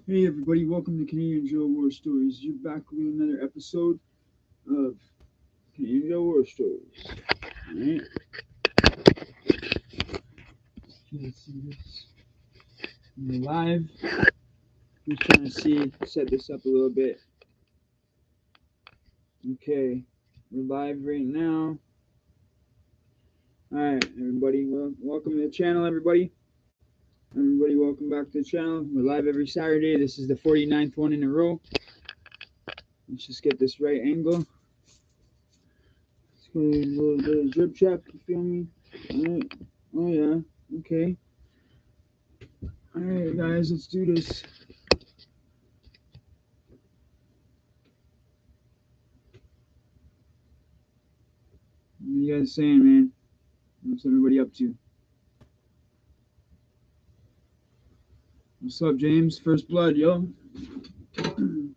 Hey everybody, welcome to Canadian Joe War Stories. You're back with another episode of Canadian Joe War Stories. Alright, let's see this. We're live. Just trying to set this up a little bit. Okay, we're live right now. Alright, everybody, welcome to the channel, everybody. Everybody, welcome back to the channel. We're live every Saturday. This is the 49th one in a row. Let's just get this right angle. Let's go a little bit of drip check, you feel me? Alright, oh yeah, okay. Alright, guys, let's do this. What you guys saying, man? What's everybody up to? What's up, James? First blood, yo. I'm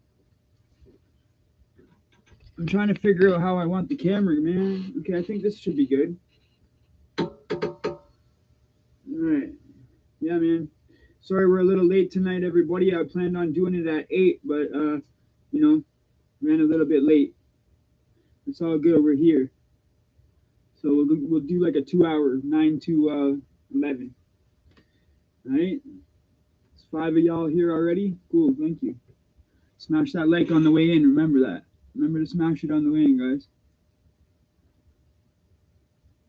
trying to figure out how I want the camera, man. Okay, I think this should be good. Alright. Yeah, man. Sorry we're a little late tonight, everybody. I planned on doing it at 8, but, ran a little bit late. It's all good. We're here. So we'll do like a 2-hour, 9 to 11. Alright? It's 5 of y'all here already. Cool, thank you. Smash that like on the way in. Remember that. Remember to smash it on the way in, guys.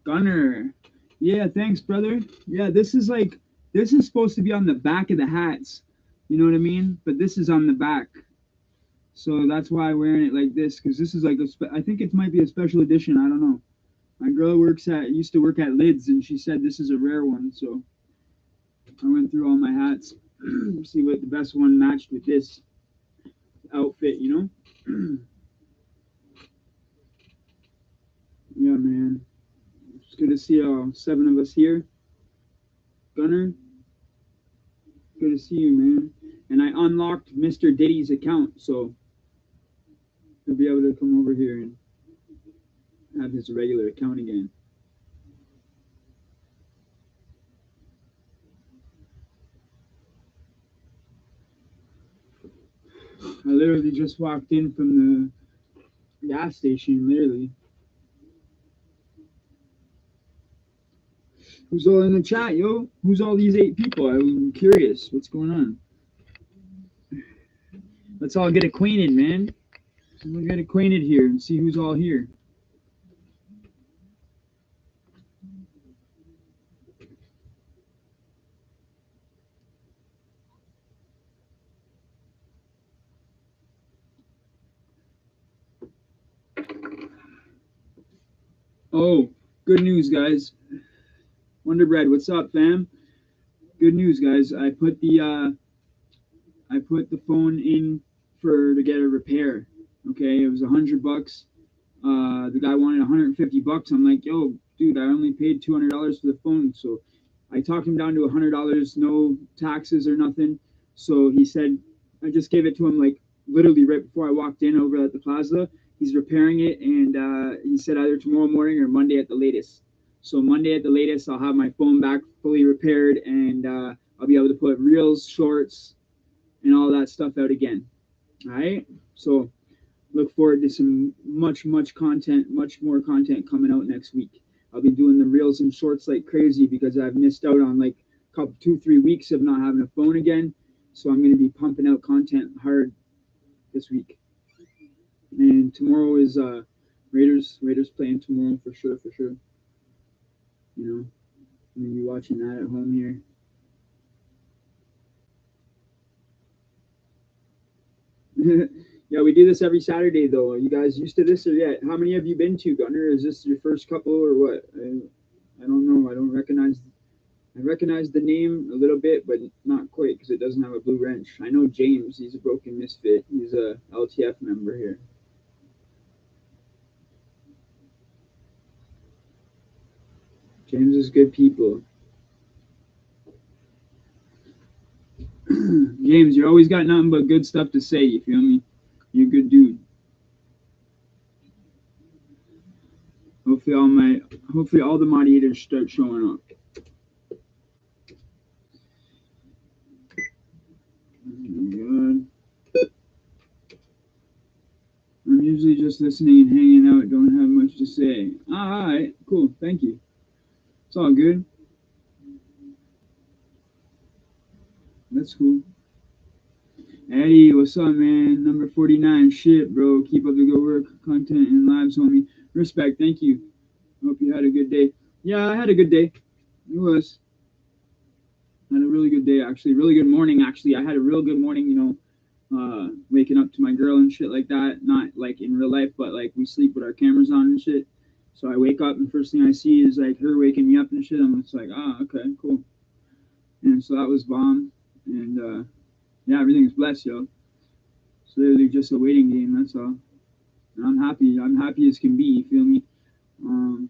Gunner. Yeah, thanks, brother. Yeah, this is supposed to be on the back of the hats. You know what I mean? But this is on the back. So that's why I'm wearing it like this, because this is like I think it might be a special edition. I don't know. My girl used to work at Lids, and she said this is a rare one. So I went through all my hats, see what the best one matched with this outfit, you know? Yeah, man. It's good to see all 7 of us here. Gunner, good to see you, man. And I unlocked Mr. Diddy's account, so he'll be able to come over here and have his regular account again. I literally just walked in from the gas station, literally. Who's all in the chat, yo? Who's all these 8 people? I'm curious. What's going on? Let's all get acquainted, man. We'll get acquainted here and see who's all here. Oh, good news, guys. Wonder Bread, what's up, fam? Good news, guys. I put the phone in to get a repair. Okay, it was $100. The guy wanted $150. I'm like, yo, dude, I only paid $200 for the phone. So I talked him down to $100, no taxes or nothing. So he said, I just gave it to him like literally right before I walked in over at the plaza. He's repairing it, and he said either tomorrow morning or Monday at the latest. So Monday at the latest, I'll have my phone back fully repaired, and I'll be able to put reels, shorts, and all that stuff out again. All right. So look forward to some much more content coming out next week. I'll be doing the reels and shorts like crazy because I've missed out on like a couple 2-3 weeks of not having a phone again. So I'm going to be pumping out content hard this week. And tomorrow is Raiders playing tomorrow for sure. You know, I'm going to be watching that at home here. Yeah, we do this every Saturday, though. Are you guys used to this or yet? How many have you been to, Gunner? Is this your first couple or what? I don't know. I recognize the name a little bit, but not quite because it doesn't have a blue wrench. I know James. He's a broken misfit. He's a LTF member here. James is good people. James, you always got nothing but good stuff to say. You feel me? You're a good dude. Hopefully all the moderators start showing up. Usually just listening and hanging out. Don't have much to say. All right, cool. Thank you. It's all good. That's cool. Eddie, what's up, man? Number 49. Shit, bro. Keep up the good work, content, and lives, homie. Respect. Thank you. Hope you had a good day. Yeah, I had a good day. It was. I had a really good day, actually. Really good morning, actually. I had a real good morning, waking up to my girl and shit like that. Not like in real life, but like we sleep with our cameras on and shit. So I wake up and first thing I see is like her waking me up and shit. I'm just like, okay, cool. And so that was bomb. And yeah, everything's blessed, yo. It's literally just a waiting game, that's all. And I'm happy. I'm happy as can be, you feel me? Um,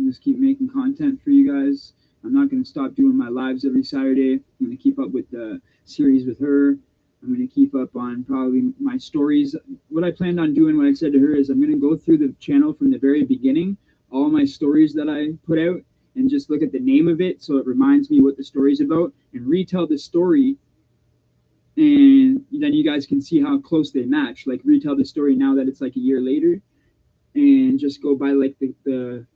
just keep making content for you guys. I'm not going to stop doing my lives every Saturday. I'm going to keep up with the series with her. I'm going to keep up on probably my stories. What I planned on doing, what I said to her, is I'm going to go through the channel from the very beginning, all my stories that I put out, and just look at the name of it so it reminds me what the story's about, and retell the story. And then you guys can see how close they match. Like retell the story now that it's like a year later, and just go by like the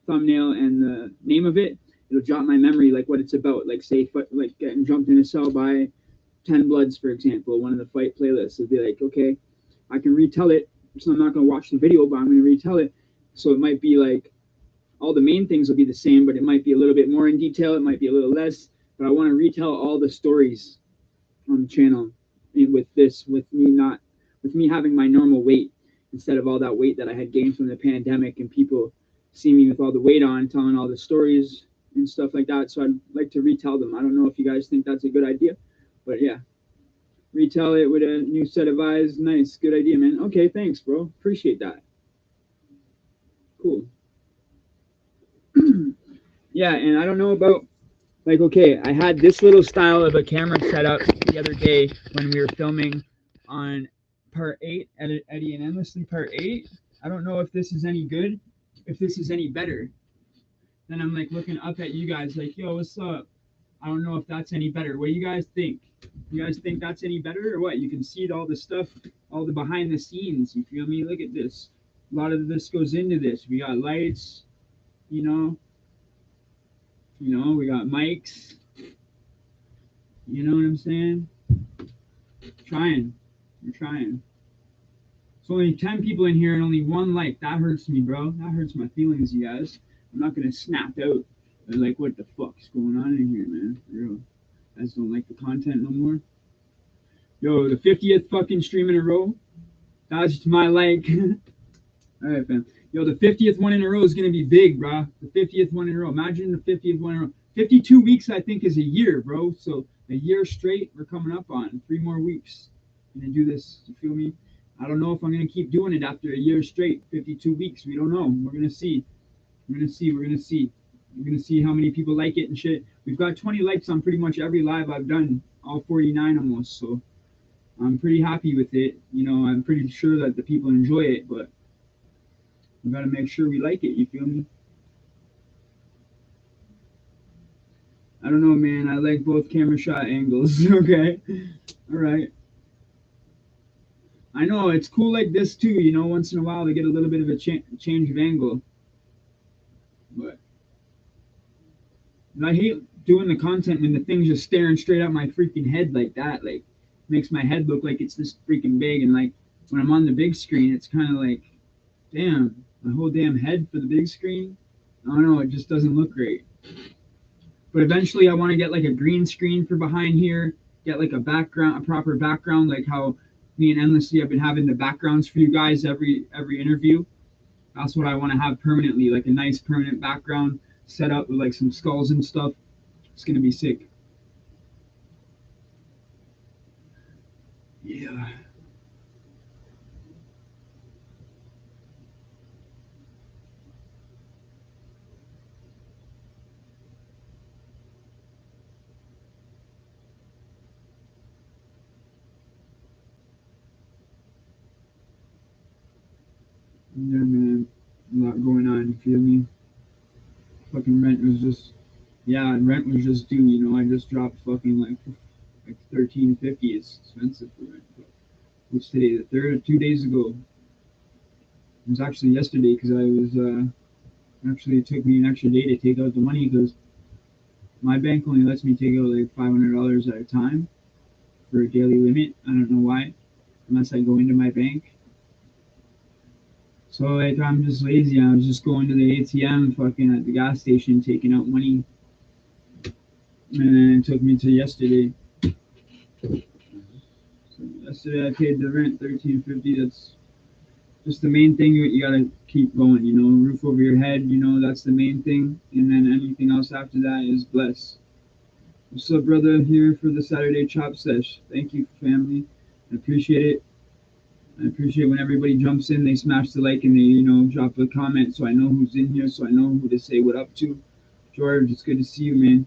thumbnail and the name of it. It'll jot my memory like what it's about. Like say like getting jumped in a cell by 10 Bloods, for example, one of the fight playlists. It'll be like, okay, I can retell it. So I'm not going to watch the video, but I'm going to retell it. So it might be like all the main things will be the same, but it might be a little bit more in detail. It might be a little less. But I want to retell all the stories on the channel with me having my normal weight instead of all that weight that I had gained from the pandemic and people see me with all the weight on, telling all the stories and stuff like that. So I'd like to retell them. I don't know if you guys think that's a good idea, but yeah, retell it with a new set of eyes. Nice, good idea, man. Okay, thanks, bro. Appreciate that. Cool. Yeah, and I don't know about like, okay, I had this little style of a camera set up the other day when we were filming on part 8, Eddie and Endlessly part 8. I don't know if this is any good, if this is any better. Then I'm like looking up at you guys like, yo, what's up? I don't know if that's any better. What do you guys think? You guys think that's any better or what? You can see all the stuff, all the behind the scenes. You feel me? Look at this. A lot of this goes into this. We got lights, you know, we got mics. You know what I'm saying? Trying. We're trying. It's only 10 people in here and only 1 like. That hurts me, bro. That hurts my feelings, you guys. I'm not gonna snap out. They're like, what the fuck's going on in here, man? For real. You guys don't like the content no more? Yo, the 50th fucking stream in a row. That's my like. Alright, fam. Yo, the 50th one in a row is gonna be big, bro. The 50th one in a row. Imagine the 50th one in a row. 52 weeks, I think, is a year, bro. So a year straight, we're coming up on 3 more weeks. I'm gonna do this. You feel me? I don't know if I'm gonna keep doing it after a year straight. 52 weeks. We don't know. We're gonna see. We're gonna see. We're gonna see. We're gonna see how many people like it and shit. We've got 20 likes on pretty much every live I've done, all 49 almost. So I'm pretty happy with it. I'm pretty sure that the people enjoy it, but we gotta make sure we like it. You feel me? I don't know, man. I like both camera shot angles. Okay. All right. I know it's cool like this too. Once in a while to get a little bit of a change of angle. But I hate doing the content when the thing's just staring straight at my freaking head like that. Like, makes my head look like it's this freaking big. And like when I'm on the big screen, it's kind of like, damn, my whole damn head for the big screen. I don't know. It just doesn't look great. But eventually, I want to get like a green screen for behind here. Get like a background, a proper background, like how me and Endlessly have been having the backgrounds for you guys every interview. That's what I want to have permanently, like a nice permanent background set up with like some skulls and stuff. It's gonna be sick. Yeah. Yeah, man. A lot going on, you feel me? Fucking rent was just, yeah, and rent was just due, I just dropped fucking like 13.50. It's expensive for rent. But what's today? The 3rd, 2 days ago. It was actually yesterday because I was actually it took me an extra day to take out the money because my bank only lets me take out like $500 at a time for a daily limit. I don't know why, unless I go into my bank. So like I'm just lazy. I was just going to the ATM, fucking at the gas station, taking out money, and then it took me to yesterday. So yesterday I paid the rent $13.50. That's just the main thing. You gotta keep going. You know, roof over your head. You know, that's the main thing, and then anything else after that is bless. What's up, brother? Here for the Saturday chop sesh. Thank you, family. I appreciate it. I appreciate when everybody jumps in, they smash the like and they, drop a comment so I know who's in here, so I know who to say what up to. George, it's good to see you, man.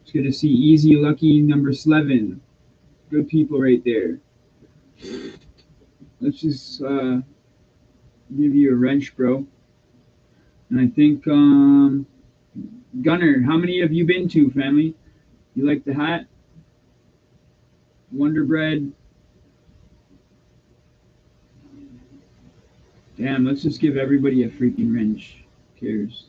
It's good to see Easy Lucky number 11. Good people right there. Let's just give you a wrench, bro. And I think, Gunner, how many have you been to, family? You like the hat? Wonder Bread. Damn, let's just give everybody a freaking wrench. Who cares?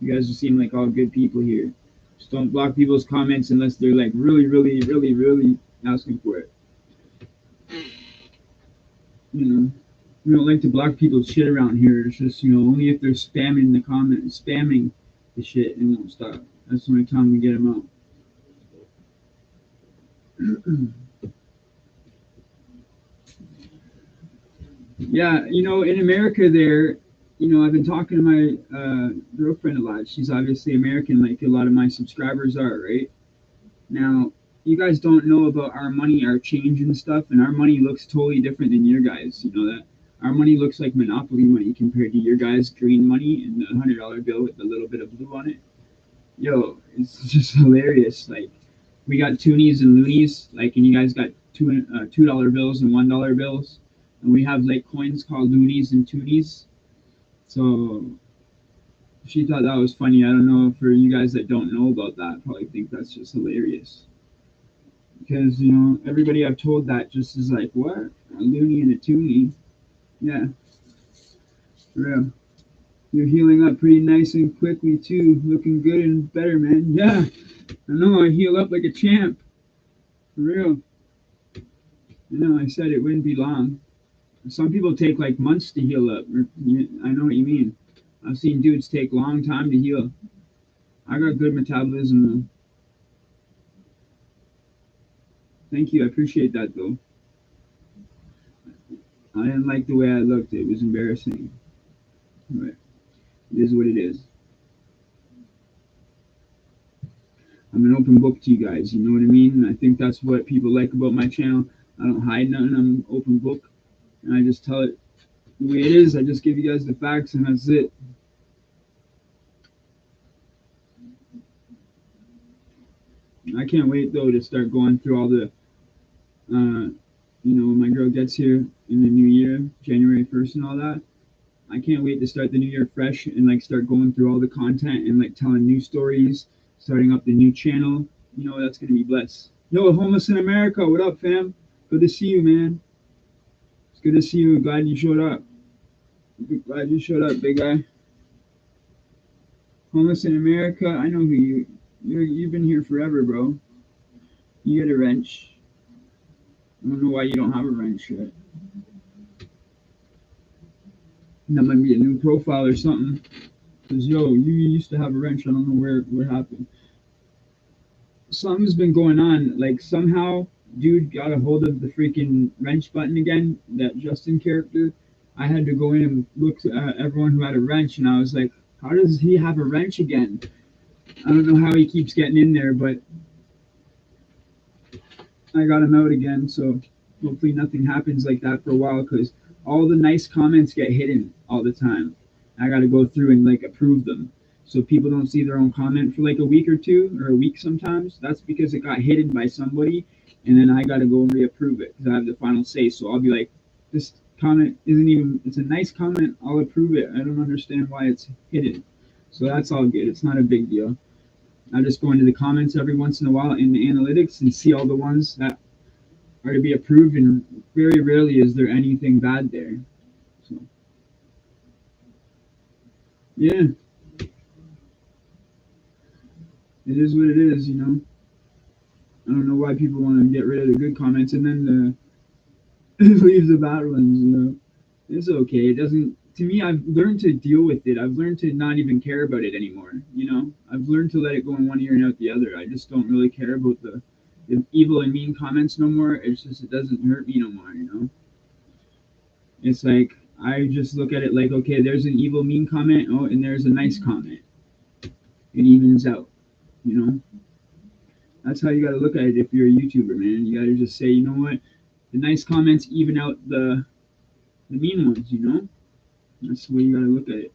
You guys seem like all good people here. Just don't block people's comments unless they're like really, really, really, really asking for it. You know, we don't like to block people's shit around here. It's just, only if they're spamming the comments, spamming the shit, and won't stop. That's the only time we get them out. Yeah, in America there, I've been talking to my girlfriend a lot. She's obviously American, like a lot of my subscribers are, right? Now, you guys don't know about our money, our change and stuff, and our money looks totally different than your guys. You know that? Our money looks like Monopoly money compared to your guys' green money and the $100 bill with a little bit of blue on it. Yo, it's just hilarious. Like, we got toonies and loonies, like, and you guys got $2 bills and $1 bills, and we have like coins called loonies and toonies. So she thought that was funny. I don't know, for you guys that don't know about that, probably think that's just hilarious. Because, everybody I've told that just is like, what? A loony and a toonie? Yeah, for real. You're healing up pretty nice and quickly, too. Looking good and better, man. Yeah, I know. I heal up like a champ. For real. I know, I said it wouldn't be long. Some people take like months to heal up. I know what you mean. I've seen dudes take long time to heal. I got good metabolism, though. Thank you. I appreciate that, though. I didn't like the way I looked. It was embarrassing. But it is what it is. I'm an open book to you guys. You know what I mean? I think that's what people like about my channel. I don't hide nothing. I'm an open book. And I just tell it the way it is. I just give you guys the facts, and that's it. I can't wait, though, to start going through all the, when my girl gets here in the new year, January 1st and all that. I can't wait to start the new year fresh and like start going through all the content and like telling new stories, starting up the new channel. That's gonna be blessed. Yo, homeless in America, what up, fam? Good to see you, man. It's good to see you. Glad you showed up. Glad you showed up, big guy. Homeless in America. I know who you've been here forever, bro. You get a wrench. I don't know why you don't have a wrench yet. That might be a new profile or something. Cause yo, you used to have a wrench. I don't know what happened. Something's been going on. Like somehow, dude got a hold of the freaking wrench button again. That Justin character. I had to go in and look at everyone who had a wrench, and I was like, how does he have a wrench again? I don't know how he keeps getting in there, but I got him out again. So hopefully nothing happens like that for a while, because all the nice comments get hidden all the time. I got to go through and like approve them, so people don't see their own comment for like a week or two, or a week sometimes. That's because it got hidden by somebody, and then I got to go and reapprove it because I have the final say. So I'll be like, this comment isn't even, it's a nice comment, I'll approve it. I don't understand why it's hidden. So that's all good. It's not a big deal. I just go into the comments every once in a while in the analytics and see all the ones that are to be approved, and very rarely is there anything bad there. So Yeah, it is what it is, you know. I don't know why people want to get rid of the good comments and then leave the bad ones, you know. It's okay. It doesn't. To me, I've learned to deal with it. I've learned to not even care about it anymore. You know, I've learned to let it go in one ear and out the other. I just don't really care about the evil and mean comments no more. It's just it doesn't hurt me no more. You know, it's like I just look at it like, okay, there's an evil mean comment. Oh, and there's a nice comment. It evens out. You know, that's how you got to look at it if you're a YouTuber, man. You got to just say, you know what, the nice comments even out the mean ones. You know, that's the way you got to look at it.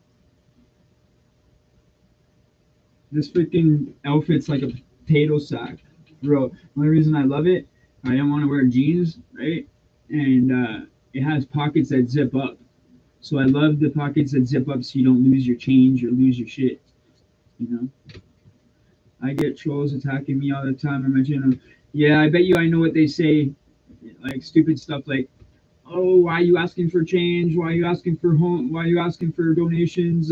This freaking outfit's like a potato sack, bro. The only reason I love it, I don't want to wear jeans, right? And it has pockets that zip up. So I love the pockets that zip up so you don't lose your change or lose your shit. You know, I get trolls attacking me all the time on my channel. Yeah, I bet you I know what they say, like stupid stuff like, "Oh, why are you asking for change? Why are you asking for home? Why are you asking for donations?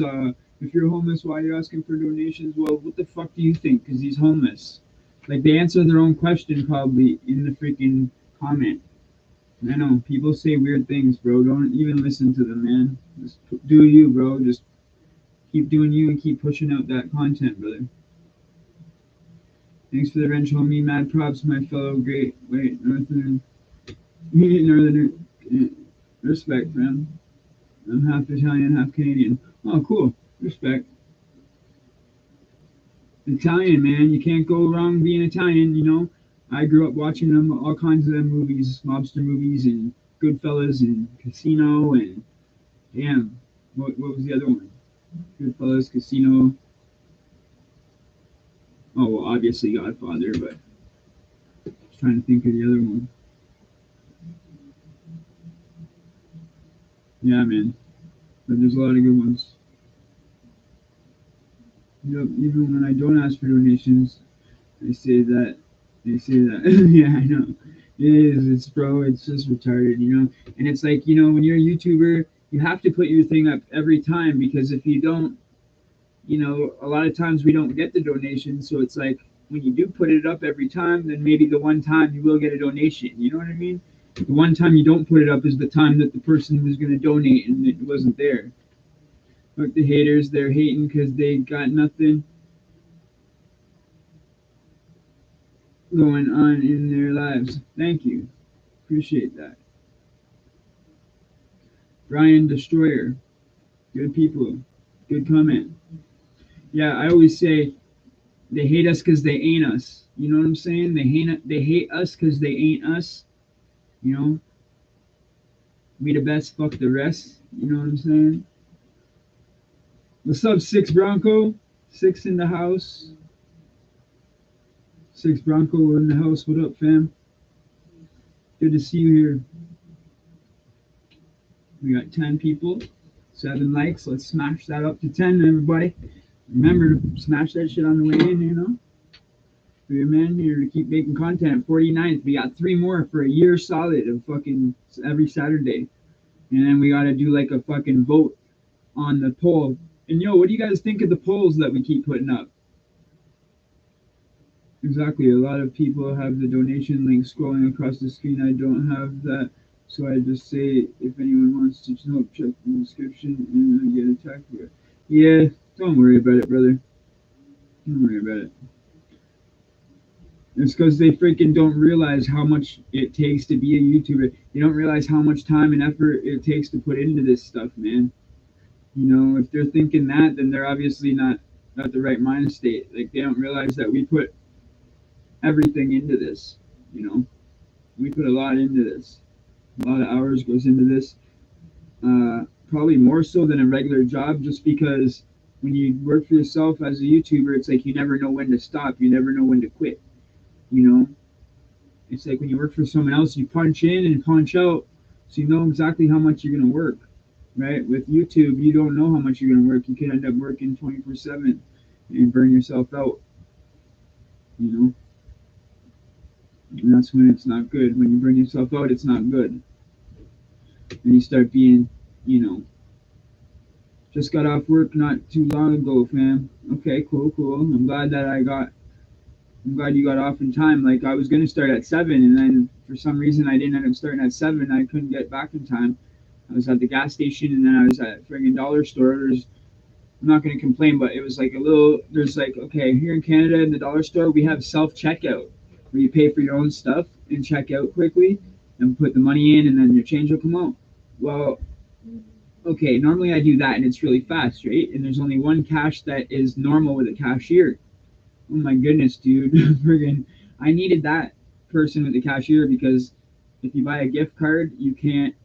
If you're homeless, why are you asking for donations?" Well, what the fuck do you think? Because he's homeless. Like they answer their own question probably in the freaking comment. I know people say weird things, bro. Don't even listen to them, man. Just do you, bro. Just keep doing you and keep pushing out that content, brother. Thanks for the wrench, homie. Mad props, my fellow great. Wait, Northern. Northern. Respect, man. I'm half Italian, half Canadian. Oh, cool. Respect. Italian, man. You can't go wrong being Italian, you know. I grew up watching them, all kinds of them movies, mobster movies, and Goodfellas, and Casino, and damn, what was the other one? Goodfellas, Casino. Oh, well, obviously Godfather, but I was trying to think of the other one. Yeah, man. But there's a lot of good ones. Yep, even when I don't ask for donations, they say that. They say that. Yeah, I know. It is. It's bro. It's just retarded, you know. And it's like, you know, when you're a YouTuber, you have to put your thing up every time because if you don't, you know, a lot of times we don't get the donation. So it's like when you do put it up every time, then maybe the one time you will get a donation. You know what I mean? The one time you don't put it up is the time that the person was going to donate and it wasn't there. Look, the haters, they're hating because they got nothing going on in their lives. Thank you. Appreciate that. Brian Destroyer. Good people. Good comment. Yeah, I always say they hate us because they ain't us. You know what I'm saying? They hate us because they ain't us. You know, we the best, fuck the rest. You know what I'm saying? What's up, Six Bronco? Six in the house. Six Bronco in the house. What up, fam? Good to see you here. We got 10 people, 7 likes. Let's smash that up to 10, everybody. Remember to smash that shit on the way in, you know? We're man here to keep making content. 49th. We got 3 more for a year solid of fucking every Saturday. And then we got to do like a fucking vote on the poll. And yo, what do you guys think of the polls that we keep putting up? Exactly. A lot of people have the donation link scrolling across the screen. I don't have that. So I just say if anyone wants to help, check the description and I get attacked for it. Yeah, don't worry about it, brother. Don't worry about it. It's because they freaking don't realize how much it takes to be a YouTuber. They don't realize how much time and effort it takes to put into this stuff, man. You know, if they're thinking that, then they're obviously not the right mind state. Like they don't realize that we put everything into this. You know, we put a lot into this. A lot of hours goes into this. Probably more so than a regular job, just because when you work for yourself as a YouTuber, it's like you never know when to stop. You never know when to quit. You know, it's like when you work for someone else, you punch in and punch out, so you know exactly how much you're going to work. Right? With YouTube, you don't know how much you're going to work. You can end up working 24/7 and burn yourself out. You know, and that's when it's not good. When you burn yourself out, it's not good. And you start being, you know, Just got off work not too long ago, fam. Okay, cool, cool. I'm glad you got off in time. Like I was gonna start at 7, and then for some reason I didn't end up starting at 7. I couldn't get back in time. I was at the gas station, and then I was at friggin' dollar store. I'm not gonna complain, but it was like a little. There's like, okay, here in Canada in the dollar store we have self checkout where you pay for your own stuff and check out quickly and put the money in, and then your change will come out. Well, okay, normally I do that and it's really fast, right? And there's only one cash that is normal with a cashier. Oh my goodness, dude. Friggin', I needed that person with the cashier because if you buy a gift card, you can't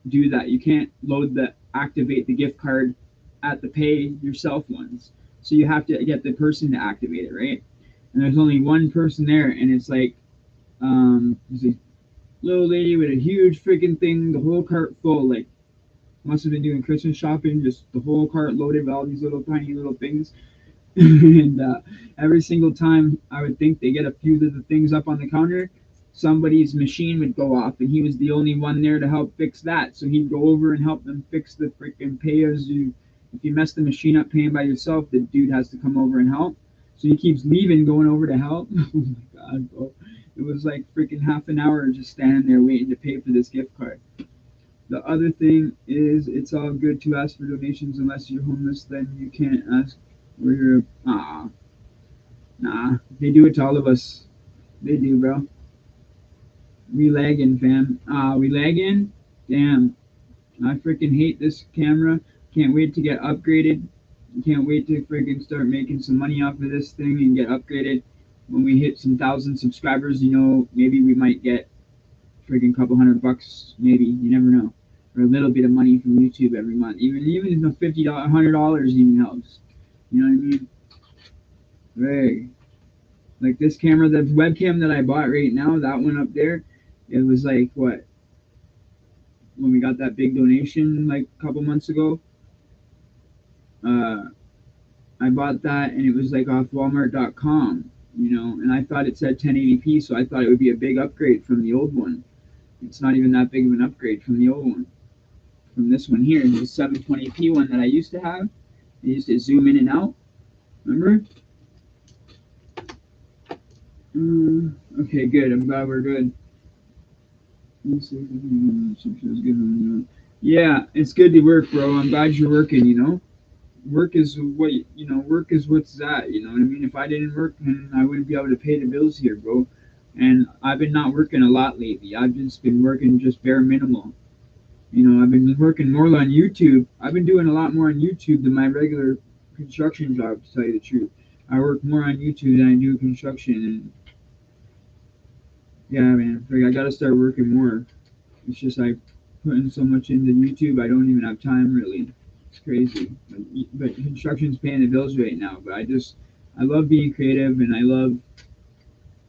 do that. You can't activate the gift card at the pay yourself ones. So you have to get the person to activate it, right? And there's only one person there, and it's like, there's a little lady with a huge freaking thing, the whole cart full, like, must have been doing Christmas shopping, just the whole cart loaded with all these little tiny little things. And every single time I would think they get a few of the things up on the counter, somebody's machine would go off, and he was the only one there to help fix that. So he'd go over and help them fix the freaking pay as you. If you mess the machine up paying by yourself, the dude has to come over and help. So he keeps leaving, going over to help. Oh my god, bro! It was like freaking half an hour just standing there waiting to pay for this gift card. The other thing is, it's all good to ask for donations unless you're homeless. Then you can't ask where you're. Nah. They do it to all of us. They do, bro. We lagging, fam. We lagging. Damn. I freaking hate this camera. Can't wait to get upgraded. Can't wait to freaking start making some money off of this thing and get upgraded. When we hit some 1,000 subscribers, maybe we might get freaking couple $100, maybe. You never know. Or a little bit of money from YouTube every month. Even if $50, $100 even helps. You know what I mean? Right. Like this camera, the webcam that I bought right now, that one up there, it was like what? When we got that big donation like a couple months ago, uh, I bought that and it was like off Walmart.com, and I thought it said 1080p, so I thought it would be a big upgrade from the old one. It's not even that big of an upgrade from the old one. From this one here, the 720p one that I used to have. I used to zoom in and out. Remember? Okay, good. I'm glad we're good. Yeah, it's good to work, bro. I'm glad you're working. Work is work is what's that, you know what I mean? If I didn't work, then I wouldn't be able to pay the bills here, bro. And I've been not working a lot lately. I've just been working just bare minimal. I've been working more on YouTube. I've been doing a lot more on YouTube than my regular construction job, to tell you the truth. I work more on YouTube than I do construction, and yeah, man, I gotta start working more. It's just like putting so much into YouTube, I don't even have time really. It's crazy. But construction's paying the bills right now. But I love being creative, and I love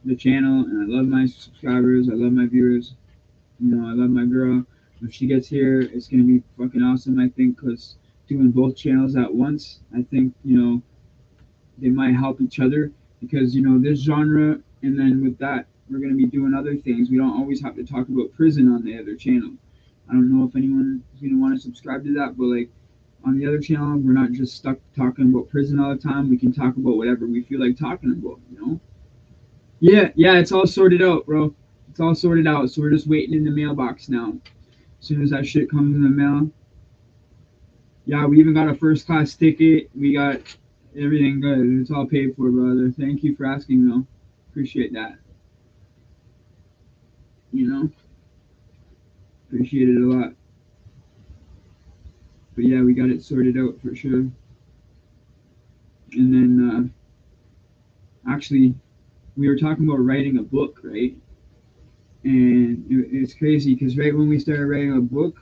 the channel, and I love my subscribers. I love my viewers. I love my girl. If she gets here, it's gonna be fucking awesome. I think because doing both channels at once, I think they might help each other because this genre, and then with that we're going to be doing other things. We don't always have to talk about prison on the other channel. I don't know if anyone is going to want to subscribe to that, but like on the other channel we're not just stuck talking about prison all the time. We can talk about whatever we feel like talking about. Yeah, it's all sorted out, bro. It's all sorted out, so we're just waiting in the mailbox now. As soon as that shit comes in the mail. Yeah, we even got a first class ticket. We got everything good. It's all paid for, brother. Thank you for asking, though. Appreciate that. Appreciate it a lot. But yeah, we got it sorted out for sure. And then, actually, we were talking about writing a book, right? And it's crazy because right when we started writing a book,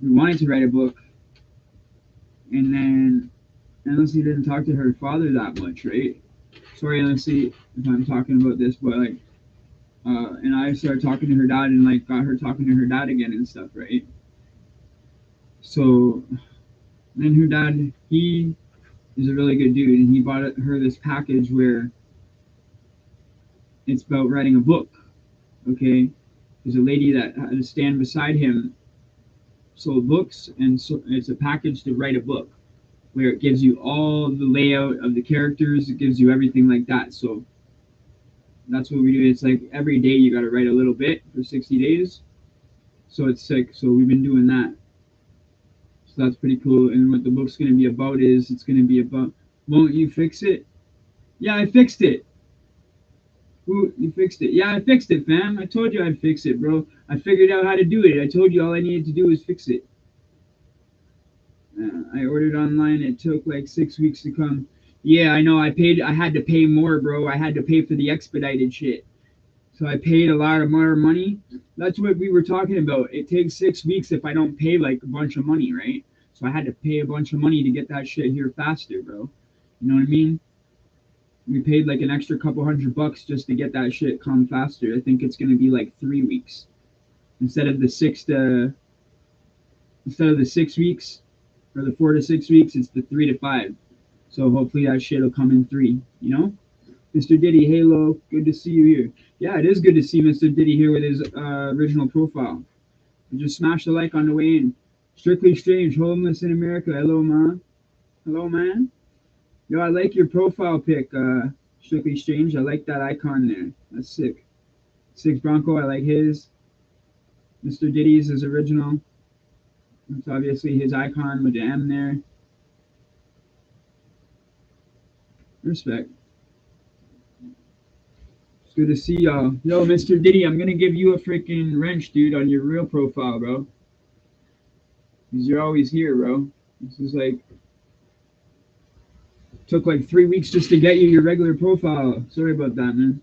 we wanted to write a book, and then Leslie didn't talk to her father that much, right? Sorry, Leslie, if I'm talking about this, but like, and I started talking to her dad and like got her talking to her dad again and stuff, right? So then her dad, he is a really good dude, and he bought her this package where it's about writing a book. Okay, there's a lady that had to stand beside him sold books, and so it's a package to write a book where it gives you all the layout of the characters, it gives you everything like that. So that's what we do. It's like every day you got to write a little bit for 60 days. So it's sick. So we've been doing that. So that's pretty cool. And what the book's going to be about is it's going to be about, won't you fix it? Yeah, I fixed it. Ooh, you fixed it. Yeah, I fixed it, fam. I told you I'd fix it, bro. I figured out how to do it. I told you all I needed to do was fix it. I ordered online. It took like 6 weeks to come. Yeah, I know. I paid. I had to pay more, bro. I had to pay for the expedited shit. So I paid a lot of more money. That's what we were talking about. It takes 6 weeks if I don't pay like a bunch of money, right? So I had to pay a bunch of money to get that shit here faster, bro. You know what I mean? We paid like an extra couple $100 just to get that shit come faster. I think it's gonna be like 3 weeks instead of the 6 weeks or the 4 to 6 weeks. It's the 3 to 5. So hopefully that shit will come in 3. You know, Mr. Diddy, Halo, good to see you here. Yeah, it is good to see Mr. Diddy here with his original profile. Just smash the like on the way in. Strictly Strange, homeless in America. Hello, man. Hello, man. Yo, I like your profile pic, Strictly Strange. I like that icon there. That's sick. Six Bronco, I like his. Mr. Diddy's is original. It's obviously his icon with the M there. Respect. It's good to see y'all. Yo, Mr. Diddy, I'm gonna give you a freaking wrench, dude, on your real profile, bro. Because you're always here, bro. This is like took like 3 weeks just to get you your regular profile. Sorry about that, man.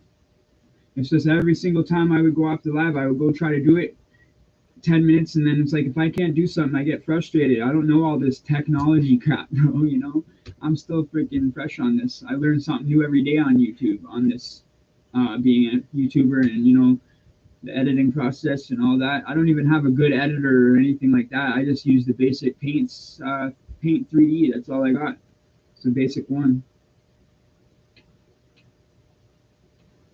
It's just every single time I would go off the live, I would go try to do it 10 minutes, and then it's like if I can't do something, I get frustrated. I don't know all this technology crap, bro. You know, I'm still freaking fresh on this. I learn something new every day on YouTube on this, being a YouTuber, and you know, the editing process and all that. I don't even have a good editor or anything like that. I just use the basic Paint 3D. That's all I got. It's a basic one.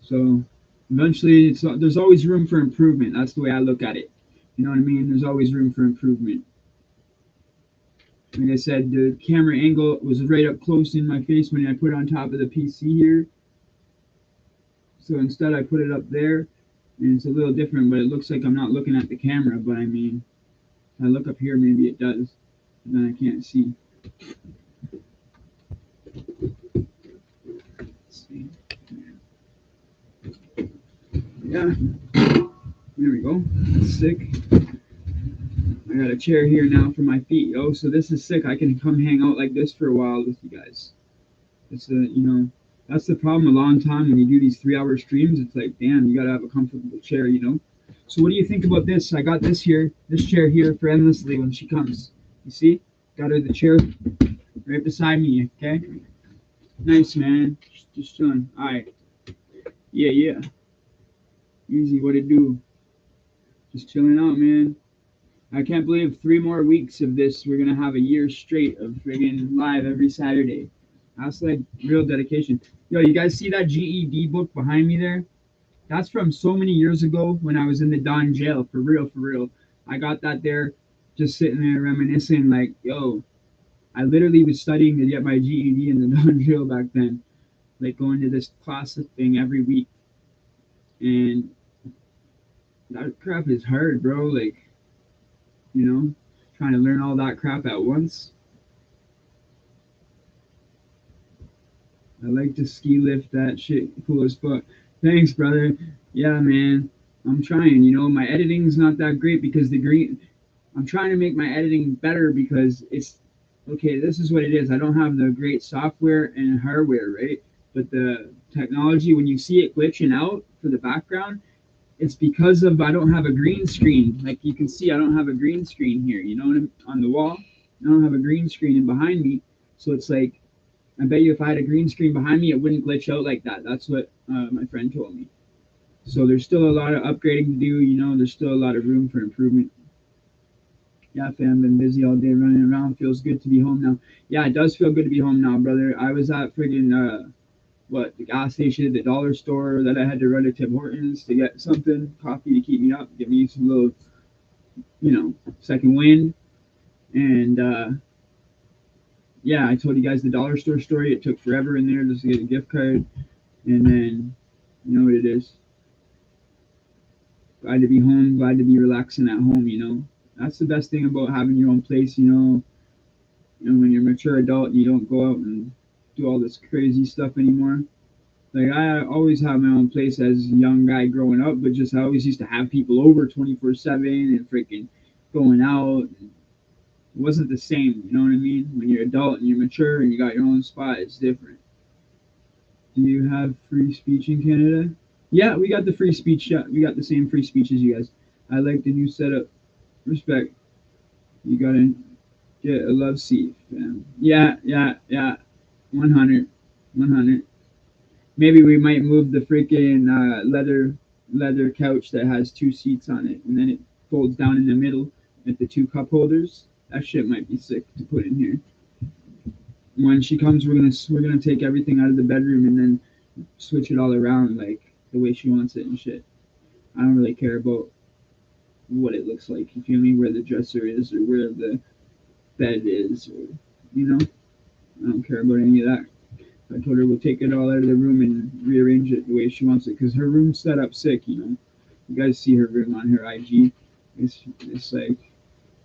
So eventually, there's always room for improvement. That's the way I look at it. You know what I mean? There's always room for improvement. Like I said, the camera angle was right up close in my face when I put it on top of the PC here. So instead I put it up there, and it's a little different, but it looks like I'm not looking at the camera. But I mean, if I look up here, maybe it does. And then I can't see. Let's see. Yeah. There we go. That's sick. I got a chair here now for my feet. Oh, so this is sick. I can come hang out like this for a while with you guys. It's you know, that's the problem a long time when you do these 3-hour streams. It's like, damn, you gotta have a comfortable chair, you know. So what do you think about this? I got this chair here for endlessly when she comes. You see? Got her the chair right beside me. Okay. Nice, man. Just chilling. All right. Yeah. Easy. What it do? Just chilling out, man. I can't believe 3 more weeks of this. We're gonna have a year straight of friggin' live every Saturday. That's like real dedication. Yo, you guys see that GED book behind me there? That's from so many years ago when I was in the Don jail. For real, for real. I got that there, just sitting there reminiscing. Like, yo, I literally was studying to get my GED in the Don jail back then. Like going to this class thing every week, and that crap is hard, bro. Like, you know, trying to learn all that crap at once. I like to ski lift that shit. Cool as fuck. Thanks, brother. Yeah, man. I'm trying. You know, my editing's not that great because the green. I'm trying to make my editing better because it's okay. This is what it is. I don't have the great software and hardware, right? But the technology, when you see it glitching out for the background, it's because of I don't have a green screen. Like you can see, I don't have a green screen here. You know, on the wall, I don't have a green screen and behind me. So it's like, I bet you if I had a green screen behind me, it wouldn't glitch out like that. That's what my friend told me. So there's still a lot of upgrading to do. You know, there's still a lot of room for improvement. Yeah, fam, been busy all day running around. Feels good to be home now. Yeah, it does feel good to be home now, brother. I was at friggin' the gas station, the dollar store that I had to run to Tim Hortons to get something, coffee to keep me up, get me some little second wind. And yeah, I told you guys the dollar store story. It took forever in there just to get a gift card, and then you know what it is. Glad to be home. Glad to be relaxing at home. That's the best thing about having your own place. When you're a mature adult and you don't go out and do all this crazy stuff anymore. Like I always had my own place as a young guy growing up, but just I always used to have people over 24/7 and freaking going out. It wasn't the same, you know what I mean? When you're adult and you're mature and you got your own spot, it's different. Do you have free speech in Canada? Yeah, we got the free speech. Yeah, we got the same free speech as you guys. I like the new setup. Respect. You gotta get a love seat, fam. Yeah, yeah, yeah. 100. 100. Maybe we might move the freaking leather couch that has two seats on it, and then it folds down in the middle at the two cup holders. That shit might be sick to put in here. When she comes, we're gonna take everything out of the bedroom and then switch it all around like the way she wants it and shit. I don't really care about what it looks like. You feel me? Where the dresser is or where the bed is, or you know, I don't care about any of that. I told her we'll take it all out of the room and rearrange it the way she wants it because her room's set up sick. You guys see her room on her IG. It's like,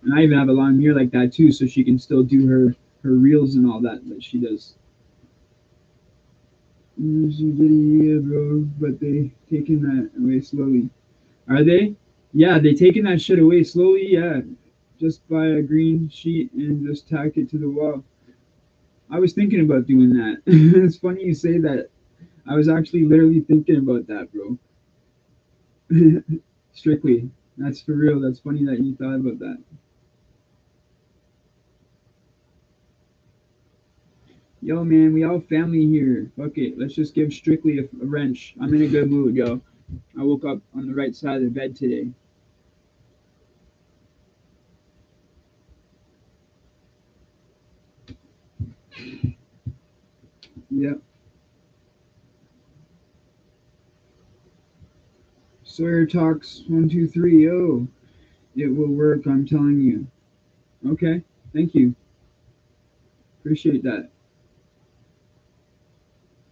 and I even have a long mirror like that too, so she can still do her reels and all that she does. Yeah, bro, but they taking that away slowly. Are they? Yeah, they taking that shit away slowly. Yeah, just buy a green sheet and just tack it to the wall. I was thinking about doing that. It's funny you say that. I was actually literally thinking about that, bro. Strictly. That's for real. That's funny that you thought about that. Yo, man, we all family here. Fuck it. Let's just give Strictly a wrench. I'm in a good mood, yo. I woke up on the right side of the bed today. Yep. Sawyer talks 1, 2, 3. Yo, it will work. I'm telling you. Okay. Thank you. Appreciate that.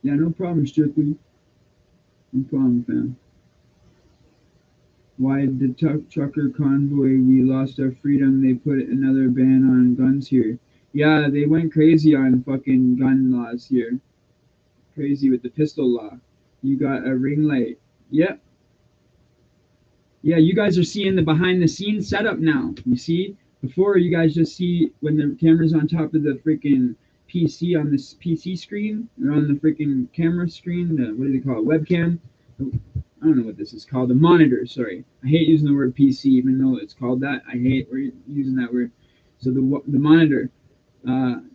Yeah, no problem, Strictly. No problem, fam. Why the trucker convoy? We lost our freedom. They put another ban on guns here. Yeah, they went crazy on fucking gun laws here. Crazy with the pistol law. You got a ring light. Yep. Yeah, you guys are seeing the behind the scenes setup now. You see? Before you guys just see when the camera's on top of the freaking PC on this PC screen or on the freaking camera screen, what do they call it? Webcam. I don't know what this is called. A monitor. Sorry, I hate using the word PC, even though it's called that. I hate using that word. So the monitor.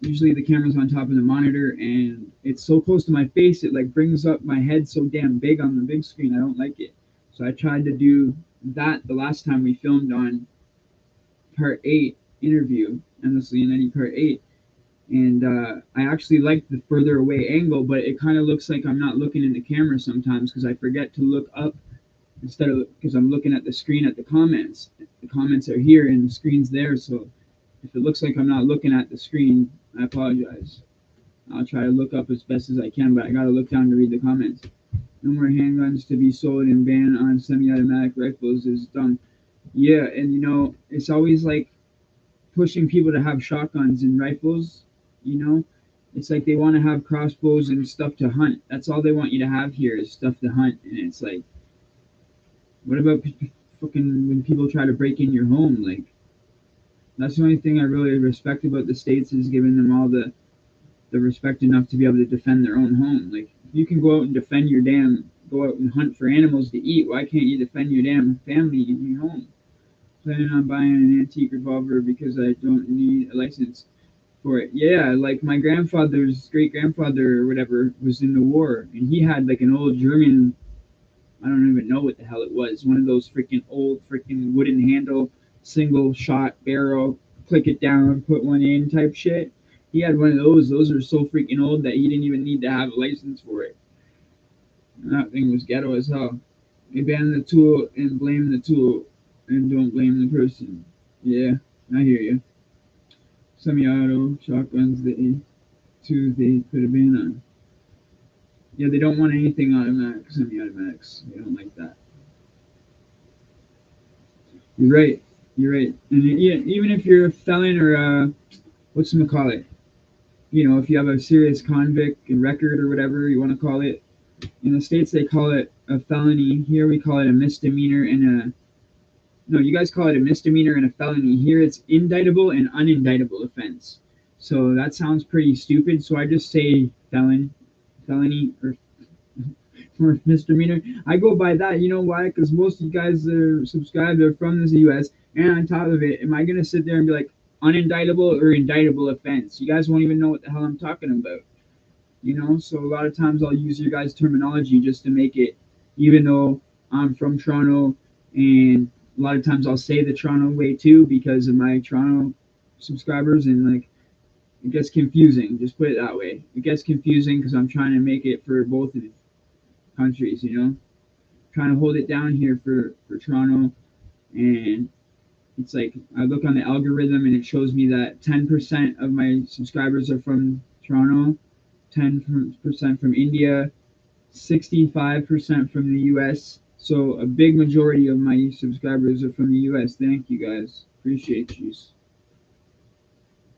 Usually the camera's on top of the monitor, and it's so close to my face, it like brings up my head so damn big on the big screen. I don't like it. So I tried to do that the last time we filmed on part 8 interview, Endlessly in Any part 8, and I actually like the further away angle, but it kind of looks like I'm not looking in the camera sometimes because I forget to look up instead of because I'm looking at the screen at the comments. The comments are here and the screen's there, so if it looks like I'm not looking at the screen, I apologize. I'll try to look up as best as I can, but I gotta look down to read the comments. No more handguns to be sold and ban on semi-automatic rifles is dumb. Yeah, and it's always like pushing people to have shotguns and rifles. You know, it's like they want to have crossbows and stuff to hunt. That's all they want you to have here is stuff to hunt, and it's like, what about fucking when people try to break in your home? Like, that's the only thing I really respect about the states is giving them all the respect enough to be able to defend their own home. Like, if you can go out and defend your damn, go out and hunt for animals to eat, why can't you defend your damn family in your home? Planning on buying an antique revolver because I don't need a license for it. Yeah, like my grandfather's great grandfather or whatever was in the war, and he had like an old German. I don't even know what the hell it was. One of those freaking old freaking wooden handle, single shot barrel, click it down, put one in type shit. He had one of those. Those are so freaking old that he didn't even need to have a license for it. And that thing was ghetto as hell. They banned the tool and blamed the tool and don't blame the person. Yeah, I hear you. Semi-auto shotguns, they could have been on. Yeah, they don't want anything automatic, semi-automatics. They don't like that. You're right. You're right. And yeah, even if you're a felon or what's it call it? You know, if you have a serious convict record or whatever you want to call it, in the states they call it a felony. Here we call it a misdemeanor and a no. You guys call it a misdemeanor and a felony. Here it's indictable and unindictable offense. So that sounds pretty stupid. So I just say felony, or misdemeanor. I go by that. You know why? Because most of you guys that are subscribed are from the U.S. And on top of it, am I gonna sit there and be like unindictable or indictable offense? You guys won't even know what the hell I'm talking about. You know, so a lot of times I'll use your guys' terminology just to make it, even though I'm from Toronto, and a lot of times I'll say the Toronto way too because of my Toronto subscribers, and like it gets confusing. Just put it that way. It gets confusing because I'm trying to make it for both of countries. You know, trying to hold it down here for Toronto, and it's like I look on the algorithm and it shows me that 10% of my subscribers are from Toronto, 10% from India, 65% from the US. So a big majority of my subscribers are from the US. Thank you guys. Appreciate you.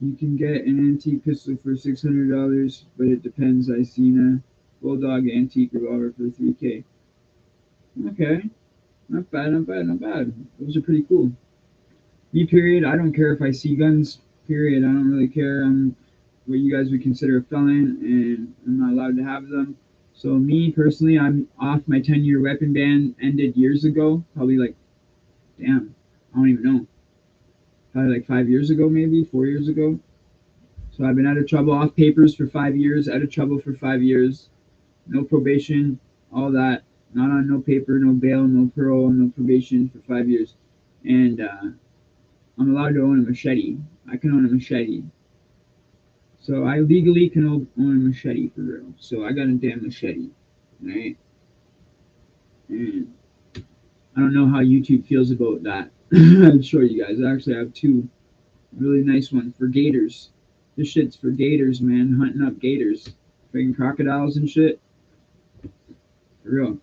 You can get an antique pistol for $600, but it depends. I seen a Bulldog antique revolver for $3K. Okay, not bad, not bad, not bad. Those are pretty cool. Me, period. I don't care if I see guns. Period. I don't really care. I'm what you guys would consider a felon, and I'm not allowed to have them. So me personally, I'm off my 10-year weapon ban. Ended years ago. Probably like, damn, I don't even know. Probably like 5 years ago, maybe 4 years ago. So I've been out of trouble, off papers for 5 years, out of trouble for 5 years, no probation, all that. Not on no paper, no bail, no parole, no probation for 5 years. And I'm allowed to own a machete. I can own a machete. So I legally can own a machete for real. So I got a damn machete, right? And I don't know how YouTube feels about that. I'll show you guys. I actually have two really nice ones for gators. This shit's for gators, man. Hunting up gators. Freaking crocodiles and shit. For real.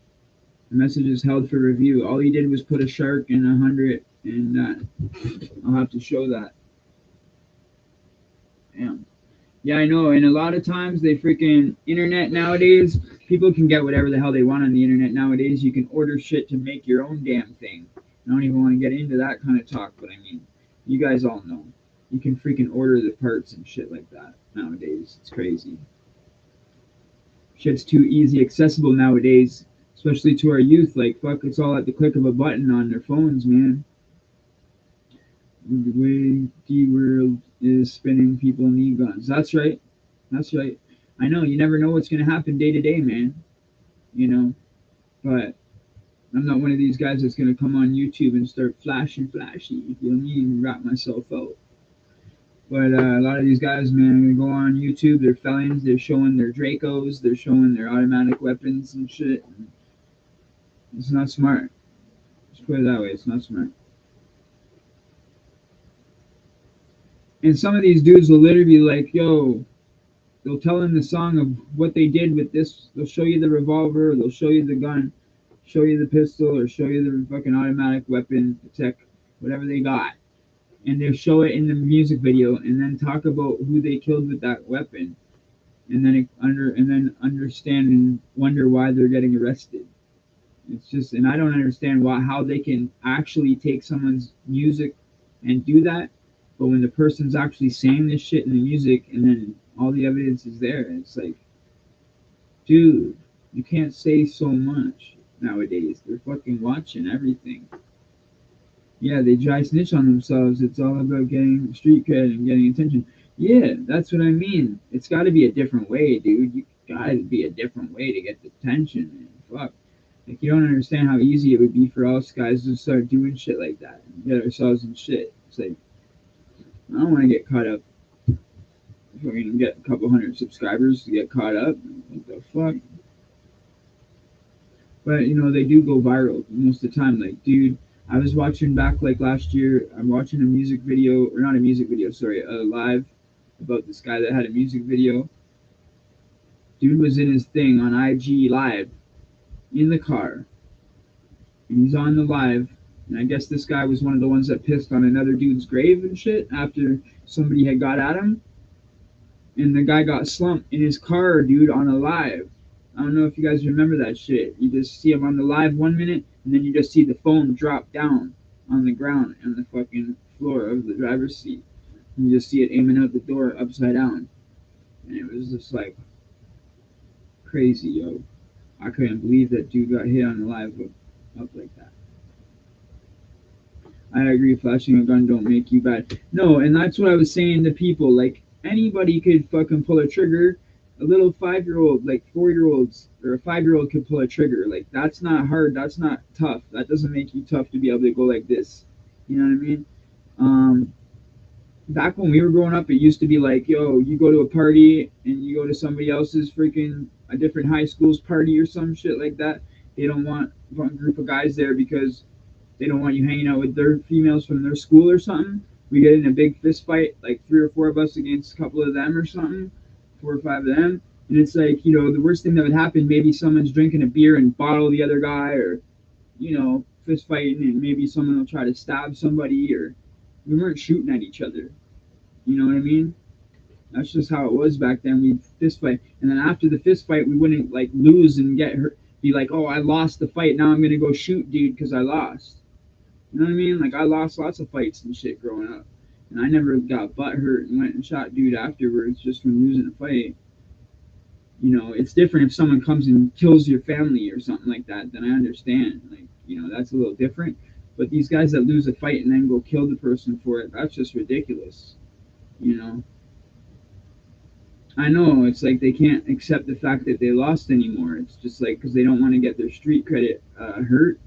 The message is held for review. All he did was put a shark in 100, and I'll have to show that. Damn. Yeah, I know. And a lot of times they freaking internet nowadays, people can get whatever the hell they want on the internet nowadays. You can order shit to make your own damn thing. I don't even want to get into that kind of talk, but I mean, you guys all know. You can freaking order the parts and shit like that nowadays. It's crazy. Shit's too easy accessible nowadays, especially to our youth. Like, fuck, it's all at the click of a button on their phones, man. The way the world is spinning, people need guns. That's right. That's right. I know you never know what's going to happen day to day, man. You know, but I'm not one of these guys that's going to come on YouTube and start flashing flashy. You feel me? And wrap myself out. But a lot of these guys, man, they go on YouTube. They're felons. They're showing their Dracos. They're showing their automatic weapons and shit. It's not smart. Let's put it that way. It's not smart. And some of these dudes will literally be like, yo, they'll tell him the song of what they did with this. They'll show you the revolver, or they'll show you the gun, show you the pistol, or show you the fucking automatic weapon, the tech, whatever they got. And they'll show it in the music video and then talk about who they killed with that weapon. And then understand and wonder why they're getting arrested. It's just, and I don't understand how they can actually take someone's music and do that. But when the person's actually saying this shit in the music and then all the evidence is there, it's like, dude, you can't say so much nowadays. They're fucking watching everything. Yeah, they dry snitch on themselves. It's all about getting street cred and getting attention. Yeah, that's what I mean. It's got to be a different way, dude. You got to be a different way to get the attention, man. Fuck. Like, you don't understand how easy it would be for us guys to start doing shit like that and get ourselves in shit. It's like, I don't want to get caught up. If we're going to get a couple hundred subscribers to get caught up, what the fuck? But, you know, they do go viral most of the time. Like, dude, I was watching back like last year. I'm watching a music video, or not a music video, sorry, a live about this guy that had a music video. Dude was in his thing on IG live in the car, and he's on the live. And I guess this guy was one of the ones that pissed on another dude's grave and shit after somebody had got at him. And the guy got slumped in his car, dude, on a live. I don't know if you guys remember that shit. You just see him on the live 1 minute, and then you just see the phone drop down on the ground on the fucking floor of the driver's seat. And you just see it aiming out the door upside down. And it was just like crazy, yo. I couldn't believe that dude got hit on the live up like that. I agree, flashing a gun don't make you bad. No, and that's what I was saying to people. Like, anybody could fucking pull a trigger. A little 5-year-old, like 4-year-olds, or a 5-year-old could pull a trigger. Like, that's not hard. That's not tough. That doesn't make you tough to be able to go like this. You know what I mean? Back when we were growing up, it used to be like, yo, you go to a party and you go to somebody else's freaking, a different high school's party or some shit like that. They don't want one group of guys there because they don't want you hanging out with their females from their school or something. We get in a big fist fight, like 3 or 4 of us against a couple of them or something, 4 or 5 of them. And it's like, the worst thing that would happen, maybe someone's drinking a beer and bottle the other guy, or, fist fighting, and maybe someone will try to stab somebody, or we weren't shooting at each other. You know what I mean? That's just how it was back then. We'd fist fight. And then after the fist fight, we wouldn't, like, lose and get hurt. Be like, oh, I lost the fight. Now I'm going to go shoot dude because I lost. You know what I mean? Like, I lost lots of fights and shit growing up. And I never got butt hurt and went and shot dude afterwards just from losing a fight. It's different if someone comes and kills your family or something like that, then I understand. Like, that's a little different. But these guys that lose a fight and then go kill the person for it, that's just ridiculous. I know, it's like they can't accept the fact that they lost anymore. It's just like, because they don't want to get their street credit hurt.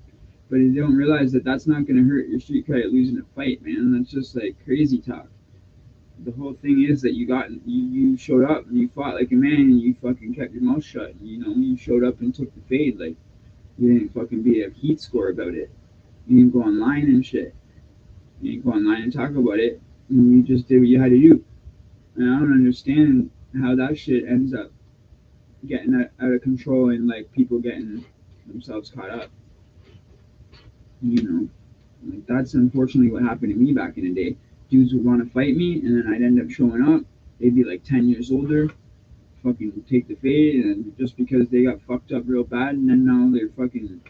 But they don't realize that that's not going to hurt your street credit losing a fight, man. That's just like crazy talk. The whole thing is that you showed up and you fought like a man and you fucking kept your mouth shut. You showed up and took the fade. Like, you didn't fucking be a heat score about it. You didn't go online and shit. You didn't go online and talk about it. And you just did what you had to do. And I don't understand how that shit ends up getting out of control and like people getting themselves caught up. Like, that's unfortunately what happened to me back in the day. Dudes would want to fight me, and then I'd end up showing up. They'd be like 10 years older, fucking take the fade, and just because they got fucked up real bad, and then now they're fucking,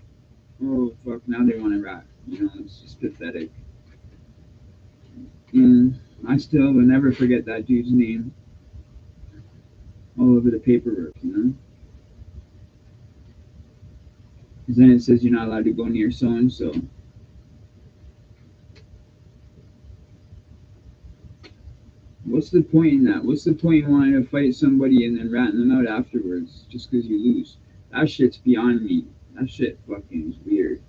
oh fuck, now they want to rap. It's just pathetic. And I still will never forget that dude's name all over the paperwork, Because then it says you're not allowed to go near so-and-so. What's the point in that? What's the point in wanting to fight somebody and then ratting them out afterwards just because you lose? That shit's beyond me. That shit fucking is weird.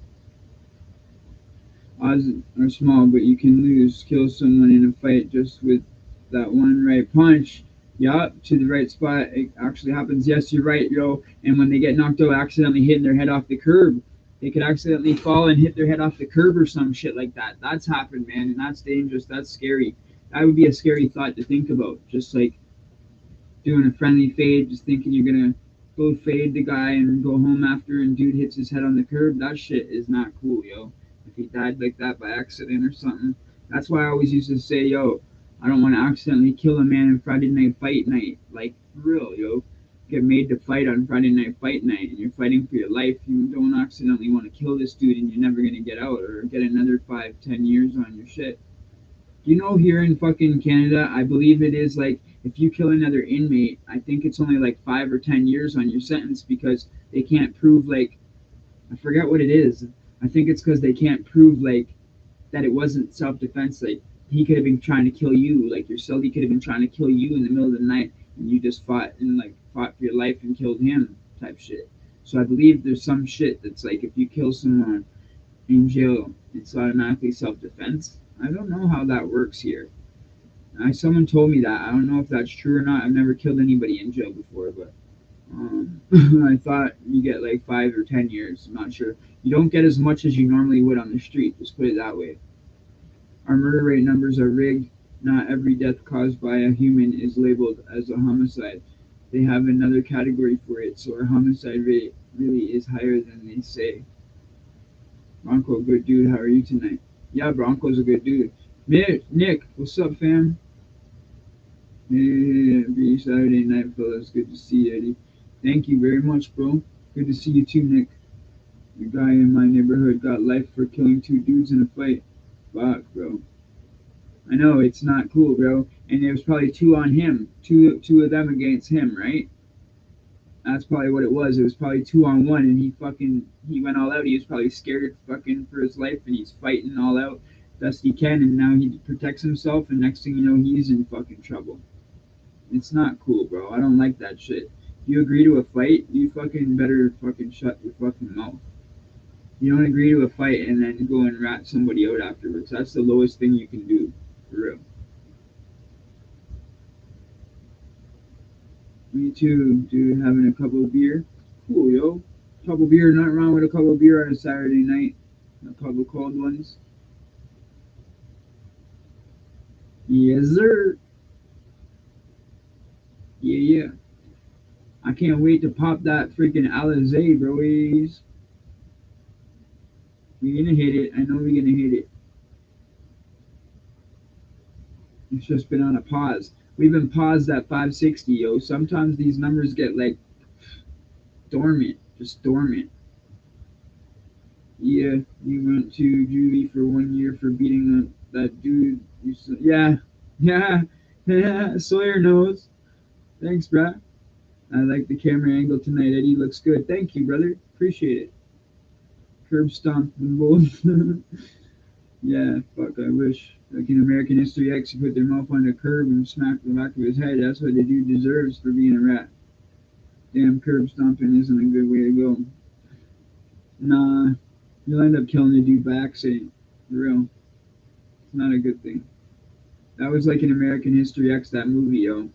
Odds are small, but you can lose, kill someone in a fight just with that one right punch. Yup, to the right spot. It actually happens. Yes, you're right, yo. And when they get knocked out, accidentally hitting their head off the curb, they could accidentally fall and hit their head off the curb or some shit like that. That's happened, man, and that's dangerous. That's scary. That would be a scary thought to think about. Just like doing a friendly fade, just thinking you're gonna go fade the guy and go home after, and dude hits his head on the curb. That shit is not cool, yo. If he died like that by accident or something. That's why I always used to say, yo, I don't want to accidentally kill a man on Friday Night Fight Night. Like, for real, yo. Get made to fight on Friday Night Fight Night and you're fighting for your life. You don't accidentally want to kill this dude and you're never going to get out or get another 5-10 years on your shit. Here in fucking Canada, I believe it is like, if you kill another inmate, I think it's only like 5 or 10 years on your sentence because they can't prove, like, I forget what it is. I think it's because they can't prove, like, that it wasn't self-defense. Like, he could have been trying to kill you. Like, your cellmate could have been trying to kill you in the middle of the night, and you just fought for your life and killed him type shit. So I believe there's some shit that's like, if you kill someone in jail, it's automatically self-defense. I don't know how that works here. Someone told me that. I don't know if that's true or not. I've never killed anybody in jail before, but I thought you get like 5 or 10 years. I'm not sure. You don't get as much as you normally would on the street. Just put it that way. Our murder rate numbers are rigged. Not every death caused by a human is labeled as a homicide. They have another category for it, so our homicide rate really is higher than they say. Bronco, good dude. How are you tonight? Yeah, Bronco's a good dude. Nick, what's up, fam? Hey, every Saturday night, fellas. Good to see you, Eddie. Thank you very much, bro. Good to see you too, Nick. The guy in my neighborhood got life for killing two dudes in a fight. Fuck, bro. I know it's not cool, bro. And it was probably two on him, two of them against him, right? That's probably what it was. It was probably 2 on 1, and he went all out. He was probably scared fucking for his life, and he's fighting all out best he can. And now he protects himself, and next thing you know, he's in fucking trouble. It's not cool, bro. I don't like that shit. If you agree to a fight, you fucking better fucking shut your fucking mouth. You don't agree to a fight and then go and rat somebody out afterwards. That's the lowest thing you can do, for real. Me too, dude. Having a couple of beer. Cool, yo. Couple beer, not wrong with a couple of beer on a Saturday night. A couple cold ones. Yes, sir. Yeah, yeah. I can't wait to pop that freaking Alizé, broies. We're gonna hit it. I know we're gonna hit it. It's just been on a pause. We've been paused at 560, yo. Sometimes these numbers get like dormant, just dormant. Yeah, you went to juvie for 1 year for beating that dude. Yeah, yeah, yeah. Sawyer knows. Thanks, bruh. I like the camera angle tonight. Eddie looks good. Thank you, brother. Appreciate it. Curb stomp them both. Yeah, fuck. I wish. Like in American History X, you put their mouth on the curb and smack the back of his head. That's what the dude deserves for being a rat. Damn, curb stomping isn't a good way to go. Nah, you'll end up killing the dude by accident. For real. It's not a good thing. That was like in American History X, that movie, yo.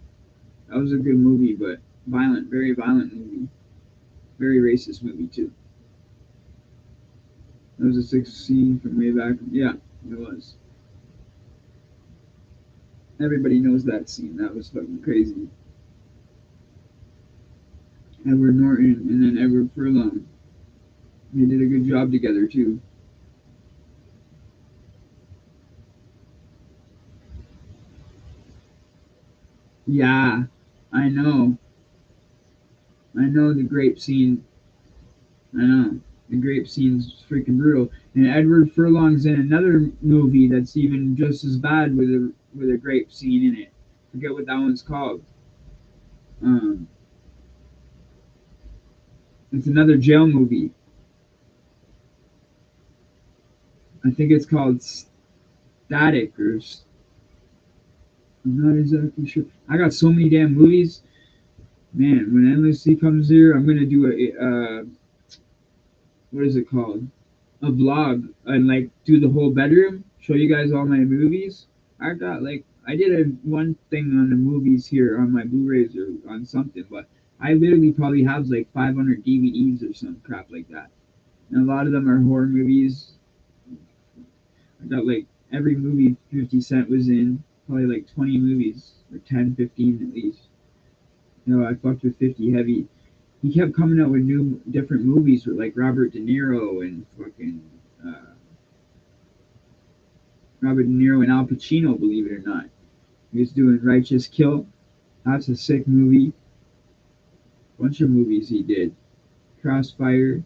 That was a good movie, but violent, very violent movie. Very racist movie, too. That was a six scene from way back. Yeah, it was. Everybody knows that scene. That was fucking crazy. Edward Norton and then Edward Furlong. They did a good job together, too. Yeah, I know. I know the grape scene. I know. The grape scene's freaking brutal. And Edward Furlong's in another movie that's even just as bad with a grape scene in it. Forget what that one's called. Um, it's another jail movie. I think it's called Static or I'm not exactly sure. I got so many damn movies. Man, when Endlessly comes here, I'm gonna do what is it called? A vlog and like do the whole bedroom, show you guys all my movies. I got like I did a one thing on the movies here on my Blu-rays or on something, but I literally probably have like 500 DVDs or some crap like that. And a lot of them are horror movies. I got like every movie 50 Cent was in, probably like 20 movies or 10, 15 at least. You know, I fucked with 50 heavy. He kept coming out with new, different movies with like Robert De Niro and fucking Robert De Niro and Al Pacino, believe it or not. He was doing Righteous Kill. That's a sick movie. Bunch of movies he did. Crossfire.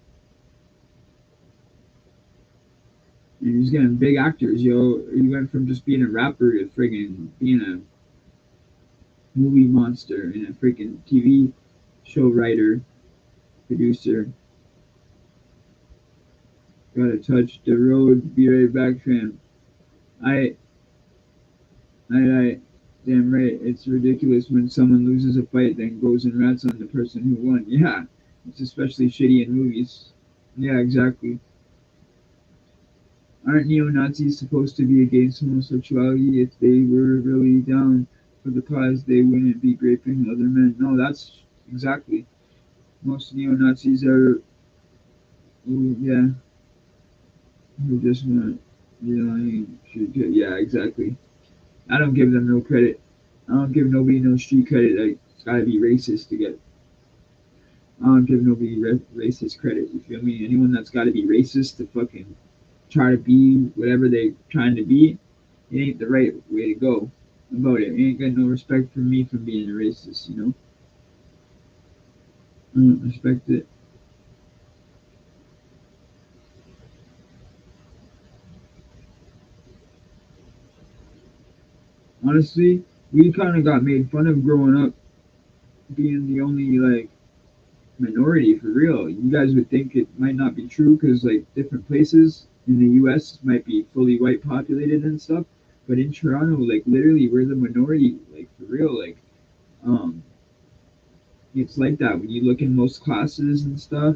And he's getting big actors, yo. He went from just being a rapper to friggin' being a movie monster and a freaking TV show writer, producer. Gotta touch the road, be right back, fam. I, I, damn right. It's ridiculous when someone loses a fight, then goes and rats on the person who won. Yeah, it's especially shitty in movies. Yeah, exactly. Aren't neo Nazis supposed to be against homosexuality? If they were really down for the cause, they wouldn't be raping other men. No, that's exactly. Most neo-Nazis are, yeah, who just want, yeah, exactly. I don't give them no credit. I don't give nobody no street credit. Like, it's gotta be racist to get. I don't give nobody racist credit. You feel me? Anyone that's gotta be racist to fucking try to be whatever they trying to be, it ain't the right way to go about it. You ain't got no respect for me for being a racist, you know? I don't respect it. Honestly, we kind of got made fun of growing up being the only, like, minority for real. You guys would think it might not be true because, like, different places in the US might be fully white populated and stuff. But in Toronto, like, literally, we're the minority, like, for real. Like, um, it's like that when you look in most classes and stuff.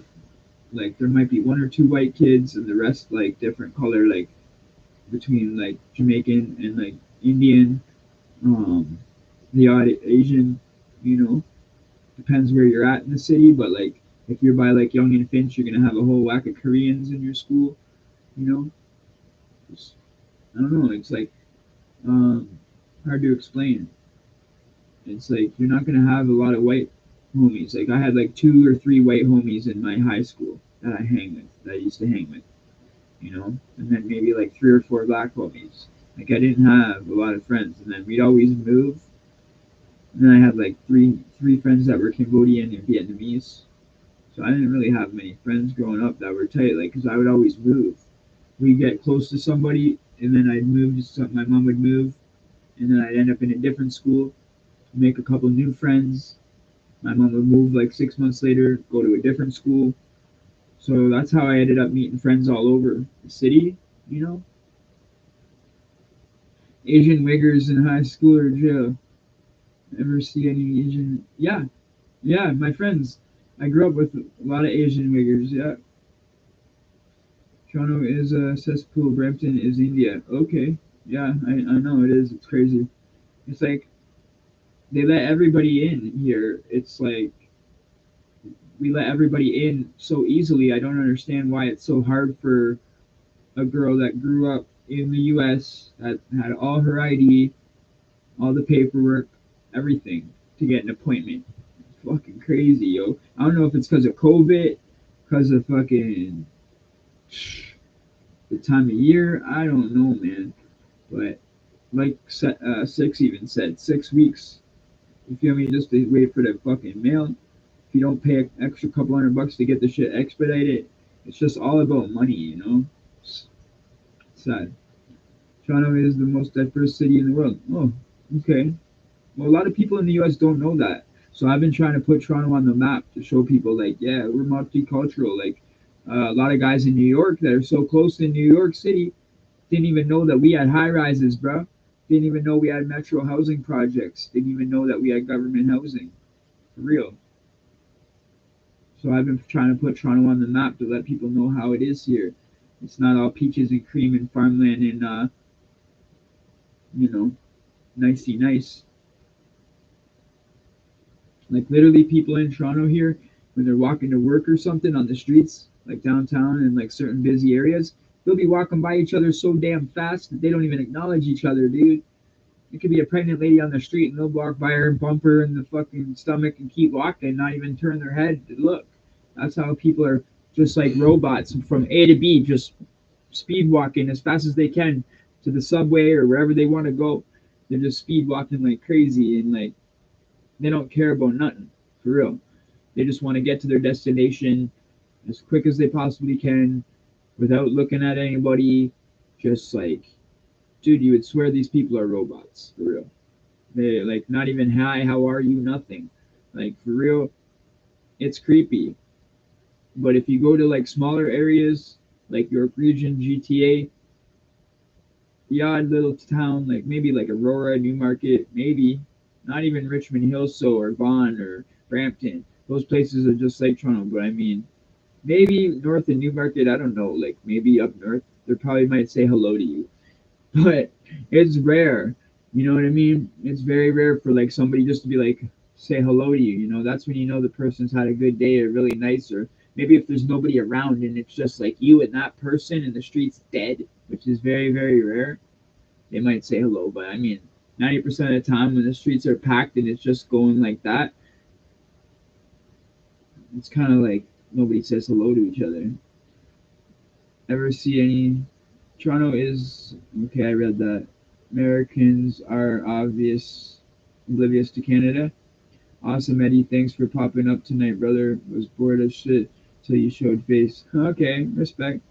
Like, there might be one or two white kids and the rest, like, different color, like, between, like, Jamaican and, like, Indian, um, the odd Asian, you know, depends where you're at in the city, but like if you're by like Young and Finch, you're gonna have a whole whack of Koreans in your school. You know, it's, I don't know. It's like um, hard to explain. It's like you're not gonna have a lot of white homies. Like I had like two or three white homies in my high school that I hang with, that I used to hang with. You know, and then maybe like three or four black homies. Like I didn't have a lot of friends, and then we'd always move. And then I had like three friends that were Cambodian and Vietnamese. So I didn't really have many friends growing up that were tight, like, because I would always move. We'd get close to somebody, and then I'd move to some, my mom would move, and then I'd end up in a different school, make a couple new friends. My mom would move like 6 months later, go to a different school. So that's how I ended up meeting friends all over the city, you know? Asian wiggers in high school or jail. Ever see any Asian? Yeah, yeah, my friends. I grew up with a lot of Asian wiggers, yeah. Toronto is a cesspool. Brampton is India. Okay. Yeah, I know it is. It's crazy. It's like they let everybody in here. It's like we let everybody in so easily. I don't understand why it's so hard for a girl that grew up in the US that had all her ID, all the paperwork, everything to get an appointment. It's fucking crazy, yo. I don't know if it's because of COVID, because of fucking the time of year. I don't know, man. But like Six even said, 6 weeks. You feel me? Just to wait for the fucking mail. If you don't pay an extra couple $100 to get the shit expedited, it's just all about money, you know? It's sad. Toronto is the most diverse city in the world. Oh, okay. Well, a lot of people in the U.S. don't know that. So I've been trying to put Toronto on the map to show people, like, yeah, we're multicultural. Like, a lot of guys in New York that are so close to New York City didn't even know that we had high rises, bro. Didn't even know we had metro housing projects. Didn't even know that we had government housing. For real. So I've been trying to put Toronto on the map to let people know how it is here. It's not all peaches and cream and farmland and you know, nicey nice. Like literally people in Toronto here, when they're walking to work or something on the streets, like downtown and like certain busy areas, they'll be walking by each other so damn fast that they don't even acknowledge each other, dude. It could be a pregnant lady on the street and they'll walk by her and bump her in the fucking stomach and keep walking, not even turn their head to look. That's how people are just like robots from A to B, just speed walking as fast as they can to the subway or wherever they want to go. They're just speed walking like crazy and like they don't care about nothing for real. They just want to get to their destination as quick as they possibly can without looking at anybody. Just like, dude, you would swear these people are robots for real. They like not even hi, how are you, nothing. Like for real, it's creepy. But if you go to like smaller areas like York Region, GTA, the odd little town like maybe like Aurora, Newmarket, maybe not even Richmond Hill, so or Vaughan or Brampton. Those places are just like Toronto, but I mean maybe north of Newmarket, I don't know, like maybe up north, they probably might say hello to you. But it's rare. You know what I mean? It's very rare for like somebody just to be like, say hello to you. You know, that's when you know the person's had a good day or really nice, or maybe if there's nobody around and it's just like you and that person and the street's dead, which is very, very rare, they might say hello. But I mean, 90% of the time when the streets are packed and it's just going like that, it's kind of like nobody says hello to each other. Ever see any? Toronto is okay. I read that. Americans are oblivious to Canada. Awesome, Eddie. Thanks for popping up tonight, brother. Was bored as shit till you showed face. Okay, respect.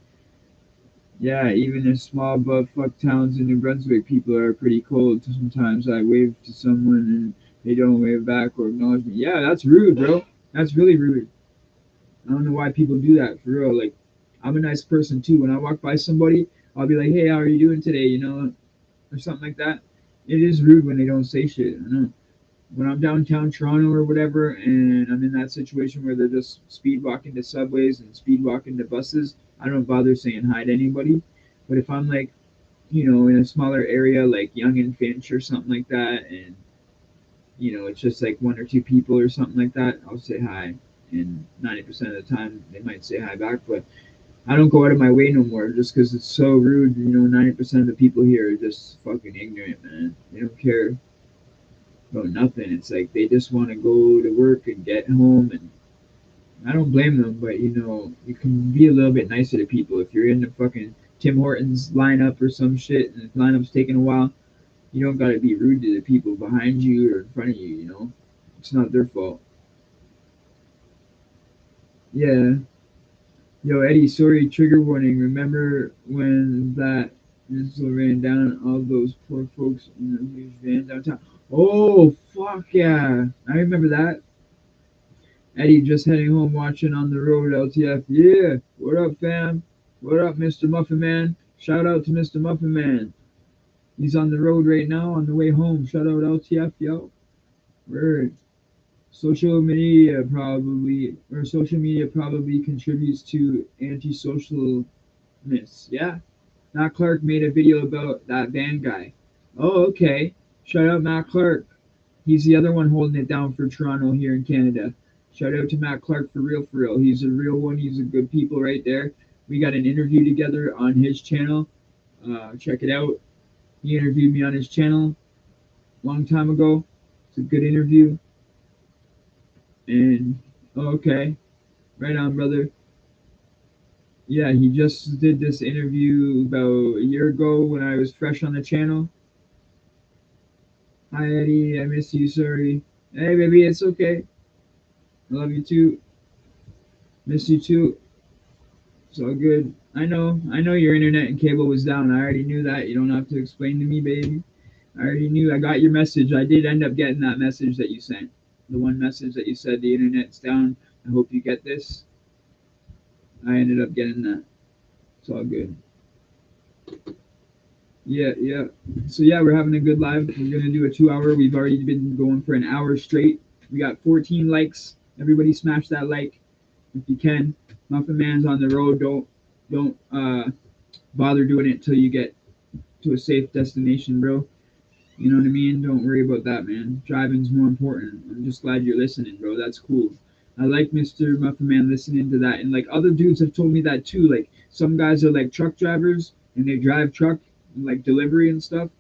Yeah, even in small butt-fuck towns in New Brunswick, people are pretty cold. Sometimes I wave to someone and they don't wave back or acknowledge me. Yeah, that's rude, bro. That's really rude. I don't know why people do that for real. Like, I'm a nice person too. When I walk by somebody, I'll be like, "Hey, how are you doing today?" You know, or something like that. It is rude when they don't say shit. I know. When I'm downtown Toronto or whatever, and I'm in that situation where they're just speed walking to subways and speed walking to buses, I don't bother saying hi to anybody. But if I'm like, you know, in a smaller area like Yonge and Finch or something like that, and you know, it's just like one or two people or something like that, I'll say hi. And 90% of the time, they might say hi back, but I don't go out of my way no more just because it's so rude. You know, 90% of the people here are just fucking ignorant, man. They don't care about nothing. It's like they just want to go to work and get home, and I don't blame them. But you know, you can be a little bit nicer to people if you're in the fucking Tim Hortons lineup or some shit, and the lineup's taking a while. You don't gotta be rude to the people behind you or in front of you. You know, it's not their fault. Yeah. Yo, Eddie, sorry, trigger warning. Remember when that missile ran down all those poor folks in the huge van downtown? Oh, fuck yeah. I remember that. Eddie just heading home watching on the road, LTF. Yeah. What up, fam? What up, Mr. Muffin Man? Shout out to Mr. Muffin Man. He's on the road right now on the way home. Shout out LTF, yo. Word. Social media probably contributes to antisocialness. Yeah. Matt Clark made a video about that van guy. Oh, okay. Shout out Matt Clark. He's the other one holding it down for Toronto here in Canada. Shout out to Matt Clark for real, for real. He's a real one. He's a good people right there. We got an interview together on his channel. Check it out. He interviewed me on his channel a long time ago. It's a good interview. And oh, okay, right on, brother. Yeah, he just did this interview about a year ago when I was fresh on the channel. Hi, Eddie. I miss you. Sorry. Hey, baby. It's okay. I love you too. Miss you too. It's all good. I know. I know your internet and cable was down. I already knew that. You don't have to explain to me, baby. I already knew. I got your message. I did end up getting that message that you sent. The one message that you said the internet's down. I hope you get this. I ended up getting that. It's all good. Yeah, yeah. So yeah, we're having a good live. We're gonna do a 2 hour. We've already been going for an hour straight. We got 14 likes. Everybody smash that like if you can. Muffin Man's on the road. Don't bother doing it till you get to a safe destination, bro. You know what I mean? Don't worry about that, man. Driving's more important. I'm just glad you're listening, bro. That's cool. I like Mr. Muffin Man listening to that. And like other dudes have told me that too. Like some guys are like truck drivers and they drive truck like delivery and stuff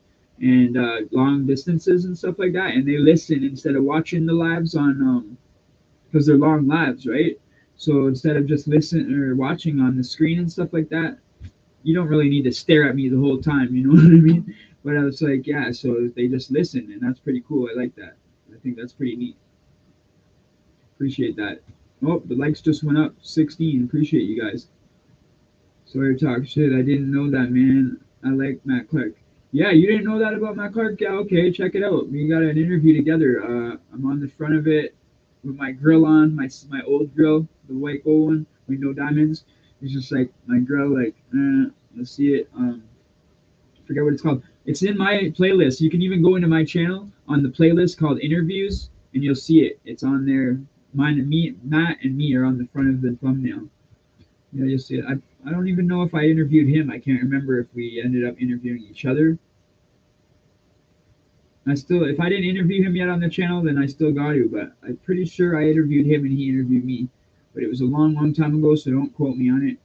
and long distances and stuff like that. And they listen instead of watching the lives on because they're long lives, right? So instead of just listening or watching on the screen and stuff like that, you don't really need to stare at me the whole time. You know what I mean? But I was like, yeah. So they just listen, and that's pretty cool. I like that. I think that's pretty neat. Appreciate that. Oh, the likes just went up 16. Appreciate you guys. Sorry to talk shit. I didn't know that, man. I like Matt Clark. Yeah, you didn't know that about Matt Clark? Yeah, okay, check it out. We got an interview together. I'm on the front of it with my grill on, my old grill, the white gold one with no diamonds. It's just like my grill, like, let's see it. Forget what it's called. It's in my playlist. You can even go into my channel on the playlist called Interviews, and you'll see it. It's on there. Mine and me, Matt and me are on the front of the thumbnail. Yeah, you'll see it. I don't even know if I interviewed him. I can't remember if we ended up interviewing each other. I still, if I didn't interview him yet on the channel, then I still got to. But I'm pretty sure I interviewed him and he interviewed me. But it was a long, long time ago, so don't quote me on it.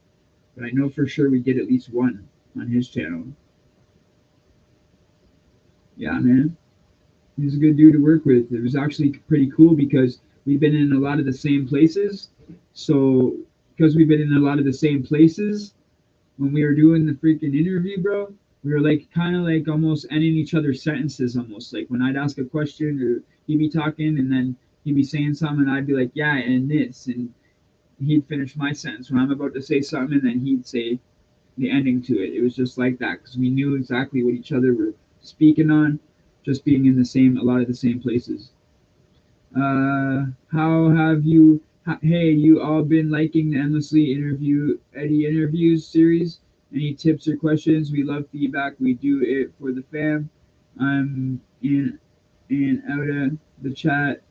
But I know for sure we did at least one on his channel. Yeah, man. He's a good dude to work with. It was actually pretty cool because we've been in a lot of the same places. So, because we've been in a lot of the same places, when we were doing the freaking interview, bro, we were like kind of like almost ending each other's sentences almost. Like when I'd ask a question or he'd be talking and then he'd be saying something and I'd be like, yeah, and this. And he'd finish my sentence when I'm about to say something and then he'd say the ending to it. It was just like that because we knew exactly what each other were speaking on, just being in a lot of the same places. How have you? Hey, you all been liking the endlessly interview Eddie interviews series? Any tips or questions? We love feedback. We do it for the fam. I'm in and out of the chat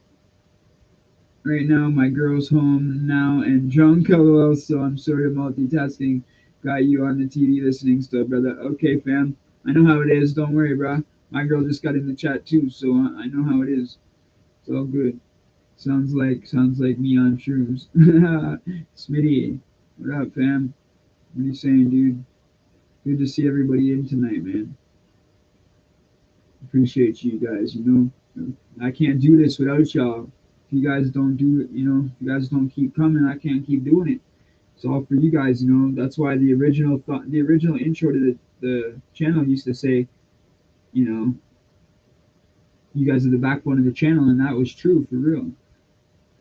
right now. My girl's home now and drunk, lol. So I'm sort of multitasking. Got you on the TV listening still, brother. Okay, fam. I know how it is. Don't worry, bro. My girl just got in the chat too, so I know how it is. It's all good. Sounds like me on shrooms. Smitty, what up, fam? What are you saying, dude? Good to see everybody in tonight, man. Appreciate you guys. I can't do this without y'all. If you guys don't do it, if you guys don't keep coming, I can't keep doing it. It's all for you guys. That's why the original intro to the channel used to say, you know, you guys are the backbone of the channel, and that was true for real.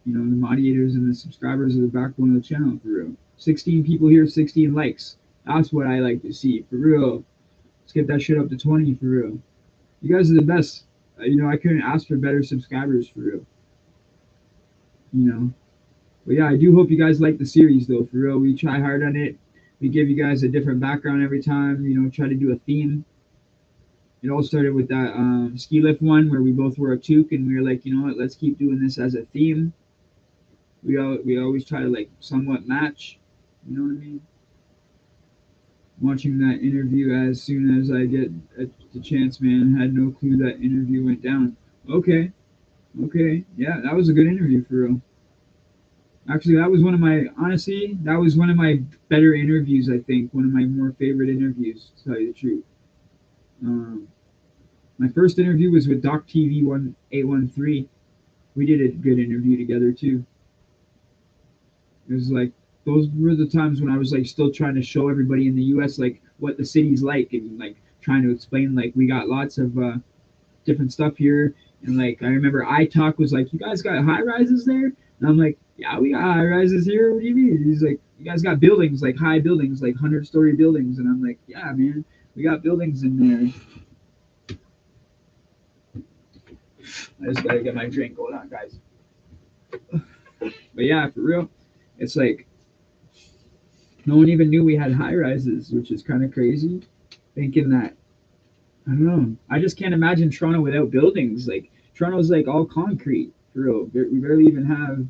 The moderators and the subscribers are the backbone of the channel for real. 16 people here, 16 likes. That's what I like to see for real. Let's get that shit up to 20 for real. You guys are the best. I couldn't ask for better subscribers for real. But yeah, I do hope you guys like the series though for real. We try hard on it. We give you guys a different background every time. Try to do a theme. It all started with that ski lift one where we both wore a toque and we were like, you know what, let's keep doing this as a theme. We always try to like somewhat match. You know what I mean? Watching that interview as soon as I get the chance, man. Had no clue that interview went down. Okay, yeah, that was a good interview for real. Actually, that was one of my better interviews. I think one of my more favorite interviews, to tell you the truth. My first interview was with Doc TV 1813. We did a good interview together too. It was like those were the times when I was like still trying to show everybody in the U.S. like what the city's like and like trying to explain like we got lots of different stuff here. And like I remember iTalk was like, you guys got high rises there? And I'm like, yeah, we got high rises here. What do you mean? He's like, you guys got buildings, like high buildings, like 100-story buildings. And I'm like, yeah, man, we got buildings in there. I just gotta get my drink going on, guys. But yeah, for real, it's like no one even knew we had high rises, which is kind of crazy. Thinking that, I don't know. I just can't imagine Toronto without buildings. Like Toronto's like all concrete, for real. We barely even have.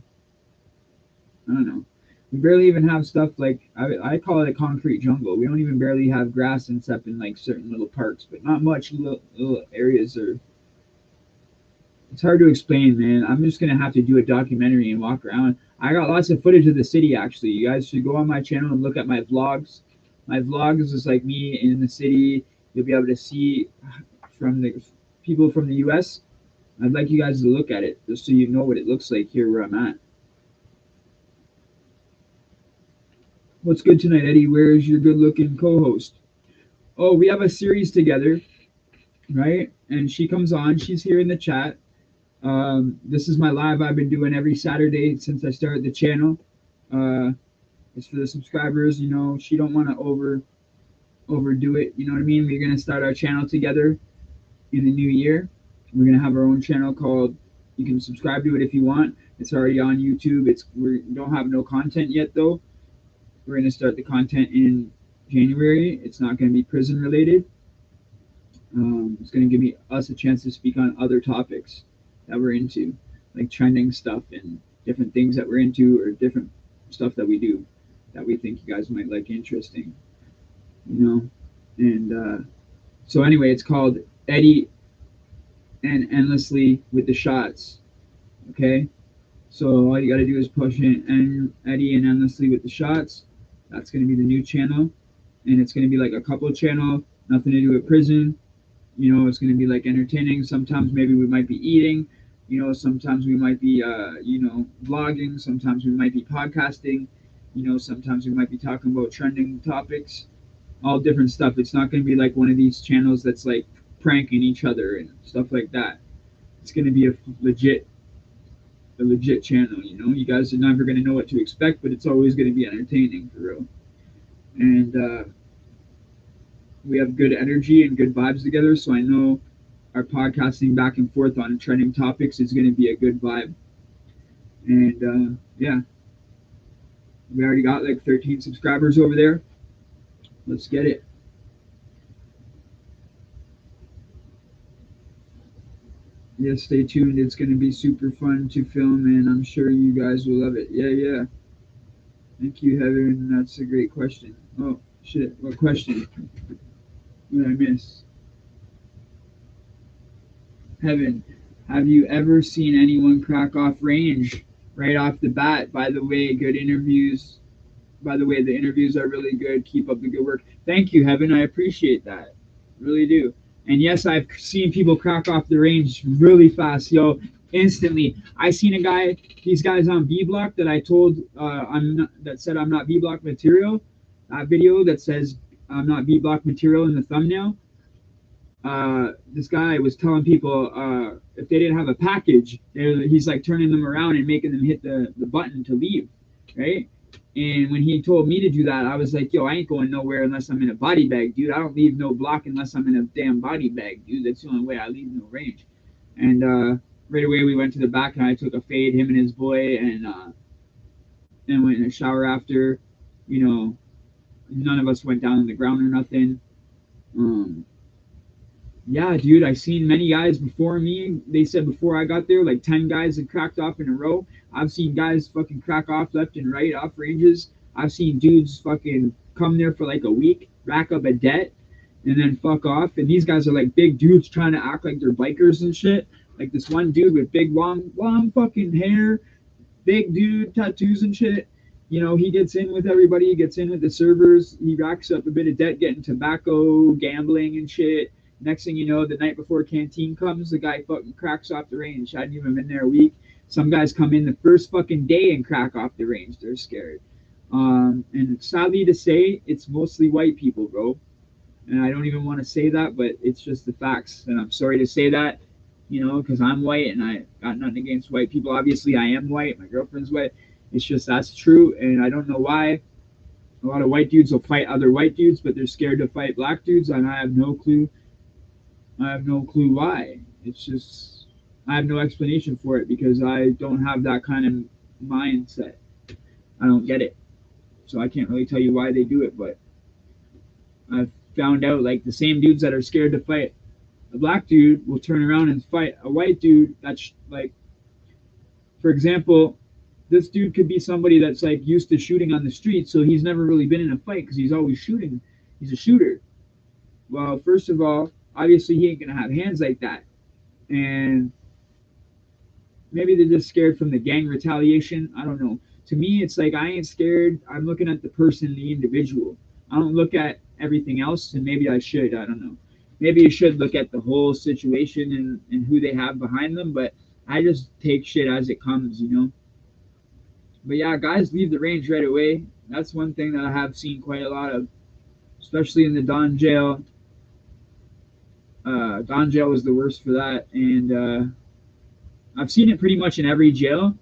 I don't know. We barely even have stuff like I call it a concrete jungle. We don't even barely have grass except in like certain little parks, but not much little areas are. It's hard to explain, man. I'm just gonna have to do a documentary and walk around. I got lots of footage of the city actually. You guys should go on my channel and look at my vlogs. My vlogs is like me in the city. You'll be able to see from the people from the US. I'd like you guys to look at it just so you know what it looks like here where I'm at. What's good tonight, Eddie? Where's your good looking co-host? Oh, we have a series together, right? And she comes on, she's here in the chat. This is my live I've been doing every Saturday since I started the channel. It's for the subscribers. She don't want to overdo it. You know what I mean? We're gonna start our channel together in the new year. We're gonna have our own channel called. You can subscribe to it if you want. It's already on YouTube. We don't have no content yet though. We're gonna start the content in January. It's not gonna be prison related. It's gonna give us a chance to speak on other topics that we're into, like trending stuff and different things that we're into or different stuff that we do that we think you guys might like interesting, And so anyway, it's called Eddie and endlessly with the shots. Okay, so all you got to do is push in and Eddie and endlessly with the shots. That's going to be the new channel, and it's going to be like a couple channel, nothing to do with prison. You know, it's going to be like entertaining. Sometimes maybe we might be eating. You know, sometimes we might be, vlogging. Sometimes we might be podcasting. You know, sometimes we might be talking about trending topics, all different stuff. It's not going to be like one of these channels that's like pranking each other and stuff like that. It's going to be a legit channel. You know, you guys are never going to know what to expect, but it's always going to be entertaining for real. And we have good energy and good vibes together. So I know our podcasting back and forth on trending topics is going to be a good vibe. And yeah, we already got like 13 subscribers over there. Let's get it. Yeah, stay tuned. It's going to be super fun to film, and I'm sure you guys will love it. Yeah, yeah. Thank you, Heather. And that's a great question. Oh, shit. What question? What did I miss? Heaven, have you ever seen anyone crack off range right off the bat? By the way, good interviews. By the way, the interviews are really good. Keep up the good work. Thank you, Heaven. I appreciate that. Really do. And yes, I've seen people crack off the range really fast, yo, instantly. I seen a guy, these guys on B Block that I told that said I'm not B Block material. That video that says I'm not B Block material in the thumbnail. This guy was telling people if they didn't have a package, he's like turning them around and making them hit the button to leave, right? And when he told me to do that, I was like, yo, I ain't going nowhere unless I'm in a body bag, dude. I don't leave no block unless I'm in a damn body bag, dude. That's the only way I leave no range. And right away we went to the back and I took a fade, him and his boy, and went in a shower after. You know, none of us went down on the ground or nothing. Um, Yeah, dude, I seen many guys before me. They said before I got there, like 10 guys had cracked off in a row. I've seen guys fucking crack off left and right off ranges. I've seen dudes fucking come there for like a week, rack up a debt, and then fuck off. And these guys are like big dudes trying to act like they're bikers and shit. Like this one dude with big long fucking hair, big dude, tattoos and shit. You know, he gets in with everybody, he gets in with the servers, he racks up a bit of debt getting tobacco, gambling and shit. Next thing you know, the night before canteen comes, the guy fucking cracks off the range. I hadn't even been there a week. Some guys come in the first fucking day and crack off the range. They're scared. And sadly to say, it's mostly white people, bro. And I don't even want to say that, but it's just the facts. And I'm sorry to say that, you know, because I'm white and I got nothing against white people. Obviously, I am white. My girlfriend's white. It's just that's true. And I don't know why. A lot of white dudes will fight other white dudes, but they're scared to fight black dudes. And I have no clue. I have no clue why. It's just, I have no explanation for it because I don't have that kind of mindset. I don't get it. So I can't really tell you why they do it, but I've found out like the same dudes that are scared to fight a black dude will turn around and fight a white dude that's like, for example, this dude could be somebody that's like used to shooting on the street, so he's never really been in a fight because he's always shooting. He's a shooter. Well, first of all, obviously he ain't gonna have hands like that, and maybe they're just scared from the gang retaliation. I don't know. To me, it's like I ain't scared. I'm looking at the person, the individual. I don't look at everything else, and maybe I should. I don't know. Maybe you should look at the whole situation and who they have behind them, but I just take shit as it comes, you know. But yeah, guys leave the range right away. That's one thing that I have seen quite a lot of, especially in the Don jail. Don jail was the worst for that, and I've seen it pretty much in every jail,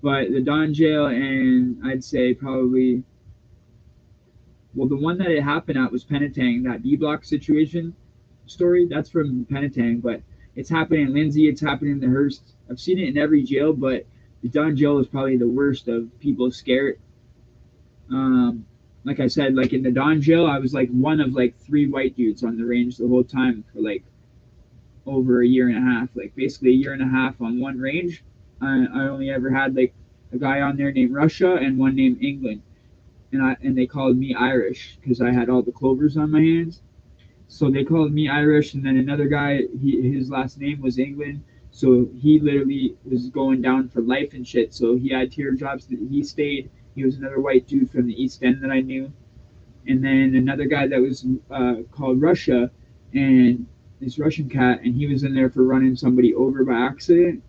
but the Don jail and I'd say probably, well, the one that it happened at was Penetang, that D Block situation story. That's from Penetang, but it's happening in Lindsay, it's happening in the Hearst. I've seen it in every jail, but the Don jail is probably the worst of people scared. Like I said, like in the Don jail, I was like one of like three white dudes on the range the whole time for like over a year and a half, like basically a year and a half on one range. I only ever had like a guy on there named Russia and one named England, and they called me Irish because I had all the clovers on my hands. So they called me Irish, and then another guy, his last name was England. So he literally was going down for life and shit. So he had teardrops. He stayed. He was another white dude from the East End that I knew, and then another guy that was called Russia, and this Russian cat, and he was in there for running somebody over by accident,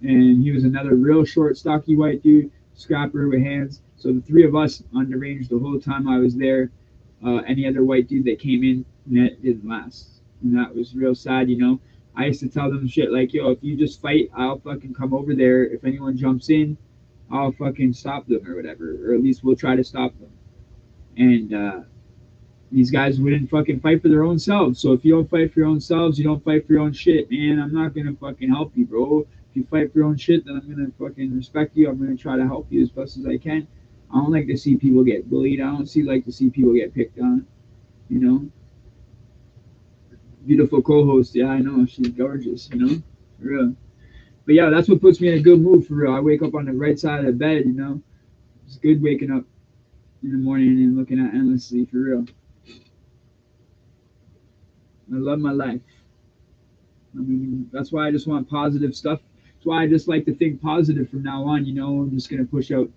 and he was another real short, stocky white dude, scrapper with hands. So the three of us underranged the whole time I was there. Any other white dude that came in, that didn't last, and that was real sad. You know, I used to tell them shit like, "Yo, if you just fight, I'll fucking come over there. If anyone jumps in, I'll fucking stop them or whatever, or at least we'll try to stop them." And these guys wouldn't fucking fight for their own selves. So if you don't fight for your own selves, you don't fight for your own shit, man. I'm not gonna fucking help you, bro. If you fight for your own shit, then I'm gonna fucking respect you. I'm gonna try to help you as best as I can. I don't like to see people get bullied. I don't like to see people get picked on. You know, beautiful co-host. Yeah, I know she's gorgeous. You know, for real. But yeah, that's what puts me in a good mood for real. I wake up on the right side of the bed. You know, it's good waking up in the morning and looking at endlessly for real. I love my life. I mean, that's why I just want positive stuff. That's why I just like to think positive from now on. You know, I'm just gonna push out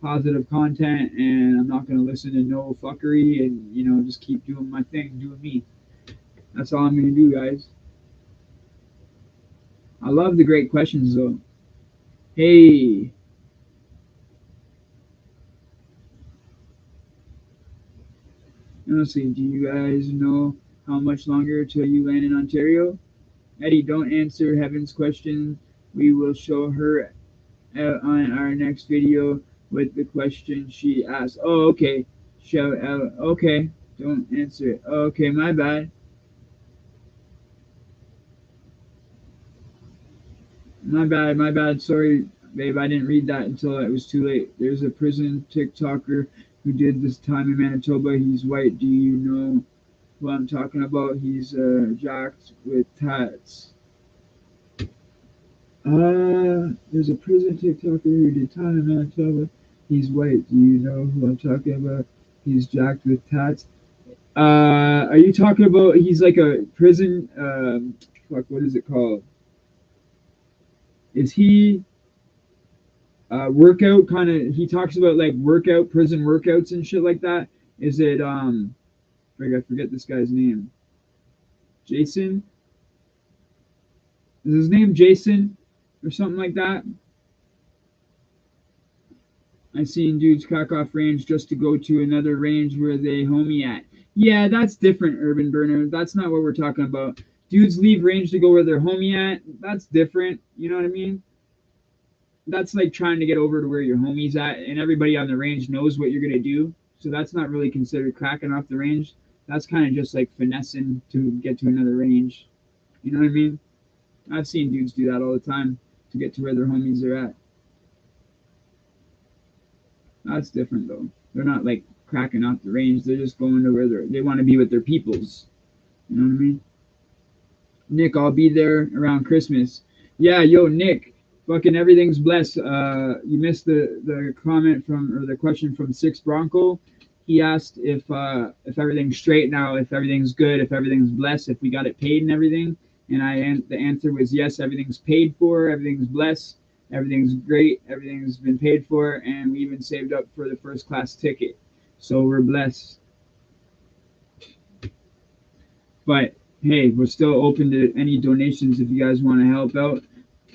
positive content, and I'm not gonna listen to no fuckery, and you know, just keep doing my thing, doing me. That's all I'm gonna do, guys. I love the great questions, though. Hey, honestly, do you guys know how much longer till you land in Ontario? Eddie, don't answer Heaven's question. We will show her on our next video with the question she asked. Oh, okay. Shout out. Okay. Don't answer it. Okay, my bad. My bad. My bad. Sorry, babe. I didn't read that until it was too late. There's a prison TikToker who did this time in Manitoba. He's white. Do you know who I'm talking about? He's jacked with tats. There's a prison TikToker who did time in Manitoba. He's white. Do you know who I'm talking about? He's jacked with tats. Are you talking about? He's like a prison. Fuck. What is it called? Is he workout kind of? He talks about like workout, prison workouts and shit like that. Is it? I forget this guy's name. Jason. Is his name Jason or something like that? I seen dudes crack off range just to go to another range where they homie at. Yeah, that's different, Urban Burner. That's not what we're talking about. Dudes leave range to go where they're homie at. That's different. You know what I mean? That's like trying to get over to where your homie's at, and everybody on the range knows what you're gonna do. So that's not really considered cracking off the range. That's kind of just like finessing to get to another range. You know what I mean? I've seen dudes do that all the time to get to where their homies are at. That's different though. They're not like cracking off the range. They're just going to where they want to be with their peoples. You know what I mean? Nick, I'll be there around Christmas. Yeah, yo, Nick, fucking everything's blessed. You missed the comment from or the question from Six Bronco. He asked if everything's straight now, if everything's good, if everything's blessed, if we got it paid and everything. And the answer was yes, everything's paid for, everything's blessed, everything's great, everything's been paid for, and we even saved up for the first class ticket. So we're blessed. But hey, we're still open to any donations if you guys want to help out.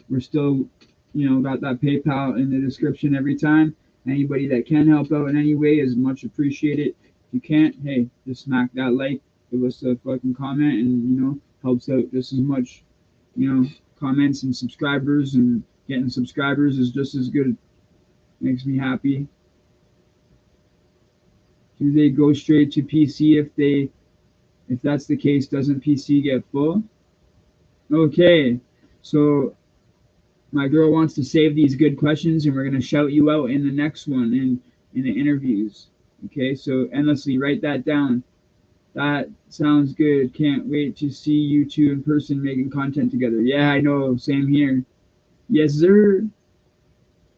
We're still, got that PayPal in the description every time. Anybody that can help out in any way is much appreciated. If you can't, hey, just smack that like, give us a fucking comment, and helps out just as much. Comments and subscribers, and getting subscribers is just as good. Makes me happy. Do they go straight to PC if that's the case? Doesn't PC get full? Okay, so my girl wants to save these good questions, and we're gonna shout you out in the next one in the interviews. Okay, so endlessly write that down. That sounds good. Can't wait to see you two in person making content together. Yeah, I know. Same here. Yes, sir.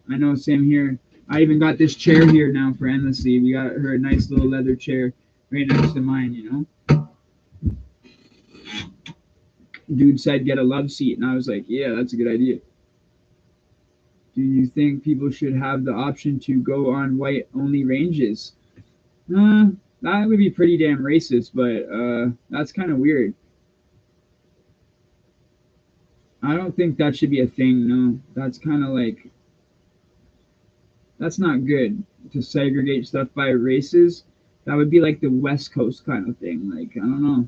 I know. Same here. I even got this chair here now for endlessly. We got her a nice little leather chair right next to mine. Dude said get a love seat, and I was like, yeah, that's a good idea. Do you think people should have the option to go on white only ranges? That would be pretty damn racist, but that's kind of weird. I don't think that should be a thing. No, that's kind of like that's not good to segregate stuff by races. That would be like the West Coast kind of thing. Like, I don't know.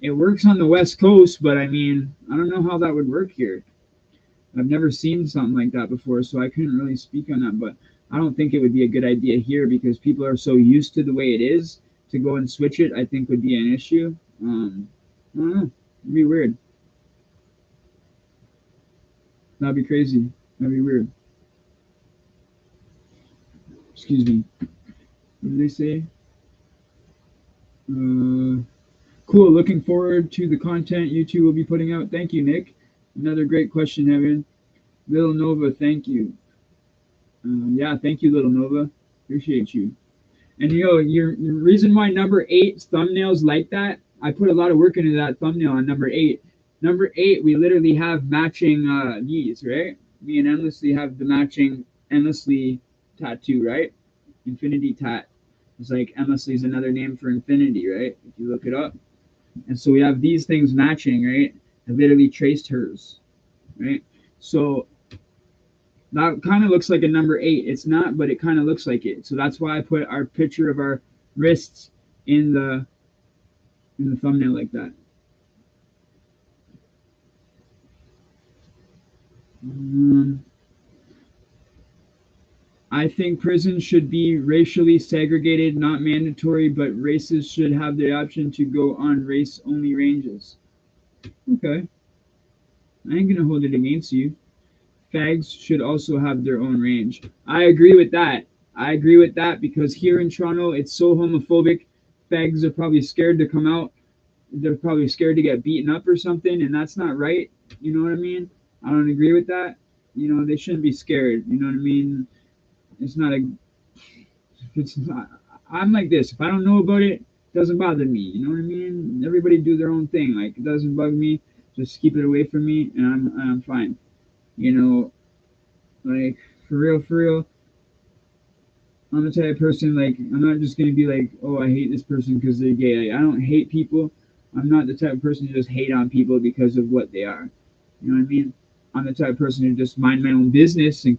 It works on the West Coast, but I mean, I don't know how that would work here. I've never seen something like that before, so I couldn't really speak on that. But I don't think it would be a good idea here because people are so used to the way it is. To go and switch it, I think would be an issue. I don't know. It'd be weird. That'd be crazy. That'd be weird. Excuse me. What did they say? Uh, cool. Looking forward to the content you two will be putting out. Thank you, Nick. Another great question, Evan. Little Nova, thank you. Yeah, thank you, Little Nova. Appreciate you. And you know, your reason why number 8's thumbnails like that, I put a lot of work into that thumbnail on number 8. Number 8, we literally have matching these, right? Me and Endlessly have the matching Endlessly tattoo, right? Infinity tat. It's like Endlessly is another name for infinity, right? If you look it up. And so we have these things matching, right? I literally traced hers, right? So that kind of looks like a number 8. It's not, but it kind of looks like it. So that's why I put our picture of our wrists in the thumbnail like that. I think prisons should be racially segregated, not mandatory, but races should have the option to go on race only ranges. Okay. I ain't gonna hold it against you. Fags should also have their own range. I agree with that. I agree with that because here in Toronto, it's so homophobic. Fags are probably scared to come out. They're probably scared to get beaten up or something, and that's not right. You know what I mean? I don't agree with that. You know, they shouldn't be scared. You know what I mean? It's not a. It's not. I'm like this. If I don't know about it, it doesn't bother me. You know what I mean? Everybody do their own thing. Like it doesn't bug me. Just keep it away from me, and I'm fine. You know, like for real, for real. I'm the type of person like I'm not just gonna be like, oh, I hate this person because they're gay. Like, I don't hate people. I'm not the type of person to just hate on people because of what they are. You know what I mean? I'm the type of person who just mind my own business and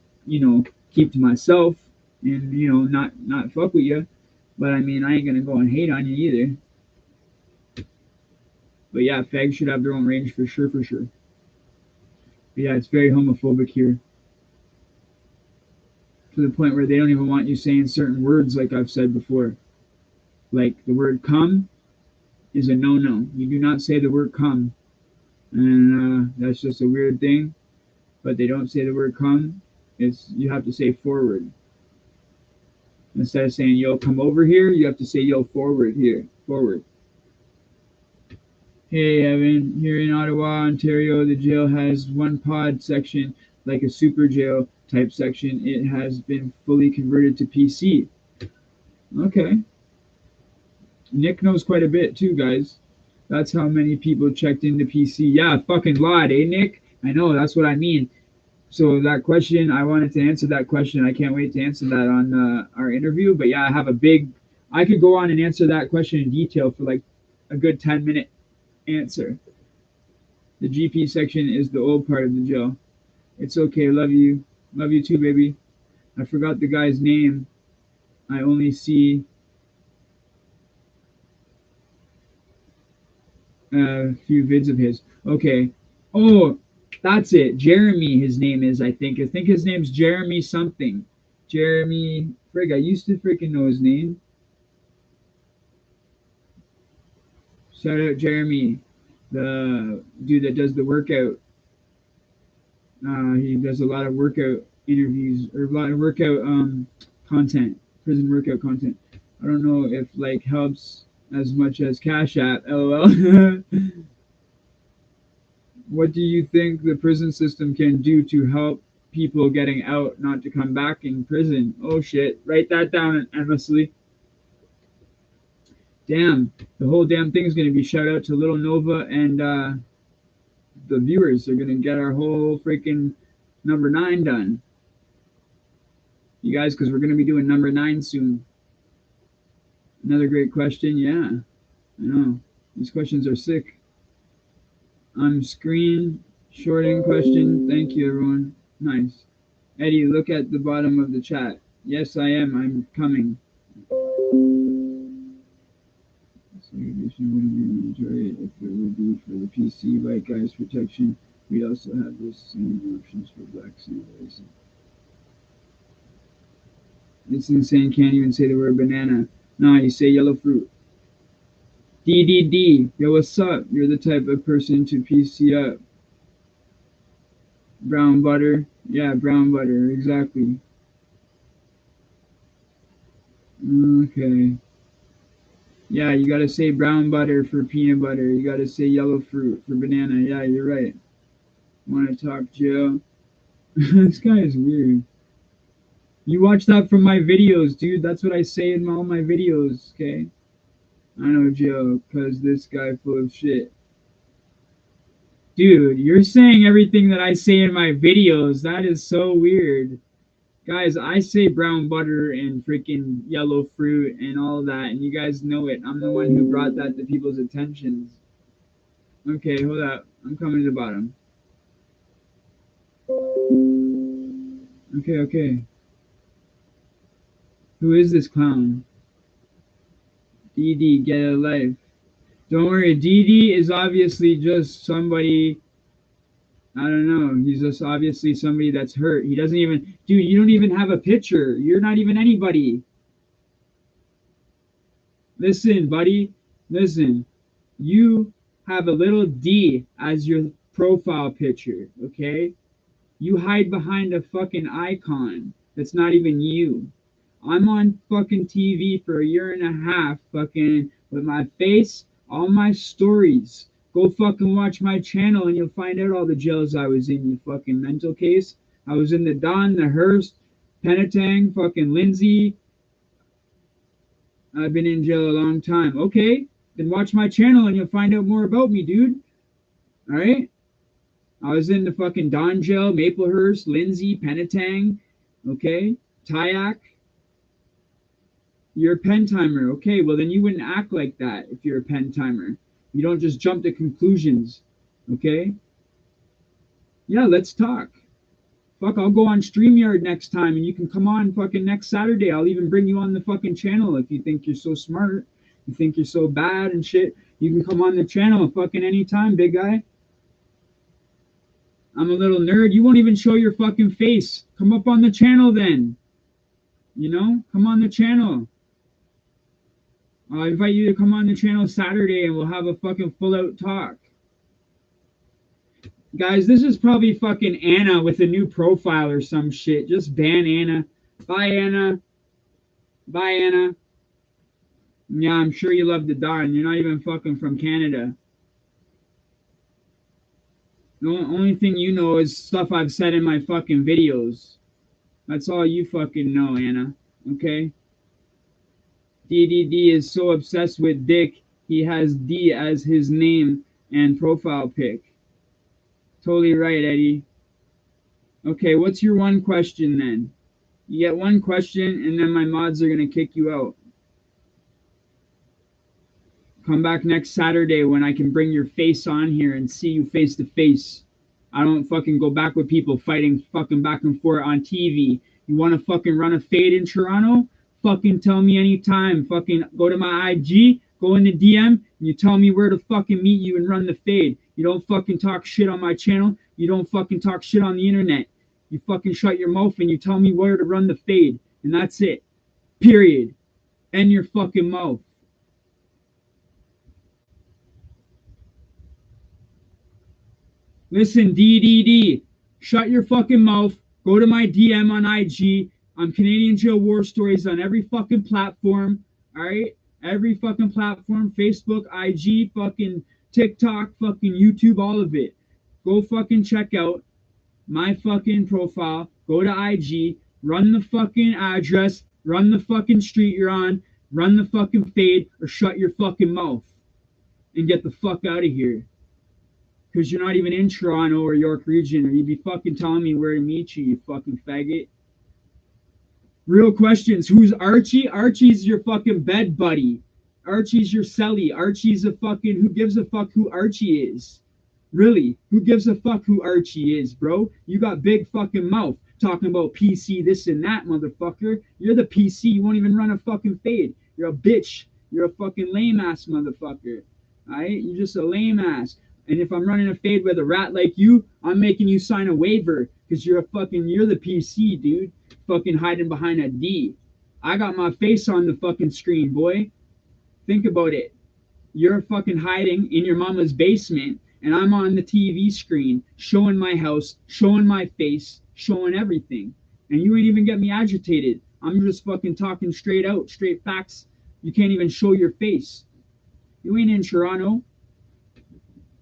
keep to myself and not fuck with you. But I mean, I ain't gonna go and hate on you either. But yeah, fags should have their own range for sure, for sure. But yeah, it's very homophobic here to the point where they don't even want you saying certain words, like I've said before. Like the word "come" is a no-no. You do not say the word "come," and that's just a weird thing. But they don't say the word "come." It's you have to say "forward." Instead of saying "yo, come over here," you have to say "yo, forward here, forward." Hey, Evan, here in Ottawa, Ontario, the jail has one pod section, like a super jail type section. It has been fully converted to PC. Okay. Nick knows quite a bit too, guys. That's how many people checked into PC. Yeah, fucking lot, eh, Nick? I know, that's what I mean. So that question, I wanted to answer that question. I can't wait to answer that on our interview. But yeah, I could go on and answer that question in detail for like a good 10-minute answer. The GP section is the old part of the jail. It's okay, love you. Love you too, baby. I forgot the guy's name. I only see a few vids of his. Okay. Oh, that's it. Jeremy, his name is, I think. I think his name's Jeremy something. Jeremy. Frig, I used to freaking know his name. Shout out Jeremy, the dude that does the workout. He does a lot of workout interviews or a lot of workout content, prison workout content. I don't know if like helps as much as Cash App. LOL. What do you think the prison system can do to help people getting out not to come back in prison? Oh shit! Write that down endlessly. Damn, the whole damn thing is gonna be shout out to Little Nova and the viewers are gonna get our whole freaking number 9 done. You guys, because we're gonna be doing number 9 soon. Another great question. Yeah, I know. These questions are sick. I'm screen shorting question. Thank you, everyone. Nice. Eddie, look at the bottom of the chat. Yes, I am. I'm coming. Segregation wouldn't be mandatory if it would be for the PC white guys protection. We also have the same options for blacks and others. It's insane. Can't even say the word banana. Nah, you say yellow fruit. DDD. Yo, what's up? You're the type of person to PC up. Brown butter. Yeah, brown butter. Exactly. Okay. Yeah, you gotta say brown butter for peanut butter. You gotta say yellow fruit for banana. Yeah, you're right. Wanna talk, Joe? This guy is weird. You watch that from my videos, dude. That's what I say in all my videos, okay? I know, Joe, because this guy full of shit. Dude, you're saying everything that I say in my videos. That is so weird. Guys, I say brown butter and freaking yellow fruit and all that, and you guys know it. I'm the one who brought that to people's attentions. Okay, hold up. I'm coming to the bottom. Okay, okay. Who is this clown? DD, get a life. Don't worry, DD is obviously just somebody, I don't know, he's just obviously somebody that's hurt. He doesn't even, dude, you don't even have a picture. You're not even anybody. Listen, buddy, listen. You have a little D as your profile picture, okay? You hide behind a fucking icon that's not even you. I'm on fucking TV for a year and a half, fucking with my face, all my stories. Go fucking watch my channel and you'll find out all the jails I was in, you fucking mental case. I was in the Don, the Hearst, Penetang, fucking Lindsay. I've been in jail a long time. Okay, then watch my channel and you'll find out more about me, dude. All right? I was in the fucking Don jail, Maplehurst, Lindsay, Penetang, okay? Tyack. You're a pen timer. Okay, well, then you wouldn't act like that if you're a pen timer. You don't just jump to conclusions, okay? Yeah, let's talk. Fuck, I'll go on StreamYard next time and you can come on fucking next Saturday. I'll even bring you on the fucking channel if you think you're so smart. You think you're so bad and shit. You can come on the channel fucking anytime, big guy. I'm a little nerd. You won't even show your fucking face. Come up on the channel then. You know? Come on the channel. I'll invite you to come on the channel Saturday and we'll have a fucking full out talk. Guys, this is probably fucking Anna with a new profile or some shit. Just ban Anna. Bye, Anna. Bye, Anna. Yeah, I'm sure you love the Don. You're not even fucking from Canada. The only thing you know is stuff I've said in my fucking videos. That's all you fucking know, Anna. Okay? DDD is so obsessed with dick, he has D as his name and profile pic. Totally right, Eddie. Okay, what's your one question then? You get one question and then my mods are going to kick you out. Come back next Saturday when I can bring your face on here and see you face to face. I don't fucking go back with people fighting fucking back and forth on TV. You want to fucking run a fade in Toronto? Fucking tell me anytime. Fucking go to my IG, go in the DM, and you tell me where to fucking meet you and run the fade. You don't fucking talk shit on my channel. You don't fucking talk shit on the internet. You fucking shut your mouth and you tell me where to run the fade. And that's it. Period. End your fucking mouth. Listen, DDD, shut your fucking mouth. Go to my DM on IG. I'm Canadian Jail War Stories on every fucking platform. All right? Every fucking platform. Facebook, IG, fucking TikTok, fucking YouTube, all of it. Go fucking check out my fucking profile. Go to IG. Run the fucking address. Run the fucking street you're on. Run the fucking fade or shut your fucking mouth. And get the fuck out of here. Because you're not even in Toronto or York Region, or you'd be fucking telling me where to meet you, you fucking faggot. Real questions. Who's Archie? Archie's your fucking bed buddy. Archie's your celly. Archie's a fucking... Who gives a fuck who Archie is? Really? Who gives a fuck who Archie is, bro? You got big fucking mouth talking about PC this and that, motherfucker. You're the PC. You won't even run a fucking fade. You're a bitch. You're a fucking lame-ass motherfucker. Alright? You're just a lame-ass. And if I'm running a fade with a rat like you, I'm making you sign a waiver because you're the PC, dude. Fucking hiding behind a D. I got my face on the fucking screen, boy. Think about it. You're fucking hiding in your mama's basement, and I'm on the TV screen showing my house, showing my face, showing everything. And you ain't even get me agitated. I'm just fucking talking straight out, straight facts. You can't even show your face. You ain't in Toronto.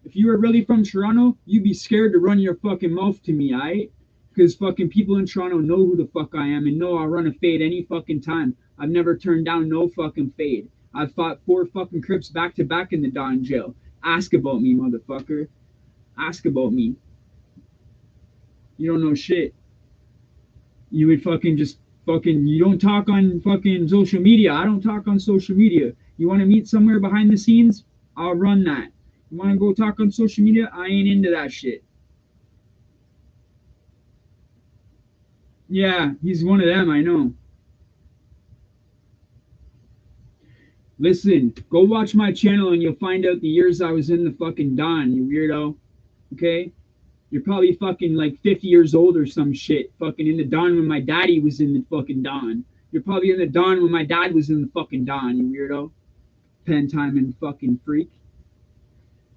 If you were really from Toronto, you'd be scared to run your fucking mouth to me, aight? Because fucking people in Toronto know who the fuck I am and know I'll run a fade any fucking time. I've never turned down no fucking fade. I've fought 4 fucking Crips back to back in the Don jail. Ask about me, motherfucker. Ask about me. You don't know shit. You would fucking just fucking... You don't talk on fucking social media. I don't talk on social media. You want to meet somewhere behind the scenes? I'll run that. You want to go talk on social media? I ain't into that shit. Yeah, he's one of them, I know. Listen, go watch my channel and you'll find out the years I was in the fucking Don, you weirdo. Okay? You're probably fucking like 50 years old or some shit. Fucking in the Don when my daddy was in the fucking Don. You're probably in the Don when my dad was in the fucking Don, you weirdo. Pen time and fucking freak.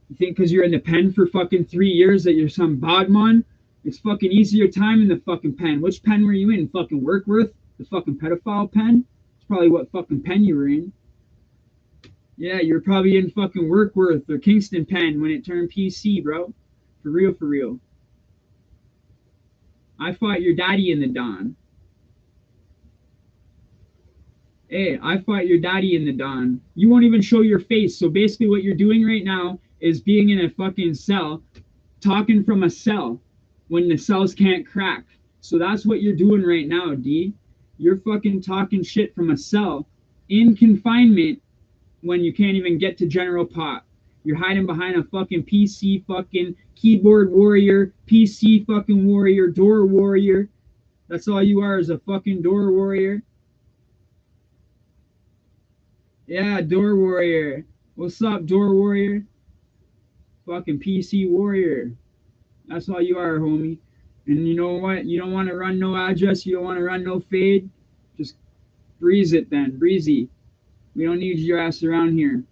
You think because you're in the pen for fucking 3 years that you're some bodmon? It's fucking easier time in the fucking pen. Which pen were you in? Fucking Workworth? The fucking pedophile pen? It's probably what fucking pen you were in. Yeah, you're probably in fucking Workworth or Kingston pen when it turned PC, bro. For real, for real. I fought your daddy in the Don. Hey, I fought your daddy in the Don. You won't even show your face. So basically what you're doing right now is being in a fucking cell, talking from a cell when the cells can't crack. So that's what you're doing right now, D. You're fucking talking shit from a cell in confinement when you can't even get to general pop. You're hiding behind a fucking PC fucking keyboard warrior, PC fucking warrior, door warrior. That's all you are, is a fucking door warrior. Yeah, door warrior. What's up, door warrior? Fucking PC warrior. That's all you are, homie. And you know what? You don't want to run no address. You don't want to run no fade. Just breeze it then. Breezy. We don't need your ass around here.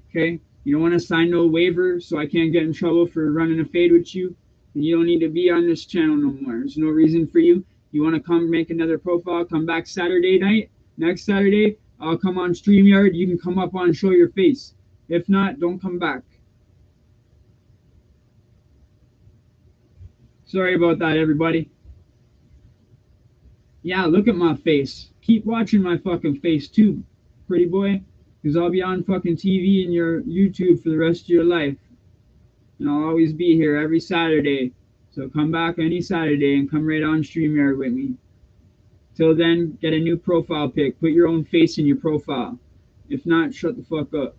Okay? You don't want to sign no waiver so I can't get in trouble for running a fade with you. And you don't need to be on this channel no more. There's no reason for you. You want to come make another profile, come back Saturday night, next Saturday, I'll come on StreamYard. You can come up on and show your face. If not, don't come back. Sorry about that, everybody. Yeah, look at my face. Keep watching my fucking face too, pretty boy. Because I'll be on fucking TV and your YouTube for the rest of your life. And I'll always be here every Saturday. So come back any Saturday and come right on StreamYard with me. Till then, get a new profile pic. Put your own face in your profile. If not, shut the fuck up.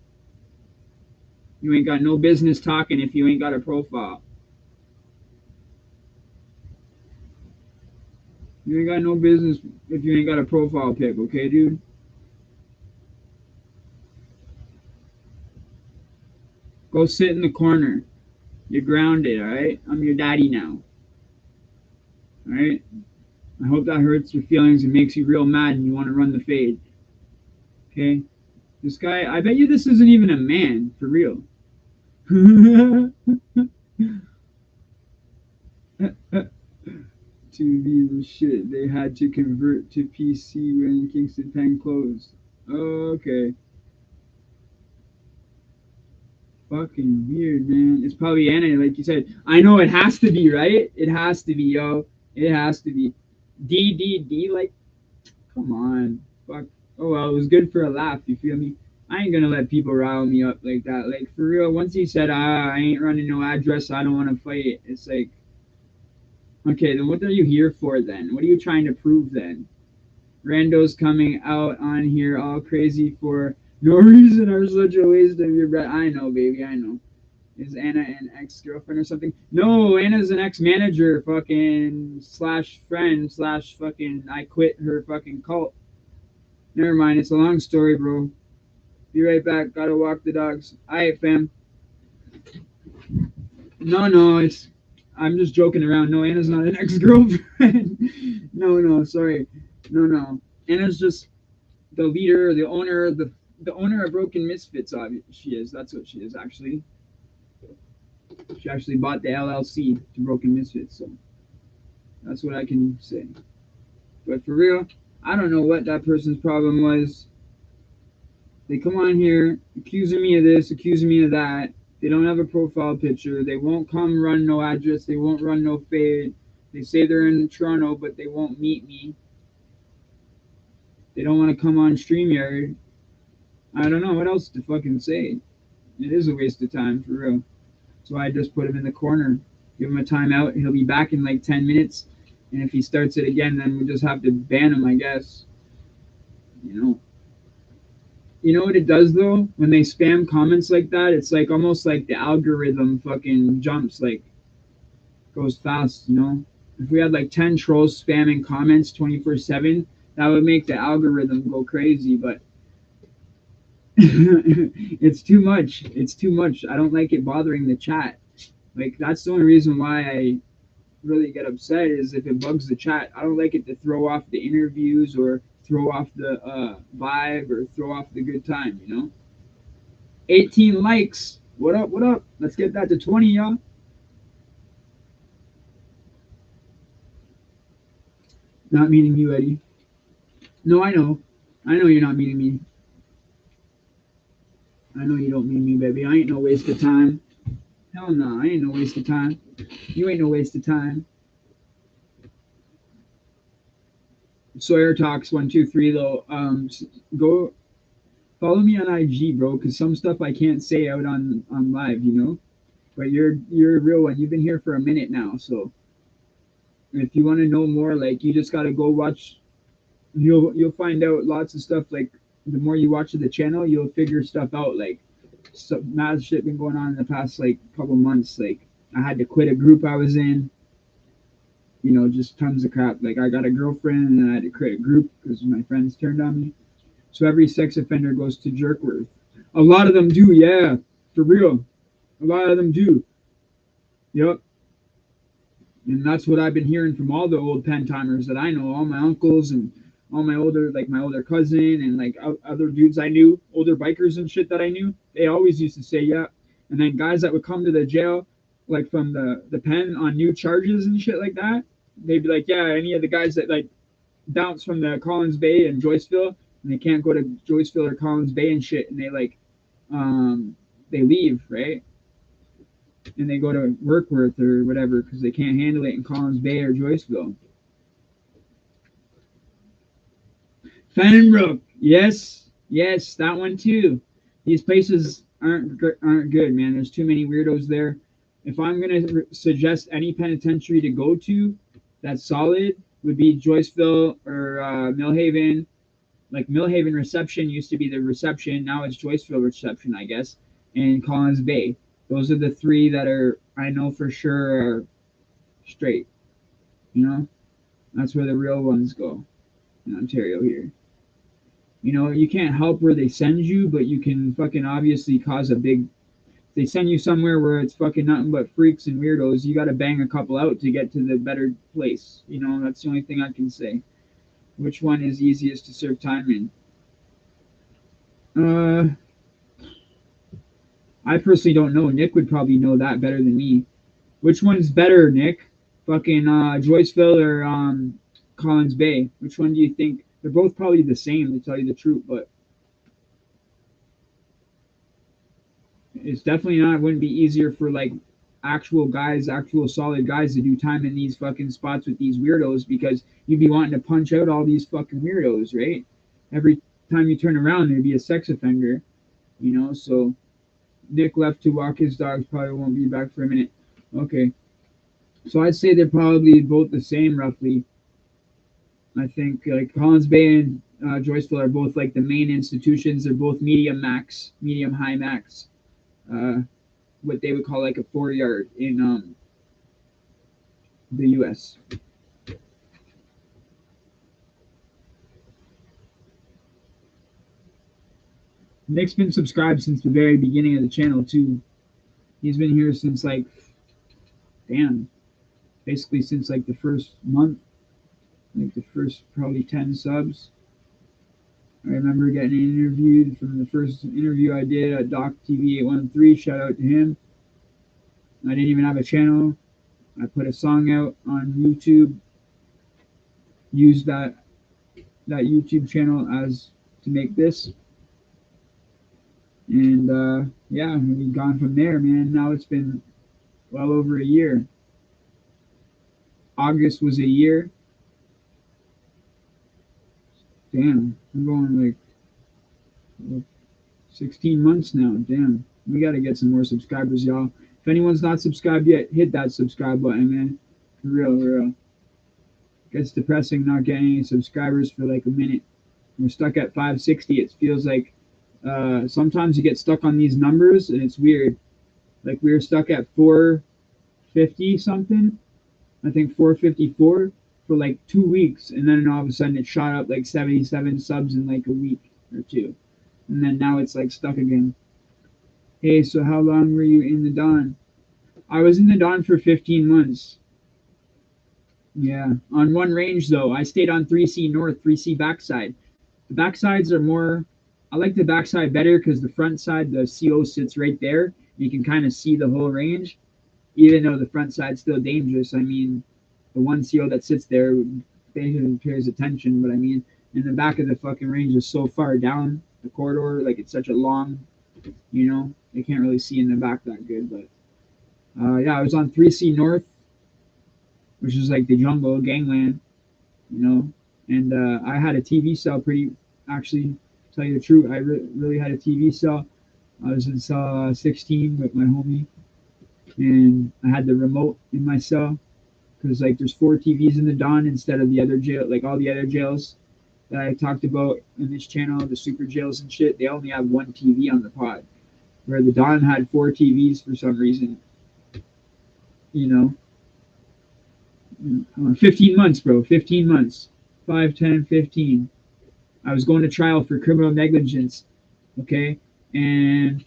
You ain't got no business talking if you ain't got a profile. You ain't got no business if you ain't got a profile pic, okay, dude? Go sit in the corner. You're grounded, alright? I'm your daddy now. Alright? I hope that hurts your feelings and makes you real mad and you want to run the fade. Okay? This guy, I bet you this isn't even a man, for real. To be the shit, they had to convert to PC when Kingston Pen closed. Okay. Fucking weird, man. It's probably Anna, like you said. I know it has to be, right? It has to be, yo. It has to be. D, like, come on. Fuck. Oh, well, it was good for a laugh, you feel me? I ain't gonna let people rile me up like that. Like for real, once he said, I ain't running no address, I don't want to fight. It's like, okay, then what are you here for then? What are you trying to prove then? Randos coming out on here all crazy for no reason are such a waste of your breath. I know, baby, I know. Is Anna an ex girlfriend or something? No, Anna's an ex manager, fucking slash friend slash fucking. I quit her fucking cult. Never mind, it's a long story, bro. Be right back. Gotta walk the dogs. Alright, fam. No, no, it's. I'm just joking around. No, Anna's not an ex girlfriend. No, no, sorry. No, no. Anna's just the leader, the owner of Broken Misfits. She is. That's what she is actually. She actually bought the LLC to Broken Misfits. So that's what I can say. But for real, I don't know what that person's problem was. They come on here accusing me of this, accusing me of that. They don't have a profile picture. They won't come run no address. They won't run no fade. They say they're in Toronto, but they won't meet me. They don't want to come on StreamYard. I don't know what else to fucking say. It is a waste of time, for real. So I just put him in the corner. Give him a timeout. He'll be back in like 10 minutes. And if he starts it again, then we just have to ban him, I guess. You know. You know what it does though? When they spam comments like that, it's like almost like the algorithm fucking jumps, like goes fast, you know? If we had like 10 trolls spamming comments 24/7, that would make the algorithm go crazy, but it's too much. It's too much. I don't like it bothering the chat. Like that's the only reason why I really get upset is if it bugs the chat. I don't like it to throw off the interviews or throw off the vibe or throw off the good time, you know? 18 likes. What up? What up? Let's get that to 20, y'all. Not meaning you, Eddie. No, I know. I know you're not meaning me. I know you don't mean me, baby. I ain't no waste of time. Hell no, I ain't no waste of time. You ain't no waste of time. Sawyer Talks 123 though. Go follow me on IG, bro, because some stuff I can't say out on live, you know. But you're a real one. You've been here for a minute now, so if you want to know more, like you just gotta go watch. You'll find out lots of stuff. Like the more you watch the channel, you'll figure stuff out. Like some mad shit been going on in the past like couple months. Like I had to quit a group I was in. You know, just tons of crap. Like I got a girlfriend and I had to create a group because my friends turned on me. So every sex offender goes to Jerkworth. A lot of them do, yeah, for real. A lot of them do. Yep. And that's what I've been hearing from all the old pen timers that I know, all my uncles and all my older, like my older cousin and like other dudes I knew, older bikers and shit that I knew. They always used to say, yeah. And then guys that would come to the jail, like from the pen on new charges and shit like that, they'd be like, yeah, any of the guys that like bounce from the Collins Bay and Joyceville, and they can't go to Joyceville or Collins Bay and shit, and they like, they leave, right? And they go to Workworth or whatever because they can't handle it in Collins Bay or Joyceville. Fenbrook, yes, yes, that one too. These places aren't good, man. There's too many weirdos there. If I'm gonna suggest any penitentiary to go to, that's solid would be Joyceville or Millhaven. Like Millhaven Reception used to be the reception, now it's Joyceville Reception, I guess, and Collins Bay. Those are the three that are I know for sure are straight. You know, that's where the real ones go in Ontario here. You know, you can't help where they send you, but you can fucking obviously cause a big. They send you somewhere where it's fucking nothing but freaks and weirdos. You got to bang a couple out to get to the better place. You know, that's the only thing I can say. Which one is easiest to serve time in? I personally don't know. Nick would probably know that better than me. Which one's better, Nick? Fucking Joyceville or Collins Bay? Which one do you think? They're both probably the same, to tell you the truth, but it's definitely not. It wouldn't be easier for like actual guys, actual solid guys to do time in these fucking spots with these weirdos because you'd be wanting to punch out all these fucking weirdos, right? Every time you turn around, there'd be a sex offender. you know. So Nick left to walk his dogs, probably won't be back for a minute. Okay, so I'd say they're probably both the same roughly. I think like Collins Bay and Joyceville are both like the main institutions. They're both medium max, medium high max. Uh, what they would call like a 4 yard in the U.S. Nick's been subscribed since the very beginning of the channel too. He's been here since like, damn, basically since like the first month, like the first probably 10 subs. I remember getting interviewed from the first interview I did at Doc TV 813. Shout out to him. I didn't even have a channel. I put a song out on YouTube. Used that YouTube channel as to make this, and yeah, we've gone from there, man. Now it's been well over a year. August was a year. Damn, I'm going like 16 months now. Damn, we got to get some more subscribers, y'all. If anyone's not subscribed yet, hit that subscribe button, man. For real, for real. It gets depressing not getting any subscribers for like a minute. We're stuck at 560. It feels like sometimes you get stuck on these numbers, and it's weird. Like we were stuck at 450 something. I think 454 for like 2 weeks, and then all of a sudden it shot up like 77 subs in like a week or two, and then now it's like stuck again. Hey, so how long were you in the Don? I was in the Don for 15 months. Yeah, on one range though. I stayed on 3C North, 3C backside. The backsides are more. I like the backside better because the front side, the CO sits right there. You can kind of see the whole range, even though the front side's still dangerous. I mean, the one CO that sits there basically pays attention, but I mean, in the back of the fucking range is so far down the corridor, like it's such a long, you know, they can't really see in the back that good. But yeah, I was on 3C North, which is like the jungle gangland, you know, and I had a TV cell pretty, actually, to tell you the truth, I really had a TV cell. I was in cell 16 with my homie, and I had the remote in my cell because like there's 4 TVs in the Don instead of the other jail, like all the other jails that I talked about in this channel, the super jails and shit. They only have one TV on the pod, where the Don had 4 TVs for some reason. You know, 15 months, bro. 15 months. 5, 10, 15. I was going to trial for criminal negligence. Okay, and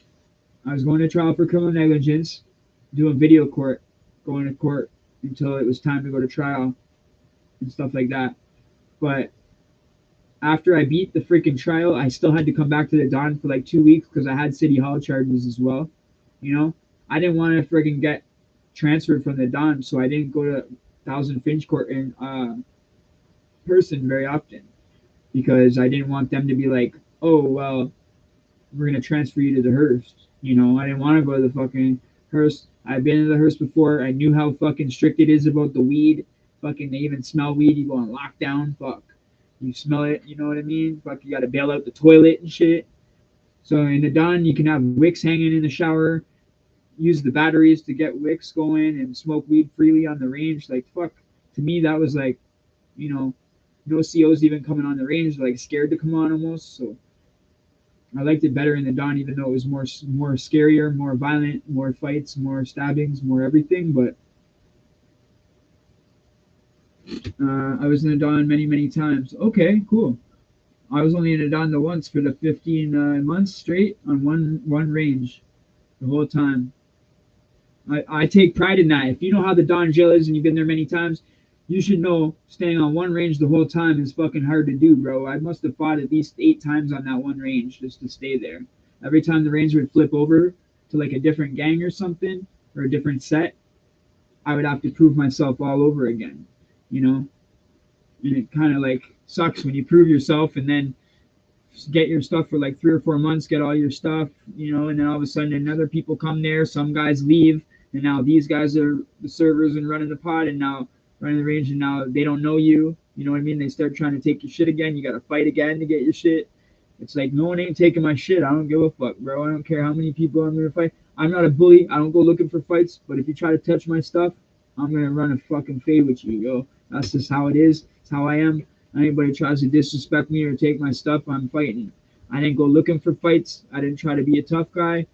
I was going to trial for criminal negligence, doing video court, going to court until it was time to go to trial and stuff like that. But after I beat the freaking trial, I still had to come back to the Don for like 2 weeks because I had city hall charges as well. You know, I didn't want to freaking get transferred from the Don, so I didn't go to Thousand Finch Court in person very often because I didn't want them to be like, oh well, we're gonna transfer you to the Hearst. You know, I didn't want to go to the fucking Hearst. I've been to the Hearst before. I knew how fucking strict it is about the weed. Fucking, they even smell weed. You go on lockdown. Fuck, you smell it. You know what I mean? Fuck, you got to bail out the toilet and shit. So in the Don, you can have wicks hanging in the shower. Use the batteries to get wicks going and smoke weed freely on the range. Like fuck, to me that was like, you know, no COs even coming on the range. Like scared to come on almost. So I liked it better in the Don, even though it was more scarier, more violent, more fights, more stabbings, more everything. But I was in the Don many times. Okay, cool. I was only in the Don the once for the 15 months straight on one range the whole time. I take pride in that. If you know how the Don jail is and you've been there many times, you should know staying on one range the whole time is fucking hard to do, bro. I must have fought at least 8 times on that one range just to stay there. Every time the range would flip over to like a different gang or something or a different set, I would have to prove myself all over again, you know? And it kind of like sucks when you prove yourself and then get your stuff for like 3 or 4 months, get all your stuff, you know, and then all of a sudden another people come there, some guys leave, and now these guys are the servers and running the pod and now running the range, and now they don't know you. You know what I mean? They start trying to take your shit again. You got to fight again to get your shit. It's like no one ain't taking my shit. I don't give a fuck, bro. I don't care how many people I'm gonna fight. I'm not a bully. I don't go looking for fights. But if you try to touch my stuff, I'm gonna run a fucking fade with you, yo. That's just how it is. It's how I am. Anybody tries to disrespect me or take my stuff, I'm fighting. I didn't go looking for fights. I didn't try to be a tough guy.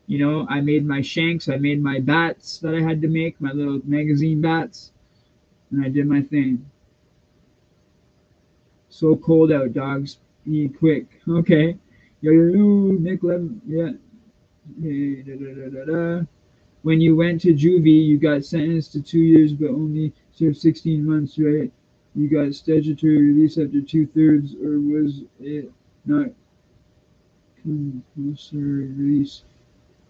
You know, I made my shanks. I made my bats that I had to make, my little magazine bats, and I did my thing. So cold out, dogs. Eat quick. Okay. Yo, yo, yo, Nick, yeah. Yeah, da, da, da, da, da. When you went to juvie, you got sentenced to 2 years, but only served 16 months, right? You got statutory release after 2/3, or was it not compulsory release?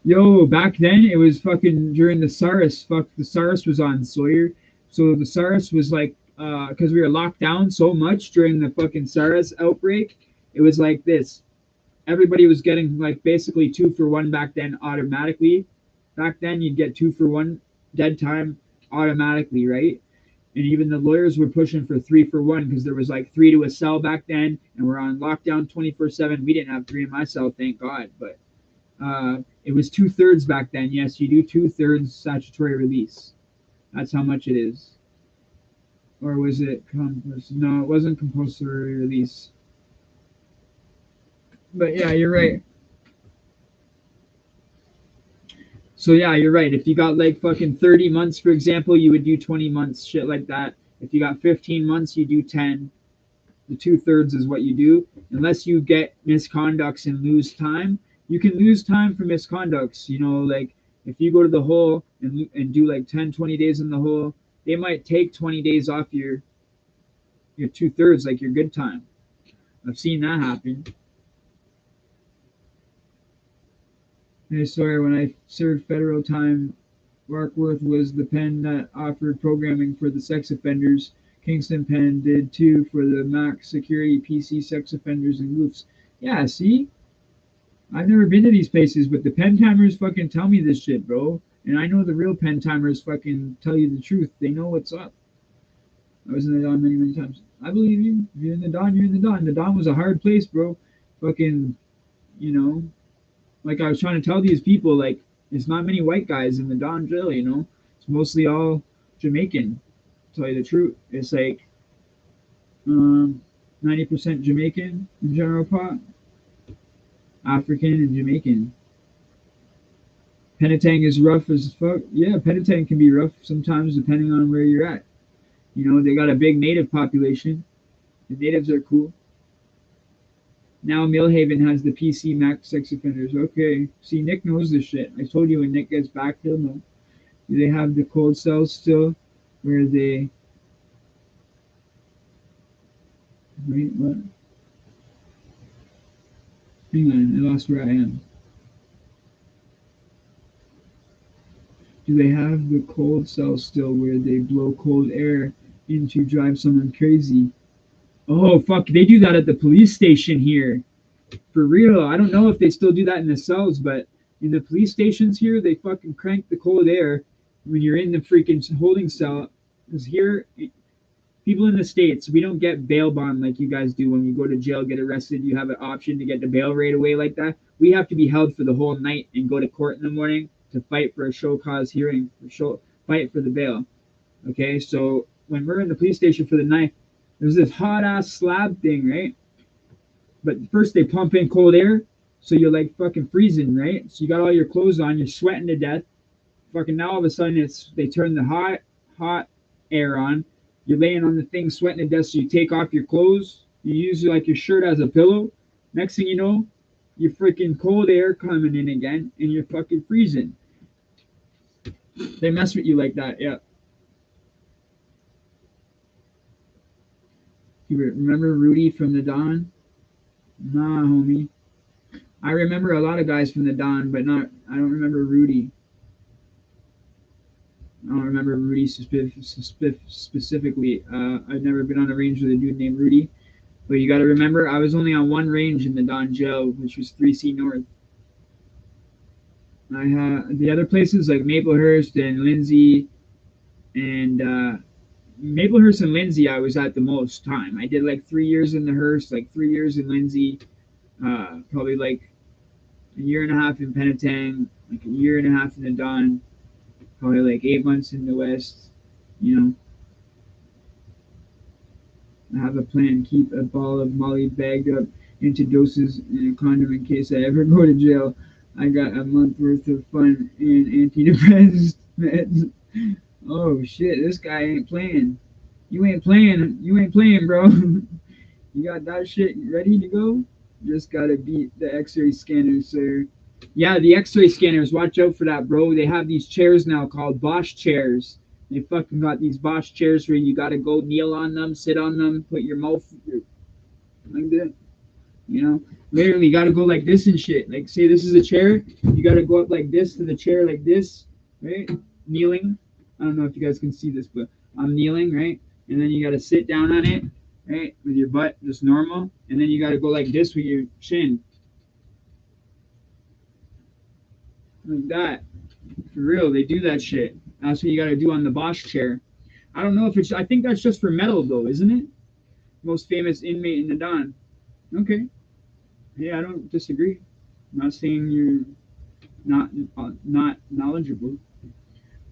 Yo, back then it was fucking during the SARS. Fuck, the SARS was on Sawyer. So the SARS was like, because we were locked down so much during the fucking SARS outbreak, it was like this. Everybody was getting like basically 2 for 1 back then automatically. Back then you'd get 2 for 1 dead time automatically, right? And even the lawyers were pushing for 3 for 1 because there was like 3 to a cell back then, and we're on lockdown 24/7. We didn't have 3 in my cell, thank God, but it was 2/3 back then. Yes, you do 2/3 statutory release. That's how much it is. Or was it? No, it wasn't compulsory release. But yeah, you're right. So yeah, you're right. If you got like fucking 30 months, for example, you would do 20 months, shit like that. If you got 15 months, you do 10. The 2/3 is what you do. Unless you get misconducts and lose time, you can lose time for misconducts. You know, like if you go to the hole and do like 10, 20 days in the hole, they might take 20 days off your 2/3, like your good time. I've seen that happen. I swear, when I served federal time, Warkworth was the pen that offered programming for the sex offenders. Kingston Pen did too for the max security PC sex offenders and goofs. Yeah, see? I've never been to these places, but the pen timers fucking tell me this shit, bro. And I know the real pen timers fucking tell you the truth. They know what's up. I was in the Don many, many times. I believe you. If you're in the Don, you're in the Don. The Don was a hard place, bro. Fucking, you know, like I was trying to tell these people, like, there's not many white guys in the Don jail, you know? It's mostly all Jamaican, to tell you the truth. It's like 90% Jamaican in general pot, African and Jamaican. Penetang is rough as fuck. Yeah, Penetang can be rough sometimes depending on where you're at. You know, they got a big native population. The natives are cool. Now Millhaven has the PC max sex offenders. Okay. See, Nick knows this shit. I told you when Nick gets back, he'll know. Do they have the cold cells still where they. Wait, what? Hang on, I lost where I am. Do they have the cold cells still where they blow cold air in to drive someone crazy? Oh, fuck. They do that at the police station here. For real. I don't know if they still do that in the cells, but in the police stations here, they fucking crank the cold air when you're in the freaking holding cell. Because here, people in the States, we don't get bail bond like you guys do when you go to jail, get arrested. You have an option to get the bail right away like that. We have to be held for the whole night and go to court in the morning to fight for a show cause hearing, fight for the bail. Okay, so when we're in the police station for the night, there's this hot ass slab thing, right? But first they pump in cold air, so you're like fucking freezing, right? So you got all your clothes on, you're sweating to death. Fucking now all of a sudden they turn the hot air on. You're laying on the thing sweating to death, so you take off your clothes. You use like your shirt as a pillow. Next thing you know, you're freaking cold air coming in again, and you're fucking freezing. They mess with you like that, yeah. You remember Rudy from the Don? Nah, homie. I remember a lot of guys from the Don, but not. I don't remember Rudy. I don't remember Rudy specifically. I've never been on a range with a dude named Rudy. But you got to remember, I was only on one range in the Don Joe, which was 3C North. I had the other places like Maplehurst and Lindsay, and Maplehurst and Lindsay. I was at the most time. I did like 3 years in the Hearst, like 3 years in Lindsay. Probably like a year and a half in Penetang, like a year and a half in the Don, probably like 8 months in the West. You know, I have a plan. Keep a ball of Molly bagged up into doses in a condom in case I ever go to jail. I got a month worth of fun and antidepressant meds. Oh shit, this guy ain't playing. You ain't playing. You ain't playing, bro. You got that shit ready to go? Just gotta beat the X-ray scanners, sir. Yeah, the X-ray scanners. Watch out for that, bro. They have these chairs now called Bosch chairs. They fucking got these Bosch chairs where you gotta go kneel on them, sit on them, put your mouth like that. You know, literally, you gotta go like this and shit. Like, say this is a chair, you gotta go up like this to the chair, like this, right? Kneeling. I don't know if you guys can see this, but I'm kneeling, right? And then you gotta sit down on it, right, with your butt just normal, and then you gotta go like this with your chin, like that. For real, they do that shit. That's what you gotta do on the Bosch chair. I don't know if it's. I think that's just for metal though, isn't it? Most famous inmate in the Don. Okay. Yeah, I don't disagree. I'm not saying you're not knowledgeable.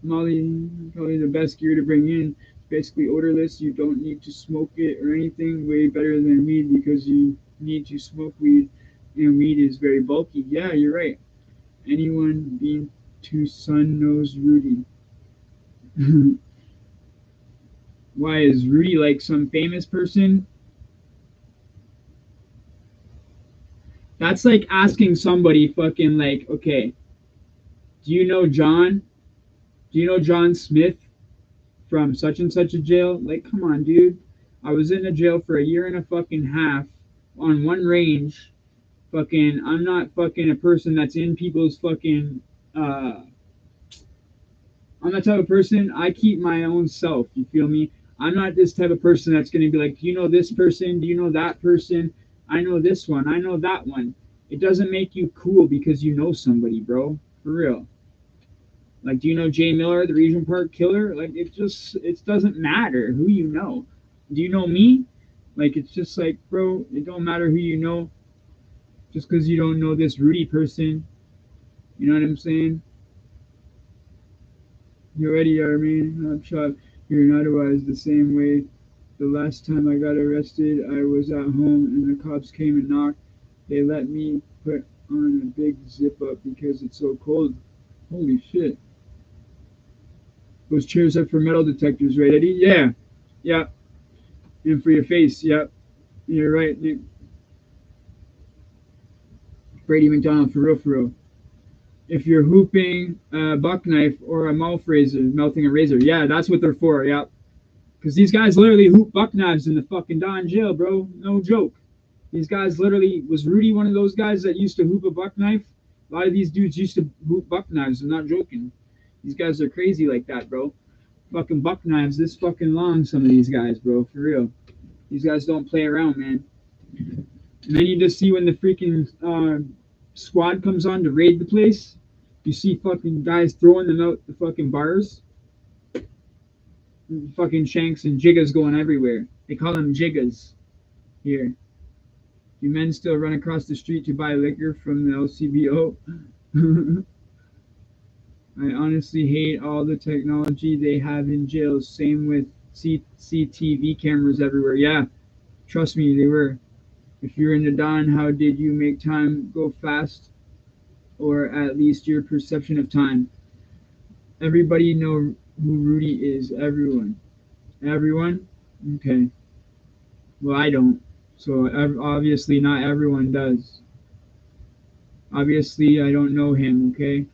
Molly, probably the best gear to bring in. It's basically odorless. You don't need to smoke it or anything. Way better than weed because you need to smoke weed, and weed is very bulky. Yeah, you're right. Anyone been to Sun knows Rudy. Why is Rudy like some famous person? That's like asking somebody fucking like, okay, do you know John? Do you know John Smith from such and such a jail? Like, come on, dude. I was in a jail for a year and a fucking half on one range. Fucking, I'm not fucking a person that's in people's fucking. I'm that type of person. I keep my own self. You feel me? I'm not this type of person that's gonna be like, do you know this person? Do you know that person? I know this one. I know that one. It doesn't make you cool because you know somebody, bro. For real. Like, do you know Jay Miller, the Region Park Killer? Like, it doesn't matter who you know. Do you know me? Like, it's just like, bro, it don't matter who you know, just because you don't know this Rudy person. You know what I'm saying? You already are, man. I'm shot here and otherwise the same way. The last time I got arrested, I was at home and the cops came and knocked. They let me put on a big zip up because it's so cold. Holy shit. Those chairs are for metal detectors, right, Eddie? Yeah. Yeah. And for your face, yeah. You're right, Nick. Brady McDonald, for real, for real. If you're hooping a buck knife or a mouth razor, melting a razor, yeah, that's what they're for, yeah. Because these guys literally hoop buck knives in the fucking Don jail, bro. No joke. These guys literally, was Rudy one of those guys that used to hoop a buck knife? A lot of these dudes used to hoop buck knives. I'm not joking. These guys are crazy like that, bro. Fucking buck knives this fucking long, some of these guys, bro. For real. These guys don't play around, man. And then you just see when the freaking squad comes on to raid the place, you see fucking guys throwing them out the fucking bars. Fucking shanks and jiggas going everywhere. They call them jiggas here. Do men still run across the street to buy liquor from the LCBO? I honestly hate all the technology they have in jails. Same with CCTV cameras everywhere. Yeah, trust me, they were. If you're in the Don, how did you make time go fast? Or at least your perception of time? Everybody know who Rudy is. Everyone. Everyone? Okay. Well, I don't. So obviously not everyone does. Obviously I don't know him, okay?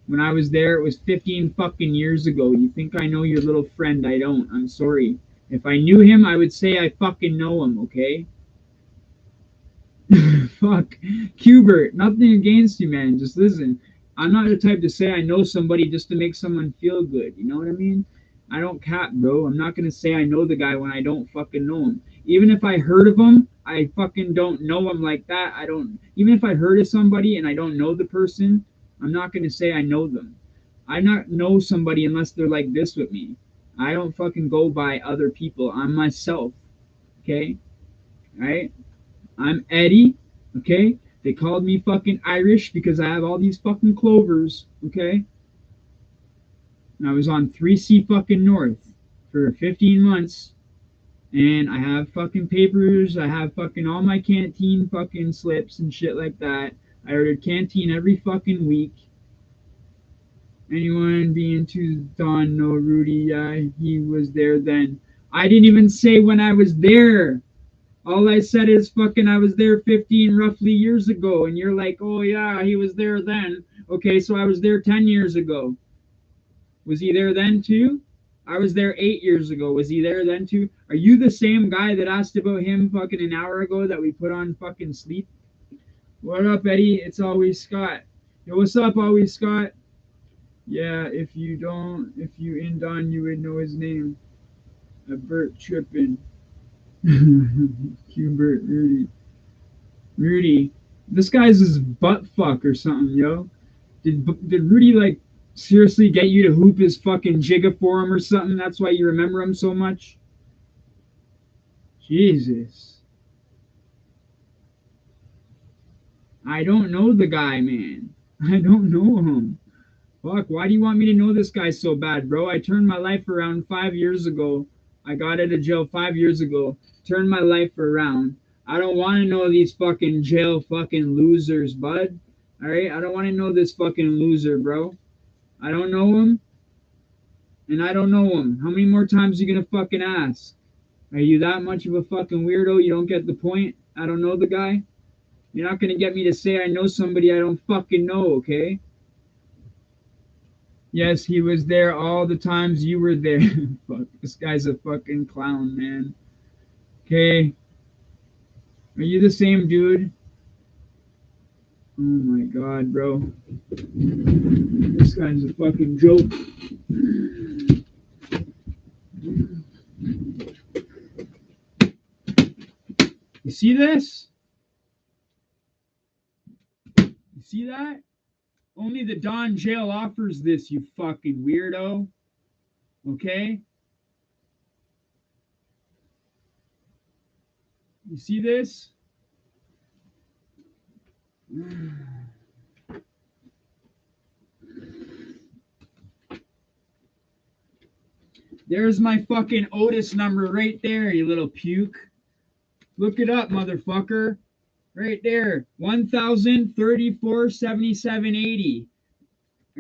When I was there, it was 15 fucking years ago. You think I know your little friend? I don't. I'm sorry. If I knew him, I would say I fucking know him, okay? Fuck. Hubert, nothing against you, man. Just listen. I'm not the type to say I know somebody just to make someone feel good. You know what I mean? I don't cap, bro. I'm not going to say I know the guy when I don't fucking know him. Even if I heard of him, I fucking don't know him like that. I don't. Even if I heard of somebody and I don't know the person, I'm not going to say I know them. I not know somebody unless they're like this with me. I don't fucking go by other people. I'm myself. Okay? All right? I'm Eddie. Okay? They called me fucking Irish because I have all these fucking clovers. Okay? And I was on 3C fucking North for 15 months. And I have fucking papers. I have fucking all my canteen fucking slips and shit like that. I ordered canteen every fucking week. Anyone being too Don, no Rudy, yeah, he was there then. I didn't even say when I was there. All I said is fucking I was there 15 roughly years ago. And you're like, oh yeah, he was there then. Okay, so I was there 10 years ago. Was he there then too? I was there 8 years ago. Was he there then too? Are you the same guy that asked about him fucking an hour ago that we put on fucking sleep? What up, Eddie? It's always Scott. Yo, what's up, always Scott? Yeah, if you in Don, you would know his name. Bert tripping. Hubert, Rudy. This guy's his butt fuck or something, yo. Did Rudy like seriously get you to hoop his fucking jigga for him or something? That's why you remember him so much? Jesus. I don't know the guy, man. I don't know him. Fuck, why do you want me to know this guy so bad, bro? I turned my life around 5 years ago. I got out of jail 5 years ago. Turned my life around. I don't want to know these fucking jail fucking losers, bud. Alright? I don't want to know this fucking loser, bro. I don't know him, and I don't know him. How many more times are you gonna fucking ask? Are you that much of a fucking weirdo? You don't get the point? I don't know the guy? You're not gonna get me to say I know somebody I don't fucking know, okay? Yes, he was there all the times you were there. Fuck, this guy's a fucking clown, man. Okay. Are you the same dude? Oh my god, bro. This guy's a fucking joke. You see this? You see that? Only the Don Jail offers this, you fucking weirdo. Okay? You see this? There's my fucking Otis number right there, you little puke. Look it up, motherfucker. Right there. 1034 7780.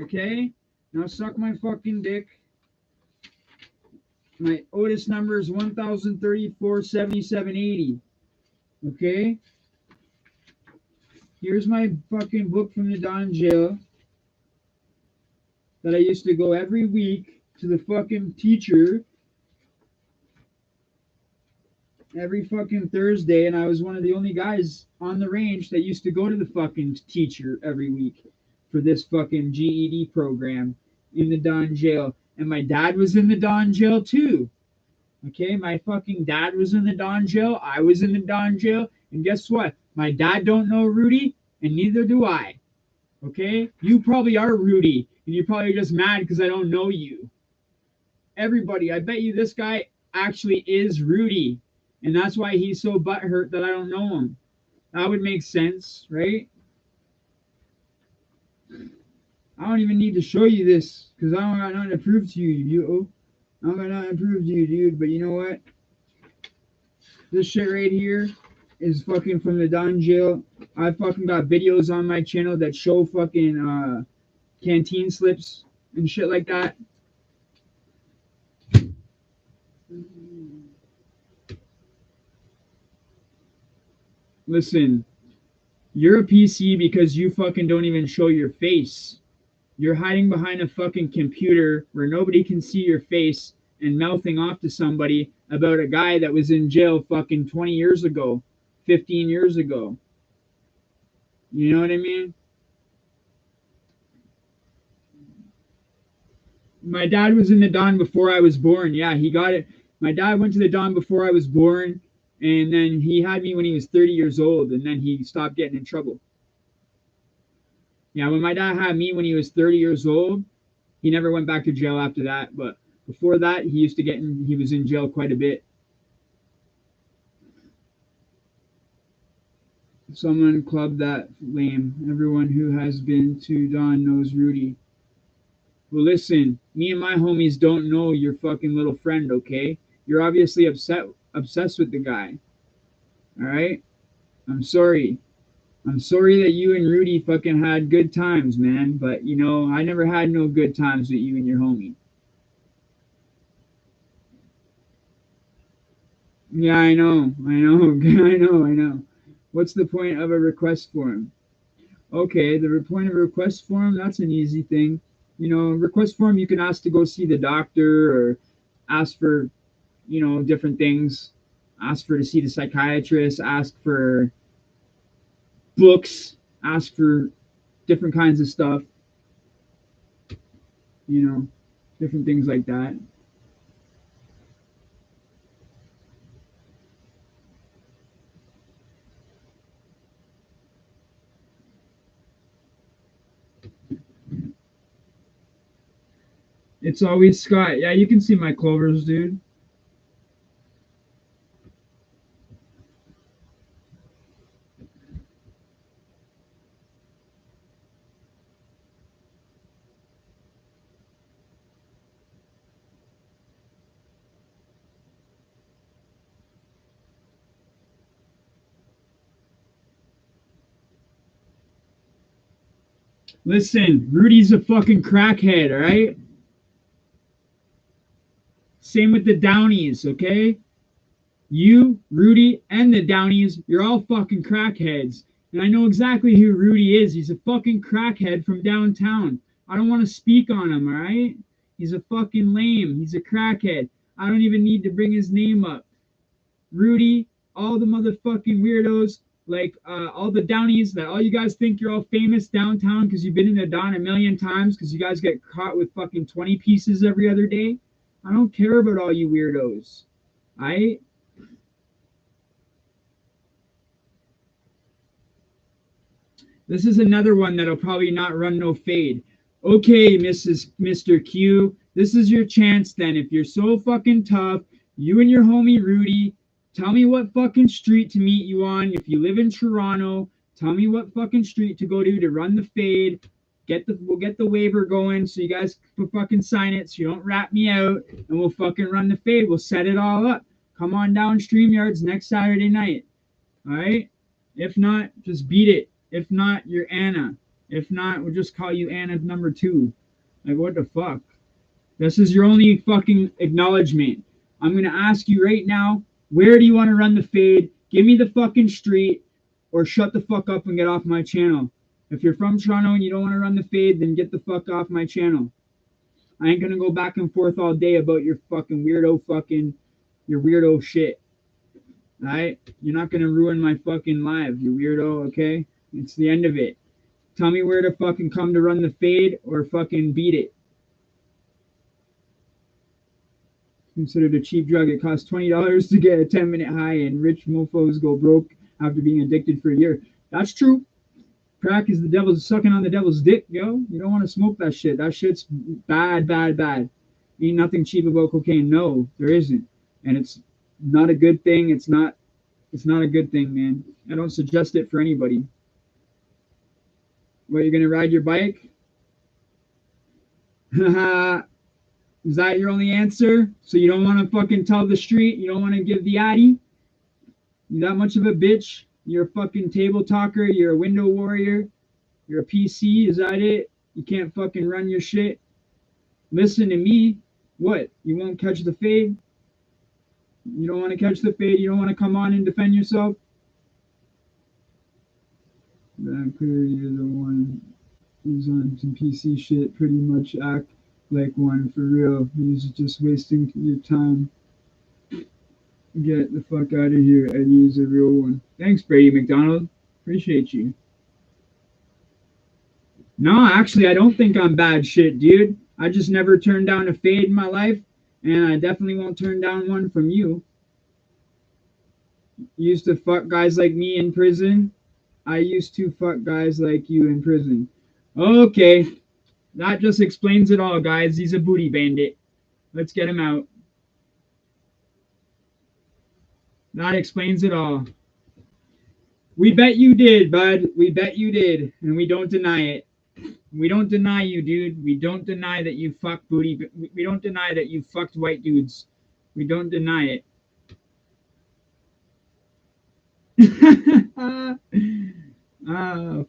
Okay? Now suck my fucking dick. My Otis number is 1034 7780. Okay? Here's my fucking book from the Don Jail that I used to go every week to the fucking teacher every fucking Thursday, and I was one of the only guys on the range that used to go to the fucking teacher every week for this fucking GED program in the Don Jail. And my dad was in the Don Jail too. Okay, my fucking dad was in the Don Jail. I was in the Don Jail. And guess what? My dad don't know Rudy, and neither do I. Okay? You probably are Rudy, and you're probably just mad because I don't know you. Everybody, I bet you this guy actually is Rudy. And that's why he's so butthurt that I don't know him. That would make sense, right? I don't even need to show you this because I don't got nothing to prove to you. I don't got nothing to prove to you, dude. But you know what? This shit right here is fucking from the Don Jail. I fucking got videos on my channel that show fucking canteen slips and shit like that. Listen, you're a PC because you fucking don't even show your face. You're hiding behind a fucking computer where nobody can see your face and mouthing off to somebody about a guy that was in jail fucking 20 years ago, 15 years ago. You know what I mean? My dad was in the Don before I was born. Yeah, he got it. My dad went to the Don before I was born, and then he had me when he was 30 years old, and then he stopped getting in trouble. Yeah, when my dad had me when he was 30 years old, he never went back to jail after that. But before that, he was in jail quite a bit. Someone clubbed that lame. Everyone who has been to Don knows Rudy. Well, listen, me and my homies don't know your fucking little friend, okay? You're obviously obsessed with the guy. All right? I'm sorry. I'm sorry that you and Rudy fucking had good times, man. But, you know, I never had no good times with you and your homie. Yeah, I know. I know. I know. What's the point of a request form? Okay, the point of a request form, that's an easy thing. You know, request form, you can ask to go see the doctor or ask for, you know, different things. Ask for to see the psychiatrist, ask for books, ask for different kinds of stuff, you know, different things like that. It's always Scott. Yeah, you can see my clovers, dude. Listen, Rudy's a fucking crackhead, all right? Same with the Downies, okay? You, Rudy, and the Downies, you're all fucking crackheads. And I know exactly who Rudy is. He's a fucking crackhead from downtown. I don't want to speak on him, all right? He's a fucking lame. He's a crackhead. I don't even need to bring his name up. Rudy, all the motherfucking weirdos, like all the Downies, that all you guys think you're all famous downtown because you've been in the Don a million times because you guys get caught with fucking 20 pieces every other day. I don't care about all you weirdos. I This is another one that'll probably not run no fade. Okay, Mr. Q, this is your chance then. If you're so fucking tough, you and your homie Rudy, tell me what fucking street to meet you on. If you live in Toronto, tell me what fucking street to go to run the fade. We'll get the waiver going so you guys can fucking sign it so you don't rat me out, and we'll fucking run the fade. We'll set it all up. Come on down StreamYards next Saturday night. All right? If not, just beat it. If not, you're Anna. If not, we'll just call you Anna number two. Like, what the fuck? This is your only fucking acknowledgement. I'm going to ask you right now, where do you want to run the fade? Give me the fucking street, or shut the fuck up and get off my channel. If you're from Toronto and you don't want to run the fade, then get the fuck off my channel. I ain't going to go back and forth all day about your your weirdo shit. All right? You're not going to ruin my fucking live, you weirdo, okay? It's the end of it. Tell me where to fucking come to run the fade or fucking beat it. Considered a cheap drug. It costs $20 to get a 10-minute high, and rich mofos go broke after being addicted for a year. That's true. Crack is the devil's sucking on the devil's dick, yo. You don't want to smoke that shit. That shit's bad, bad, bad. Ain't nothing cheap about cocaine. No, there isn't. And it's not a good thing. It's not a good thing, man. I don't suggest it for anybody. What, you're gonna ride your bike? Is that your only answer? So you don't want to fucking tell the street? You don't want to give the addy? You that much of a bitch? You're a fucking table talker? You're a window warrior? You're a PC? Is that it? You can't fucking run your shit? Listen to me. What? You won't catch the fade? You don't want to catch the fade? You don't want to come on and defend yourself? I'm clear you're the one who's on some PC shit. Pretty much act like one for real. He's just wasting your time. Get the fuck out of here. Eddie is a real one. Thanks, Brady McDonald. Appreciate you. No, actually, I don't think I'm bad shit, dude. I just never turned down a fade in my life, and I definitely won't turn down one from you. You used to fuck guys like me in prison. I used to fuck guys like you in prison. Okay, that just explains it all, guys. He's a booty bandit. Let's get him out. That explains it all. We bet you did, bud. We bet you did, and we don't deny it. We don't deny you, dude. We don't deny that you fuck booty. We don't deny that you fucked white dudes. We don't deny it.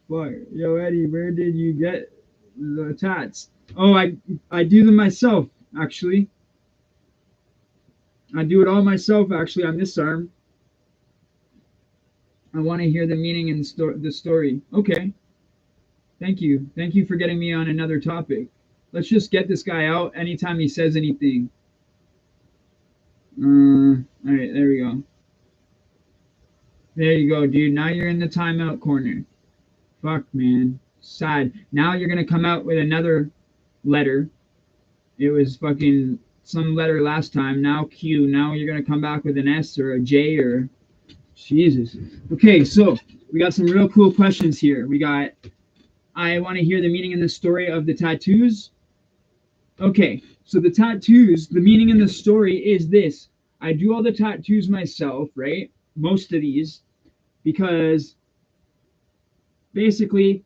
Fuck. Yo, Eddie, where did you get the tats? Oh, I do them myself, actually. I do it all myself, actually, on this arm. I want to hear the meaning and the story. Okay. Thank you. Thank you for getting me on another topic. Let's just get this guy out anytime he says anything. All right, there we go. There you go, dude. Now you're in the timeout corner. Fuck, man. Sad. Now you're gonna come out with another letter. It was fucking some letter last time. Now Q. Now you're gonna come back with an S or a J or Jesus. Okay, so we got some real cool questions here. We got I want to hear the meaning and the story of the tattoos. Okay, so the tattoos, the meaning in the story is this. I do all the tattoos myself, right? Most of these, because basically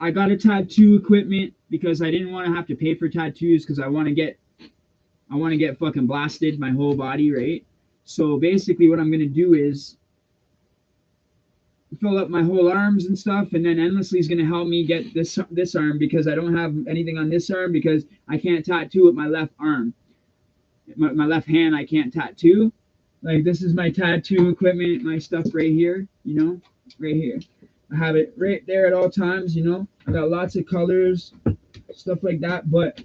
I got a tattoo equipment because I didn't want to have to pay for tattoos because I want to get fucking blasted my whole body, right? So basically what I'm gonna do is fill up my whole arms and stuff, and then Endlessly is gonna help me get this arm because I don't have anything on this arm because I can't tattoo with my left arm. My left hand I can't tattoo. Like this is my tattoo equipment, my stuff right here, you know, right here. I have it right there at all times, you know. I got lots of colors, stuff like that. But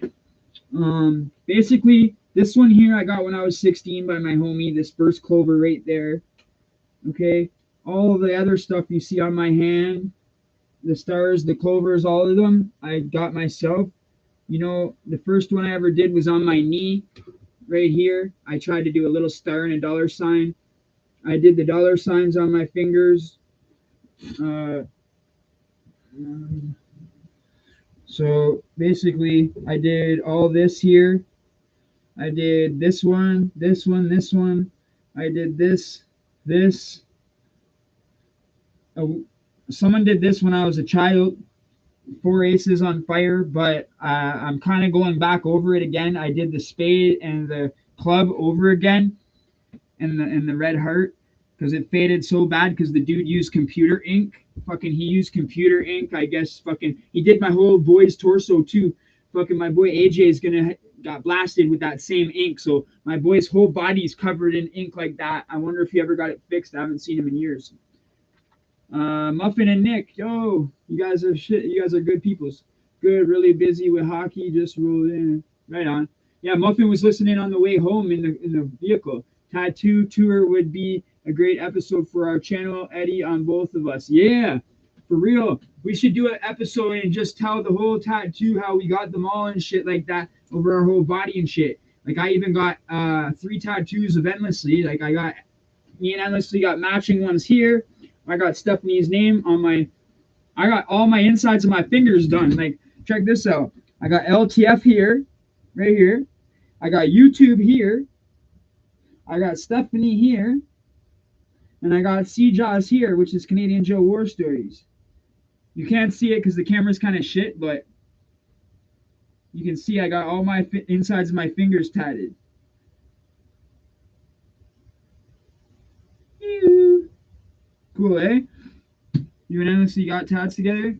basically this one here I got when I was 16 by my homie, this first clover right there. Okay. All of the other stuff you see on my hand, the stars, the clovers, all of them, I got myself. You know, the first one I ever did was on my knee right here. I tried to do a little star and a dollar sign. I did the dollar signs on my fingers. So basically, I did all this here. I did this one, this one, this one. I did this. Someone did this when I was a child, 4 aces on fire, but I'm kind of going back over it again. I did the spade and the club over again, and the red heart because it faded so bad because the dude used computer ink. Fucking, he used computer ink. I guess fucking he did my whole boy's torso too. Fucking my boy AJ is gonna got blasted with that same ink, so my boy's whole body's covered in ink like that. I wonder if he ever got it fixed. I haven't seen him in years. Muffin and Nick, yo, you guys are shit. You guys are good peoples. Good, really busy with hockey. Just rolled in. Right on. Yeah, Muffin was listening on the way home in the vehicle. Tattoo tour would be a great episode for our channel, Eddie, on both of us. Yeah, for real. We should do an episode and just tell the whole tattoo how we got them all and shit like that over our whole body and shit. Like I even got 3 tattoos of Endlessly. Like me and Endlessly got matching ones here. I got Stephanie's name on I got all my insides of my fingers done. Like, check this out. I got LTF here, right here. I got YouTube here. I got Stephanie here. And I got C-Jaws here, which is Canadian Joe War Stories. You can't see it because the camera's kind of shit, but you can see I got all my insides of my fingers tatted. Cool, eh? You and Endlessly got tats together?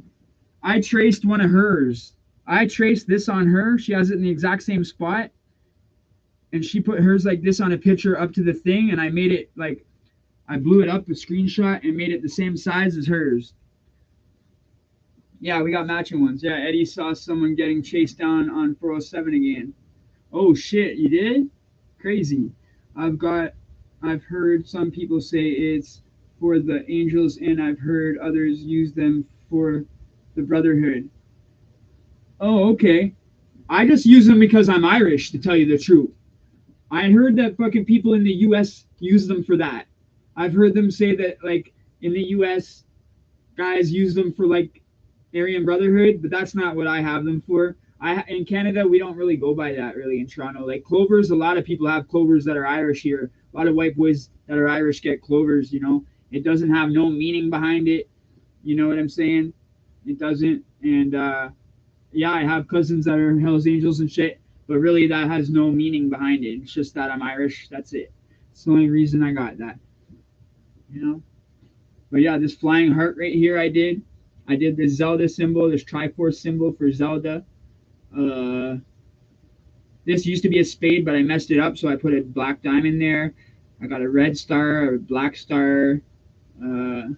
I traced one of hers. I traced this on her. She has it in the exact same spot. And she put hers like this on a picture up to the thing. And I made it like, I blew it up, a screenshot, and made it the same size as hers. Yeah, we got matching ones. Yeah, Eddie saw someone getting chased down on 407 again. Oh, shit, you did? Crazy. I've heard some people say it's for the angels, and I've heard others use them for the brotherhood. Oh, okay. I just use them because I'm Irish, to tell you the truth. I heard that fucking people in the U.S. use them for that. I've heard them say that, like, in the U.S., guys use them for, like, Aryan Brotherhood, but that's not what I have them for. In Canada, we don't really go by that, really, in Toronto. Like, clovers, a lot of people have clovers that are Irish here. A lot of white boys that are Irish get clovers, you know. It doesn't have no meaning behind it. You know what I'm saying? It doesn't. And yeah, I have cousins that are Hells Angels and shit, but really that has no meaning behind it. It's just that I'm Irish. That's it. It's the only reason I got that. You know. But yeah, this flying heart right here, I did. I did this Zelda symbol, this Triforce symbol for Zelda. Uh, this used to be a spade, but I messed it up, so I put a black diamond there. I got a red star, a black star. Uh,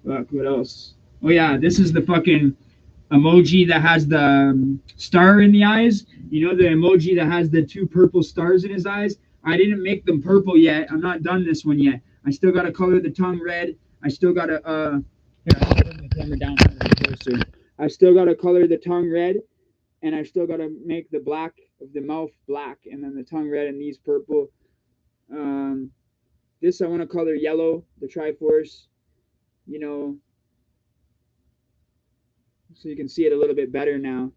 Fuck, what else? Oh yeah, this is the fucking emoji that has the star in the eyes. You know the emoji that has the two purple stars in his eyes? I didn't make them purple yet. I'm not done this one yet. I still got to color the tongue red. I still got to here, I'll put the camera down closer. I still got to color the tongue red, and I still got to make the black of the mouth black, and then the tongue red, and these purple. Um, this I want to color yellow, the Triforce. You know, so you can see it a little bit better now.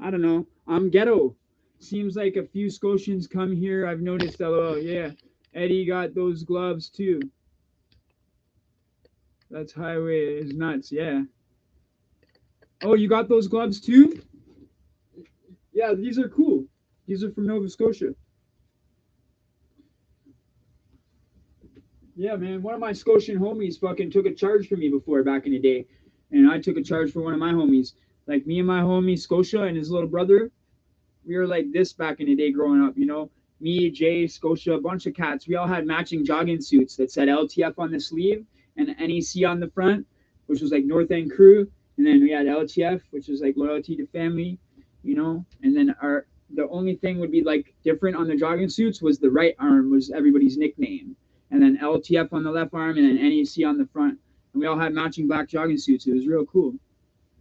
I don't know. I'm ghetto. Seems like a few Scotians come here. I've noticed. LOL. Yeah, Eddie got those gloves too. That's highway is nuts. Yeah. Oh, you got those gloves too? Yeah, these are cool. These are from Nova Scotia. Yeah, man. One of my Scotian homies fucking took a charge for me before back in the day, and I took a charge for one of my homies. Like me and my homie Scotia and his little brother, we were like this back in the day growing up, you know. Me, Jay, Scotia, a bunch of cats. We all had matching jogging suits that said LTF on the sleeve and NEC on the front, which was like North End Crew. And then we had LTF, which was like loyalty to family, you know. And then our the only thing would be like different on the jogging suits was the right arm was everybody's nickname, and then LTF on the left arm, and then NEC on the front. And we all had matching black jogging suits. It was real cool.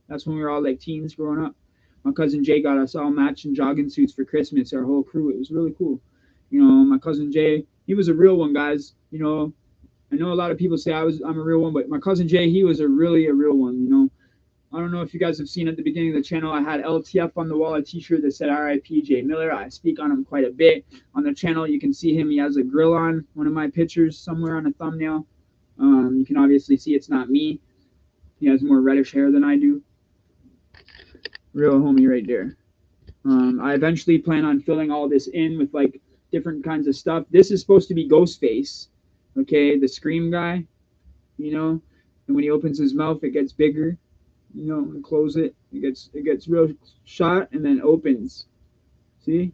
That's when we were all like teens growing up. My cousin Jay got us all matching jogging suits for Christmas, our whole crew. It was really cool. You know, my cousin Jay, he was a real one, guys. You know, I know a lot of people say I'm a real one, but my cousin Jay, he was a real one. You know, I don't know if you guys have seen at the beginning of the channel, I had LTF on the wall, a T-shirt that said R.I.P. Jay Miller. I speak on him quite a bit on the channel. You can see him. He has a grill on one of my pictures somewhere on a thumbnail. You can obviously see it's not me. He has more reddish hair than I do. Real homie right there. I eventually plan on filling all this in with like different kinds of stuff. This is supposed to be Ghostface, okay, the Scream guy, you know. And when he opens his mouth, it gets bigger. You know, and close it, it gets real shot and then opens. See,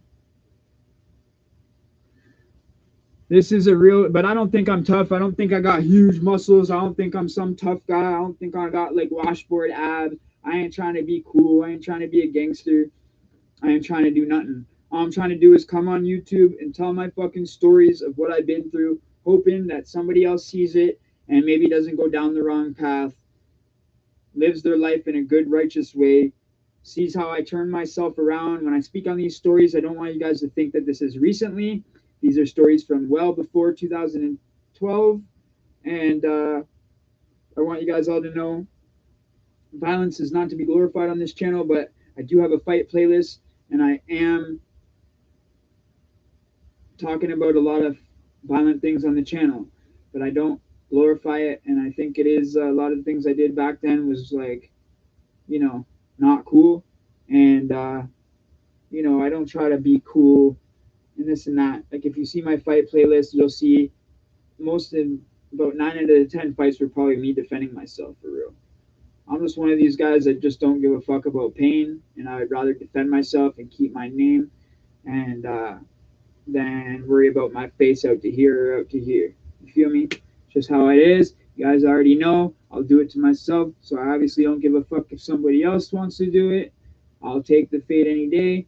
this is a real. But I don't think I'm tough. I don't think I got huge muscles. I don't think I'm some tough guy. I don't think I got like washboard abs. I ain't trying to be cool. I ain't trying to be a gangster. I ain't trying to do nothing. All I'm trying to do is come on YouTube and tell my fucking stories of what I've been through, hoping that somebody else sees it and maybe doesn't go down the wrong path, lives their life in a good, righteous way, sees how I turn myself around. When I speak on these stories, I don't want you guys to think that this is recently. These are stories from well before 2012. And I want you guys all to know violence is not to be glorified on this channel, but I do have a fight playlist, and I am talking about a lot of violent things on the channel, but I don't glorify it. And I think it is a lot of the things I did back then was like, you know, not cool. And, you know, I don't try to be cool and this and that. Like if you see my fight playlist, you'll see most of about 9 out of 10 fights were probably me defending myself for real. I'm just one of these guys that just don't give a fuck about pain, and I would rather defend myself and keep my name and than worry about my face out to here or out to here. You feel me? Just how it is. You guys already know. I'll do it to myself, so I obviously don't give a fuck if somebody else wants to do it. I'll take the fate any day.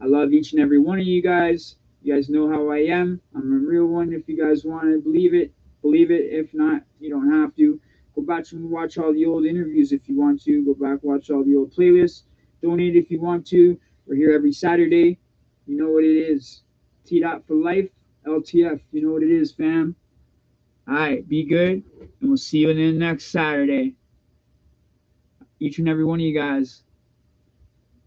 I love each and every one of you guys. You guys know how I am. I'm a real one. If you guys want to believe it, believe it. If not, you don't have to. Go back and watch all the old interviews if you want to. Go back, watch all the old playlists. Donate if you want to. We're here every Saturday. You know what it is. T-Dot for life. LTF. You know what it is, fam. All right, be good, and we'll see you in the next Saturday. Each and every one of you guys.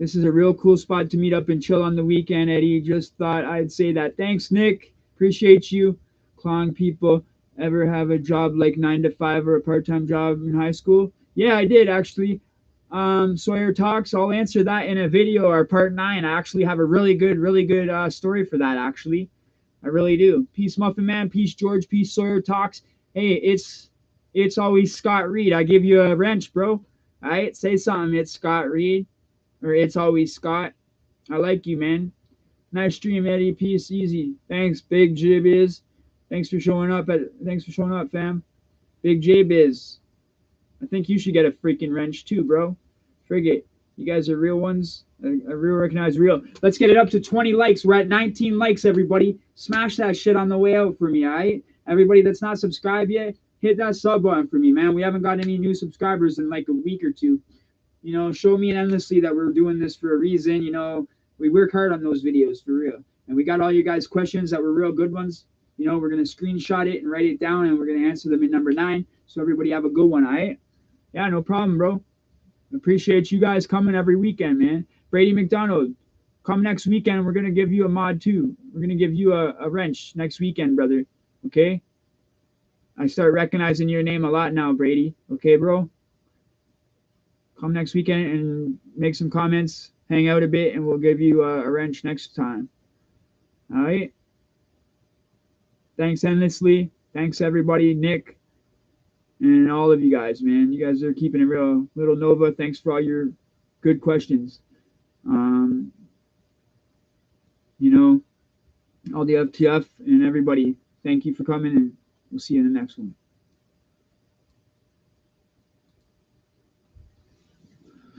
This is a real cool spot to meet up and chill on the weekend, Eddie. Just thought I'd say that. Thanks, Nick. Appreciate you. Clawing people. Ever have a job like 9 to 5 or a part-time job in high school? Yeah, I did actually. Sawyer Talks. I'll answer that in a video or part 9. I actually have a really good story for that. Actually, I really do. Peace, Muffin Man. Peace, George. Peace, Sawyer Talks. Hey, it's always Scott Reed. I give you a wrench, bro. All right, say something. It's Scott Reed, or it's always Scott. I like you, man. Nice stream, Eddie. Peace, easy. Thanks, Big J Biz. Thanks for showing up. Thanks for showing up, fam. Big J Biz. I think you should get a freaking wrench too, bro. Frigate. You guys are real ones. I real recognize real. Let's get it up to 20 likes. We're at 19 likes, everybody. Smash that shit on the way out for me, all right? Everybody that's not subscribed yet, hit that sub button for me, man. We haven't got any new subscribers in like a week or two. You know, show me endlessly that we're doing this for a reason. You know, we work hard on those videos for real. And we got all you guys' questions that were real good ones. You know, we're going to screenshot it and write it down, and we're going to answer them in number 9. So everybody have a good one, all right? Yeah, no problem, bro. Appreciate you guys coming every weekend, man. Brady McDonald, come next weekend. We're going to give you a mod too. We're going to give you a wrench next weekend, brother. Okay? I start recognizing your name a lot now, Brady. Okay, bro? Come next weekend and make some comments, hang out a bit, and we'll give you a wrench next time. All right? Thanks endlessly. Thanks, everybody. Nick. And all of you guys, man. You guys are keeping it real. Little Nova, thanks for all your good questions. You know, all the FTF and everybody, thank you for coming, and we'll see you in the next one.